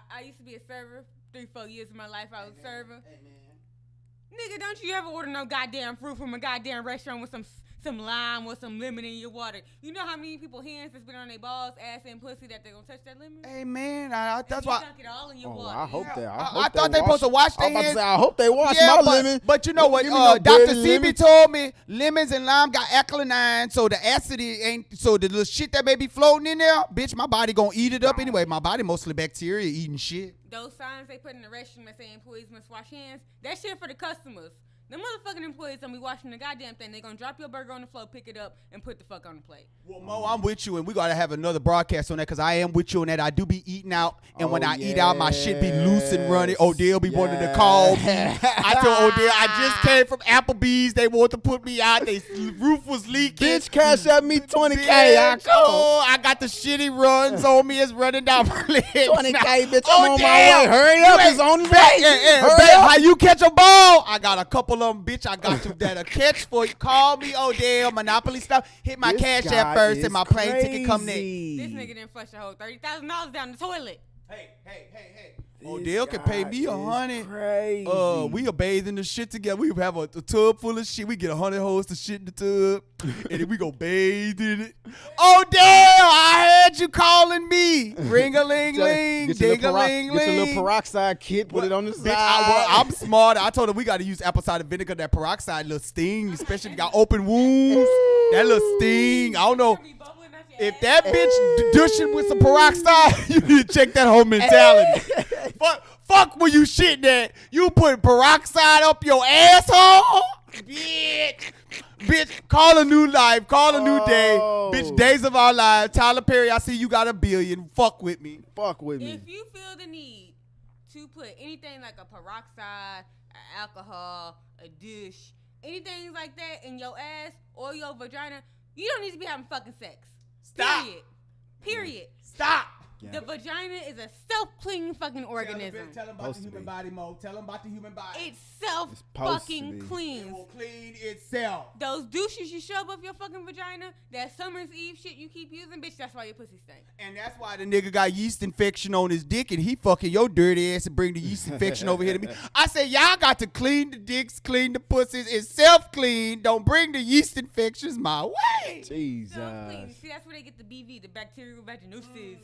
I used to be a server. 3-4 years of my life I was a server. Nigga, don't you ever order no goddamn fruit from a goddamn restaurant with some lime or some lemon in your water? You know how many people hands that's been on their balls, ass, and pussy that they gonna touch that lemon? Hey man, that's you why. dunk it all in your Oh, water. I hope that. I thought they supposed to wash their I'm about to hands. say, I hope they wash Yeah, my but, lemon. but you know what? Give me no Dr. dirty CB lemon. told me lemons and lime got alkaline, so the acid ain't. So the little shit that may be floating in there, bitch, my body gonna eat it up anyway. My body mostly bacteria eating shit. Those signs they put in the restroom that say employees must wash hands, that shit for the customers. The motherfucking employees gonna be washing the goddamn thing. They gonna drop your burger on the floor, pick it up, and put the fuck on the plate. Well, Mo, I'm with you, and we gotta have another broadcast on that because I am with you on that. I do be eating out, and when I eat out, my shit be loose and running. Odell be wanting to call me. I told Odell I just came from Applebee's. They want to put me out. They roof was leaking. Bitch, cash up me 20K. I Bitch, come. oh, I got the shitty runs on me. It's running down my legs. 20K, bitch. I'm on my Odell, way. Hurry up. It's on the way. Hurry Babe, up. how you catch a ball? I got a couple of them, bitch. I got you that'll catch for you. Call me, Odell. Monopoly stuff. Hit my This cash guy app first, is and my plane ticket come next. crazy. This nigga didn't flush a whole $30,000 down the toilet. Hey. Odell can pay me $100. Crazy. We are bathing the shit together. We have a tub full of shit. We get 100 hoes to shit in the tub, and then we go bathe in it. Odell, I heard you calling me. Ring-a-ling-ling, Get your little ding-a-ling-ling. peroxide kit. Put it on the side. Bitch, I'm smart. I told her we got to use apple cider vinegar. That peroxide little sting, especially if you got open wounds. That little sting. I don't know. If that bitch douching with some peroxide, you need to check that whole mentality. Fuck when you shit that. You put peroxide up your asshole? Bitch, call a new life. Call a new day. Bitch, days of our lives. Tyler Perry, I see you got $1 billion. Fuck with me. Fuck with me. If you feel the need to put anything like a peroxide, alcohol, a dish, anything like that in your ass or your vagina, you don't need to be having fucking sex. Stop. Period. Stop. The vagina is a self-cleaning fucking organism. Tell them about the human body, Mo. Tell them about the human body. It self supposed to fucking be. It cleans. will clean itself. Those douches you shove up your fucking vagina, that summer's eve shit you keep using, bitch, that's why your pussy stink. And that's why the nigga got yeast infection on his dick, and he fucking your dirty ass and bring the yeast infection over here to me. I said, y'all got to clean the dicks, clean the pussies. It's self-clean. Don't bring the yeast infections my way. Jesus. Self-clean. See, that's where they get the BV, the bacterial vaginosis.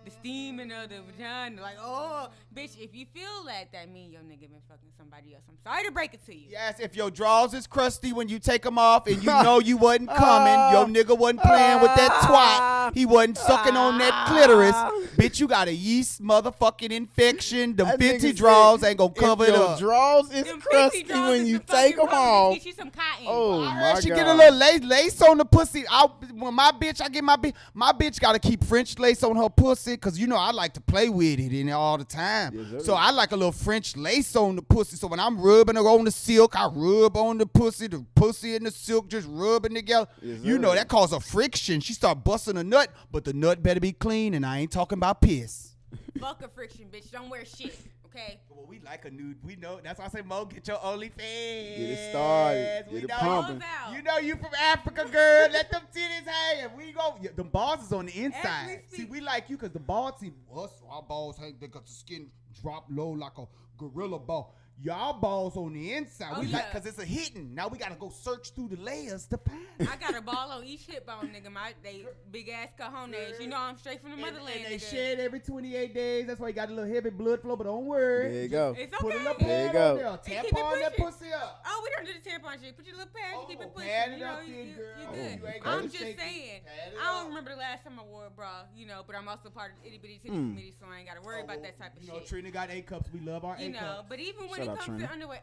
The steaming of the vagina. Like, oh, bitch, if you feel that means your nigga been fucking somebody else. I'm sorry to break it to you. Yes, if your drawers is crusty when you take them off and you know you wasn't coming, your nigga wasn't playing with that twat, he wasn't sucking on that clitoris, bitch, you got a yeast motherfucking infection. Them That 50 nigga draws said ain't gonna cover if it your up. drawers is Them crusty 50 draws when is you the take them fucking off. Get you some cotton. Oh, I my heard she God. get a little lace on the pussy. When my bitch, I get my bitch got to keep French lace on her pussy because you know I like to play with it in there all the time. Yes, sir. So I like a little French lace on the pussy. So when I'm rubbing her on the silk, I rub on the pussy and the silk just rubbing together. Yes, You know sir. that causes a friction. She start busting a nut, but the nut better be clean, and I ain't talking about piss. Fuck a friction, bitch. Don't wear shit, okay? Well, we like a nude. We know. That's why I say, Mo, get your OnlyFans. Get it started. We Get it know pumping. Balls out. You know you from Africa, girl. Let them titties hang. We go. Yeah, the balls is on the As inside. we See, speak. we like you because the balls, see, us, our balls hang. They got the skin drop low like a gorilla ball. Y'all balls on the inside. Oh, We like yeah. because it's a hidden. Now we gotta go search through the layers to find. I got a ball on each hip bone, nigga. They big ass cojones. You know I'm straight from the motherland, And they nigga. shed every 28 days. That's why you got a little heavy blood flow. But don't worry. There you go. It's Put a okay. little There you pad go. on there. And keep it Tampon that pushing. pussy up. Oh, we don't do the tampon shit. Put your little pads, keep it pushing. pad it You know, up then, you girl. good. You ain't I'm gotta just shake it. saying. Pad it I don't up. remember the last time I wore a bra, you know, but I'm also part of the itty bitty titty committee, so I ain't gotta worry about that type of You know, shit. Trina got A cups. We love our A You know, cups. but even when Shout it out, comes Trina. to underwear,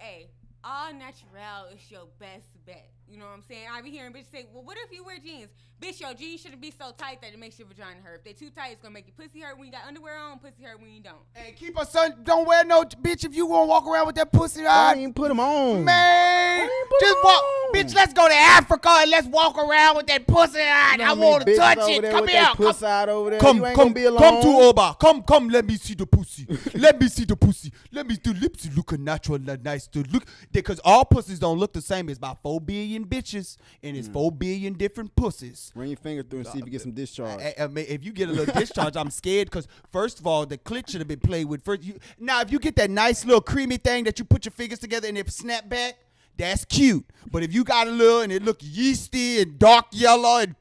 all natural is your best bet. You know what I'm saying? I be hearing bitches say, well, what if you wear jeans? Bitch, your jeans shouldn't be so tight that it makes your vagina hurt. If they too tight, it's gonna make your pussy hurt when you got underwear on, pussy hurt when you don't. And keep us son. Don't wear no bitch if you gonna walk around with that pussy I out. didn't even put them on. Man, put just it walk, on. bitch. Let's go to Africa and let's walk around with that pussy out. You know I how many want to bitches touch over it. there Come with here, that come, pussy out over there. come, You ain't come, gonna be alone. come to Oba. Come. Let me see the pussy. Let me see the pussy. Let me do lips looking natural, nice to look. Because all pussies don't look the same. It's about 4 billion billion bitches and it's 4 billion different pussies. Run your finger through and see if you get some discharge. If you get a little discharge, I'm scared because first of all, the clit should have been played with first. Now, if you get that nice little creamy thing that you put your fingers together and it snap back, that's cute. But if you got a little and it look yeasty and dark yellow and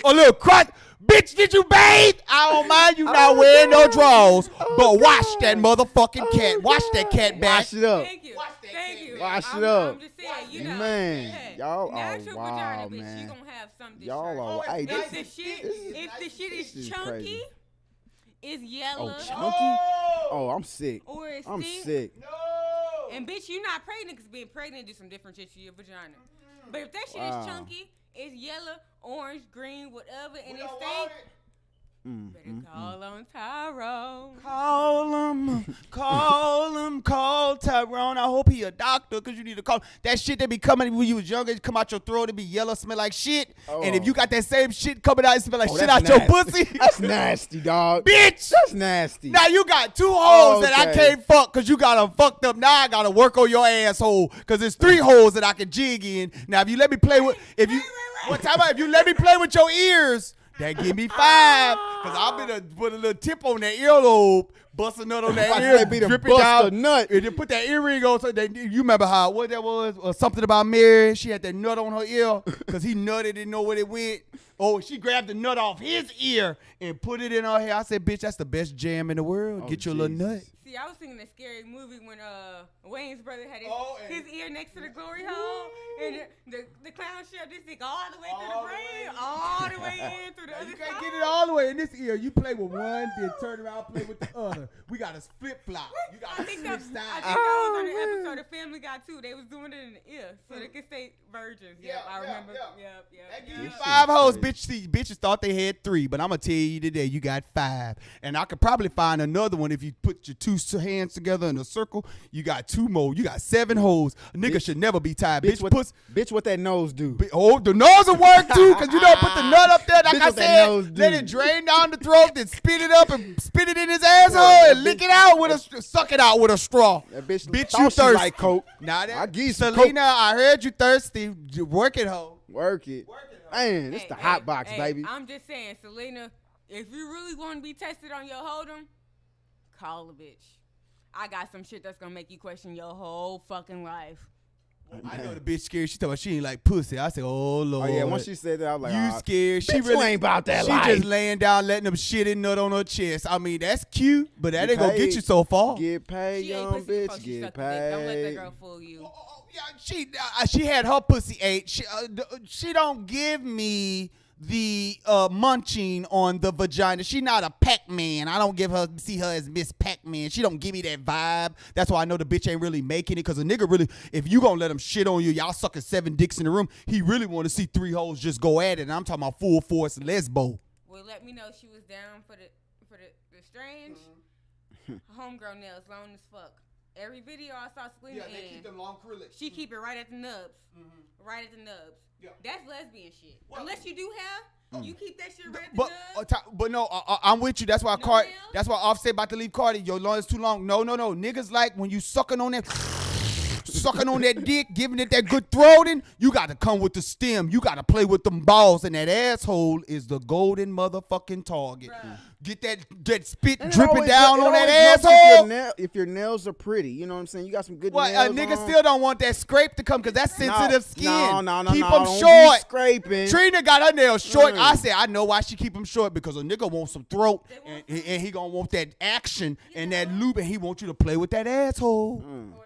a little crunch, bitch, did you bathe? I don't mind you not wearing no drawers, but wash that motherfucking cat. Wash that cat back. Wash it up. Thank you. Thank you. Wash it up. I'm just saying, you know, Man, hey, y'all, natural wow, vagina, bitch, man. you gonna have some discharge. Y'all are, hey, If this, the shit this is is chunky, crazy. is yellow, chunky? Oh, I'm sick. or it's I'm thick, sick. and bitch, you not pregnant because being pregnant do some different shit to your vagina. But if that shit Wow. is chunky, it's yellow, orange, green, whatever, and it's thick, better call on Tyrone. Call Tyrone. I hope he a doctor because you need to call. That shit that be coming when you was younger, it come out your throat, it be yellow, smell like shit. And if you got that same shit coming out, it smell like shit out that's your nasty. pussy. That's nasty, dog. Bitch. That's nasty. Now you got 2 holes that I Okay. can't fuck because you got them fucked up. Now I got to work on your asshole because there's 3 holes that I can jig in. Now if you let me play with, if you let me play with your ears, that give me 5 because I'm gonna put a little tip on that earlobe, bust a nut on that Watch ear, that be the drip it bust down, a nut. and then put that earring on. So that, you remember what that was? Or something about Mary? She had that nut on her ear because he nutted, didn't know where it went. Oh, she grabbed the nut off his ear and put it in her hair. I said, bitch, that's the best jam in the world. Oh, Get your little nut. See, I was thinking a scary movie when Wayne's brother had and- his ear next to the glory hole, and the clown shoved this thing all the way through the brain, all the way in through the other You side. can't get it all the way in this ear. You play with one, then turn around, play with the other. We got a flip flop. You got I to think switch that sides. was on the episode of Family Guy too. They was doing it in the ear so they could stay virgins. Yep, I remember. Yep. That give you This 5 shit hoes, crazy. bitch. See, bitches thought they had 3, but I'm gonna tell you today, you got 5, and I could probably find another one if you put your 2 hands together in a circle. You got 2 more. You got 7 hoes. A nigga Bitch. should never be tired. Bitch, Bitch, what that nose do? Oh, the nose will work too, cause you don't put the nut up there. Like Bitch, I what that nose said, do? let it drain down the throat, then spit it up and spit it in his asshole that and lick it out with suck it out with a straw. That bitch you thought she thirsty? like coke. Now that I give you some Selena, I heard you thirsty. You work it, hoe. Work it. Man, this the hot box, baby. I'm just saying, Selena, if you really want to be tested on your hold'em, call a bitch. I got some shit that's gonna make you question your whole fucking life. I know the bitch scared. She told me she ain't like pussy. I said, oh Lord. Oh yeah, once she said that, I was like, You ah, scared? She bitch, you really ain't about that She life. just laying down, letting them shit and nut on her chest. I mean, that's cute, but that ain't gonna get paid. you so far. Get paid, She ain't young pussy before bitch. she Get sucked the dick. Don't let that paid. girl fool you. Oh, yeah, she had her pussy ate. She don't give me the munching on the vagina. She not a Pac-Man. I don't see her as Miss Pac-Man. She don't give me that vibe. That's why I know the bitch ain't really making it. Because a nigga really, if you gonna let him shit on you, y'all sucking 7 dicks in the room, he really want to see 3 hoes just go at it. And I'm talking about full force lesbo. Well, let me know she was down for the strange. Homegirl nails long as fuck. Every video I saw Selena in, long acrylic. she keep it right at the nubs. Right at the nubs. Yeah. That's lesbian shit. Unless you do have, you keep that shit right at the But nubs. but no, I'm with you. That's why No nails? That's why Offset about to leave Cardi. Your lawn is too long. No. Niggas like when you sucking on that dick, giving it that good throating. You got to come with the stem. You got to play with them balls, and that asshole is the golden motherfucking target. Get that spit And it dripping always- down it on that always helps asshole. if your nails are pretty. You know what I'm saying? You got some good Well, nails. niggas on. still don't want that scrape to come because that's sensitive skin. No. Keep don't them be short. Scraping. Trina got her nails short. Mm. I said, I know why she keep them short because a nigga wants some throat and he gonna want that action and that loop and he want you to play with that asshole. Mm. Or,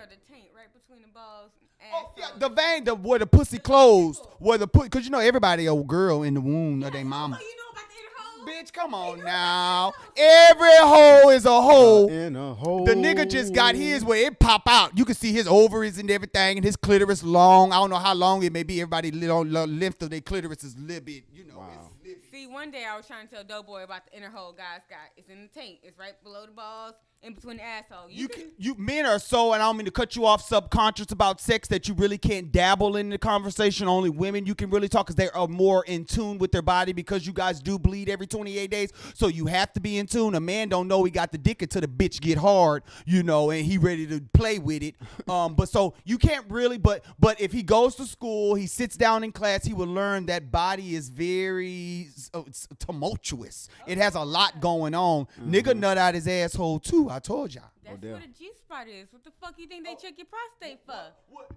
the taint right between the balls and Oh, asshole. yeah, the vein, where the pussy closed, because everybody old girl in the womb of their mama. Oh, you know about the inner hole? Bitch, come on now. Every hole is a hole. In a hole. The nigga just got his where it pop out. You can see his ovaries and everything, and his clitoris long. I don't know how long it may be. Everybody length of their clitoris is a little bit, Wow. it's a little bit. See, one day I was trying to tell Doughboy about the inner hole guys got. It's in the taint. It's right below the balls, in between the asshole. You men are so, and I don't mean to cut you off, subconscious about sex that you really can't dabble in the conversation. Only women you can really talk because they are more in tune with their body because you guys do bleed every 28 days. So you have to be in tune. A man don't know he got the dick until the bitch get hard, you know, and he ready to play with it. But so you can't really, but if he goes to school, he sits down in class, he will learn that body is very it's tumultuous. It has a lot going on. Nigga nut out his asshole too. I told y'all. That's what a G-spot is. What the fuck you think they check your prostate for?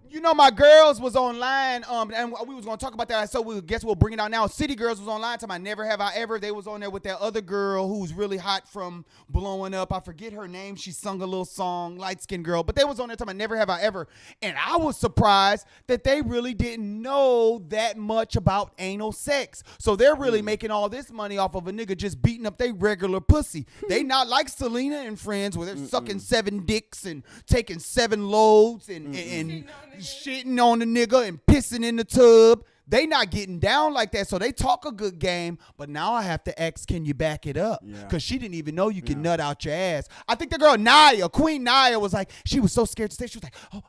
You know, my girls was online, and we was gonna talk about that. So we guess we'll bring it out now. City Girls was online. Time I never have I ever. They was on there with that other girl who's really hot from blowing up. I forget her name. She sung a little song, light skinned girl. But they was on there. Time I never have I ever. And I was surprised that they really didn't know that much about anal sex. So they're really making all this money off of a nigga just beating up their regular pussy. They not like Selena and Friends where they're sucking 7 dicks and taking 7 loads and shitting on the nigga and pissing in the tub. They not getting down like that, so they talk a good game. But now I have to ask, can you back it up? Because she didn't even know you can nut out your ass. I think the girl Naya, Queen Naya, was like, she was so scared to say. She was like, oh,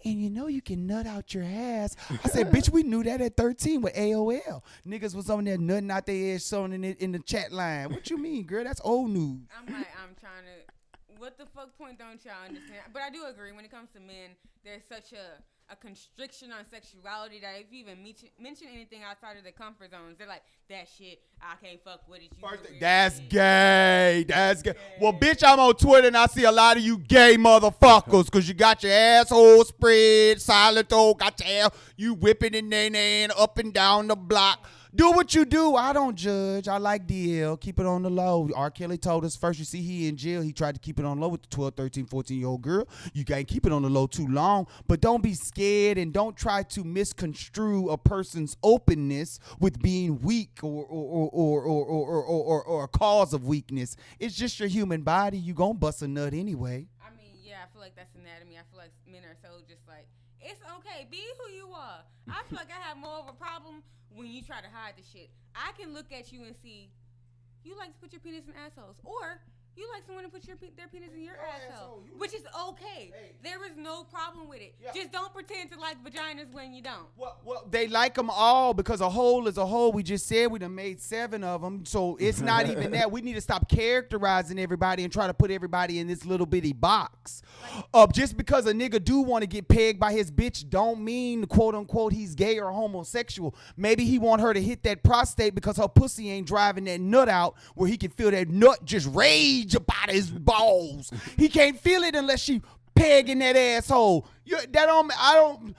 and you know you can nut out your ass. I said, bitch, we knew that at 13 with AOL. Niggas was on there nutting out their ass, showing it in the chat line. What you mean, girl? That's old news. I'm trying to. What the fuck point don't y'all understand? But I do agree when it comes to men, there's such a constriction on sexuality that if you even mention anything outside of the comfort zones, they're like, that shit, I can't fuck with it. That's gay. That's gay. Well, bitch, I'm on Twitter and I see a lot of you gay motherfuckers because you got your asshole spread, silent though, got your ass, you whipping and nay up and down the block. Do what you do. I don't judge. I like DL. Keep it on the low. R. Kelly told us first, you see, he in jail. He tried to keep it on low with the 12, 13, 14-year-old girl. You can't keep it on the low too long. But don't be scared and don't try to misconstrue a person's openness with being weak or a cause of weakness. It's just your human body. You gonna bust a nut anyway. I mean, yeah, I feel like that's anatomy. I feel like men are so just like, it's okay. Be who you are. I feel like I have more of a problem when you try to hide the shit. I can look at you and see you like to put your penis in assholes, or you like someone to put their penis in your asshole, which is okay. Hey. There is no problem with it. Yeah. Just don't pretend to like vaginas when you don't. Well, they like them all because a hole is a hole. We just said we done made 7 of them, so it's not even that. We need to stop characterizing everybody and try to put everybody in this little bitty box. Just because a nigga do want to get pegged by his bitch don't mean, quote unquote, he's gay or homosexual. Maybe he want her to hit that prostate because her pussy ain't driving that nut out where he can feel that nut just rage about his balls. He can't feel it unless she pegging that asshole. I don't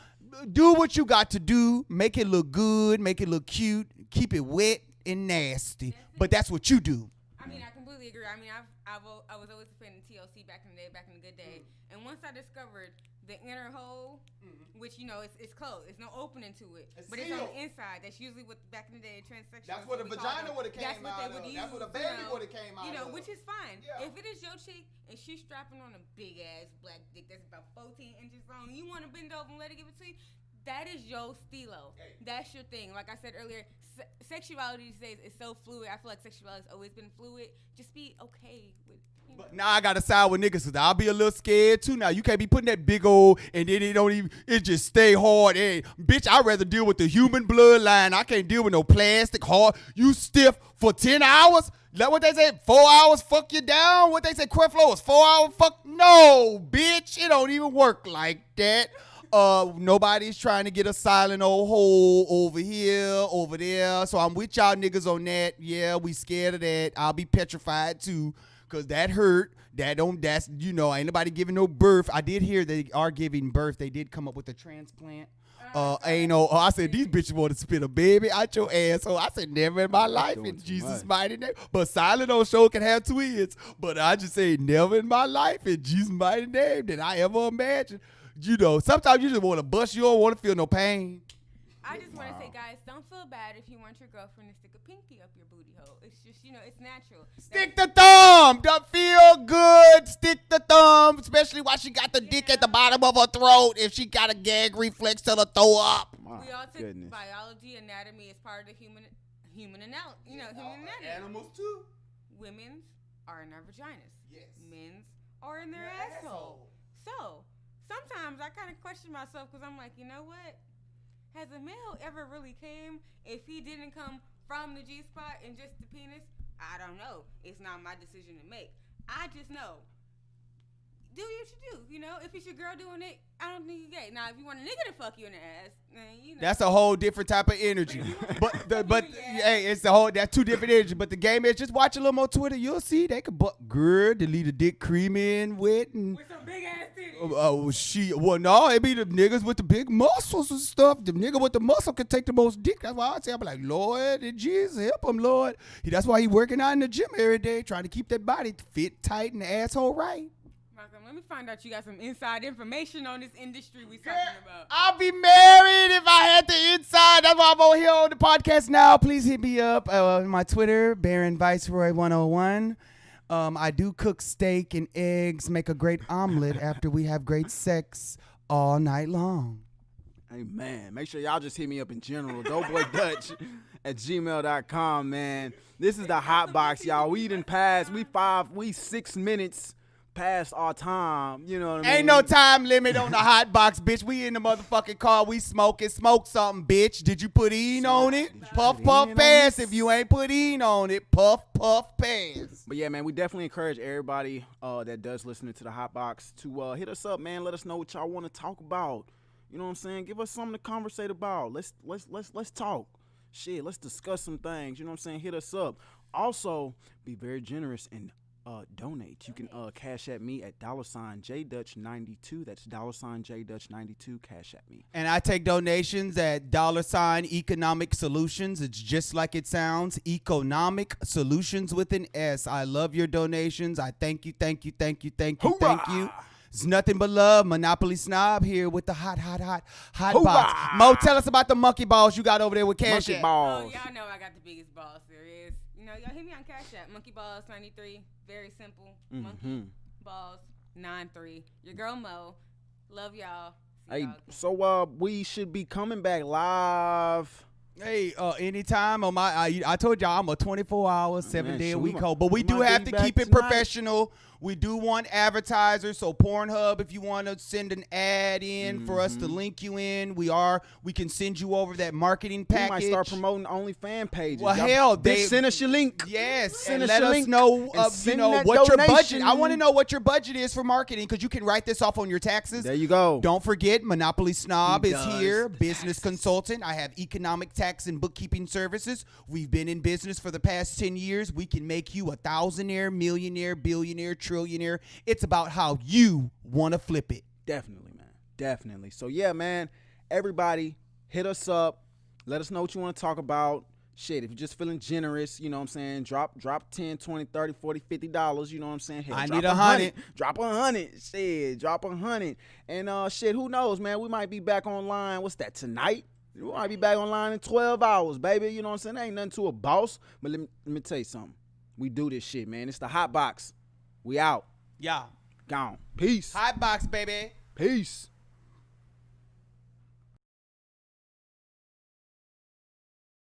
do what you got to do. Make it look good, make it look cute, keep it wet and nasty. But that's what you do. I mean, I completely agree. I mean, I was always a fan of TLC back in the day, back in the good day. And once I discovered the inner hole, which, you know, it's closed. There's no opening to it. But it's on the inside. That's usually what, back in the day, transsexual. That's what a vagina would have came out of. That's what a baby would have came out of. You know, which is fine. Yeah. If it is your chick and she's strapping on a big-ass black dick that's about 14 inches long, you want to bend over and let her give it to you, that is your stilo. Hey. That's your thing. Like I said earlier, sexuality these days is so fluid. I feel like sexuality has always been fluid. Just be okay with it. But now I gotta side with niggas because I'll be a little scared too. Now you can't be putting that big old and then it just stay hard. Hey, bitch, I'd rather deal with the human bloodline. I can't deal with no plastic hard. You stiff for 10 hours? That what they say? 4 hours fuck you down? What they say? Creflo is 4 hours fuck? No, bitch, it don't even work like that. Nobody's trying to get a silent old hole over here, over there. So I'm with y'all niggas on that. Yeah, we scared of that. I'll be petrified too. Cause that hurt. That's, you know, ain't nobody giving no birth. I did hear they are giving birth. They did come up with a transplant. I said, these bitches want to spit a baby out your asshole. I said, never in my life in Jesus' mighty name. But Silent on show can have twins. But I just say, never in my life in Jesus' mighty name did I ever imagine. You know, sometimes you just want to bust. You don't want to feel no pain. I just want to say, guys, don't feel bad if you want your girlfriend to stick a pinky up your booty hole. It's just, you know, it's natural. Stick the thumb. Don't feel good. Stick the thumb, especially while she got the dick at the bottom of her throat. If she got a gag reflex, tell her throw up. We all took biology, anatomy as part of the human anatomy. Animals too. Women's are in their vaginas. Yes. Men's are in their asshole. So sometimes I kind of question myself because I'm like, you know what? Has a male ever really came if he didn't come from the G spot and just the penis? I don't know. It's not my decision to make. I just know. Do what you do, you know? If it's your girl doing it, I don't think you're gay. Now, if you want a nigga to fuck you in the ass, then you know. That's a whole different type of energy. Hey, that's two different energy. But the game is just watch a little more Twitter. You'll see they could good to leave the dick cream in with and with some big ass titties. No, it be the niggas with the big muscles and stuff. The nigga with the muscle can take the most dick. That's why I say I'm like, Lord and Jesus, help him, Lord. That's why he working out in the gym every day, trying to keep that body fit, tight, and the asshole right. Malcolm, let me find out you got some inside information on this industry we talking about. I'll be married if I had the inside. That's why I'm over here on the podcast now. Please hit me up on my Twitter, Baron Viceroy 101. I do cook steak and eggs, make a great omelet after we have great sex all night long. Hey, man, make sure y'all just hit me up in general. Doughboydutch at gmail.com, man. This is the Hot Box, y'all. We 6 minutes past our time, you know what I mean? Ain't no time limit on the Hot Box, bitch. We in the motherfucking car. We smoking. Smoke something, bitch. Did you put on it? Puff, puff, pass. If you ain't put on it, puff, puff, pass. But yeah, man, we definitely encourage everybody that does listen to the Hot Box to hit us up, man. Let us know what y'all want to talk about. You know what I'm saying? Give us something to conversate about. Let's talk. Shit, let's discuss some things. You know what I'm saying? Hit us up. Also, be very generous and donate. You can cash at me at $JDutch92. That's $JDutch92. Cash at me. And I take donations at $Economic Solutions. It's just like it sounds. Economic Solutions with an S. I love your donations. I thank you. It's nothing but love. Monopoly Snob here with the hot box. Mo, tell us about the monkey balls you got over there with Cash Monkey App. balls. Oh, y'all know I got the biggest balls there is. You know, y'all hit me on Cash App. Monkey Balls 93. Very simple. Monkey Balls 93. Your girl Mo. Love y'all. See Hey, y'all. so we should be coming back live. Hey, anytime on my, I told y'all I'm a 24-hour, 7-day-a-week hoe, but we do might have be to back keep it tonight. professional. We do want advertisers, so Pornhub, if you want to send an ad in for us to link you in, we can send you over that marketing We package. might start promoting OnlyFans pages. Well, Y'all, hell, bitch, send us your link. Yes, Send and us let your us link know, and send that what your budget. donation. I want to know what your budget is for marketing because you can write this off on your taxes. There you go. Don't forget, Monopoly Snob He is does here, the business consultant. I have economic tax and bookkeeping services. We've been in business for the past 10 years. We can make you a thousandaire, millionaire, billionaire, trillionaire. It's about how you want to flip it. Definitely, man. Definitely. So, yeah, man, everybody hit us up. Let us know what you want to talk about. Shit, if you're just feeling generous, you know what I'm saying, drop 10, 20, 30, 40, $50, you know what I'm saying? Hell, I drop need 100. Drop 100. Shit, drop 100. And shit, who knows, man? We might be back online. What's that, tonight? We might be back online in 12 hours, baby. You know what I'm saying? Ain't nothing to a boss. But let me tell you something. We do this shit, man. It's the Hot Box. We out. Yeah. Gone. Peace. Hot box, baby. Peace.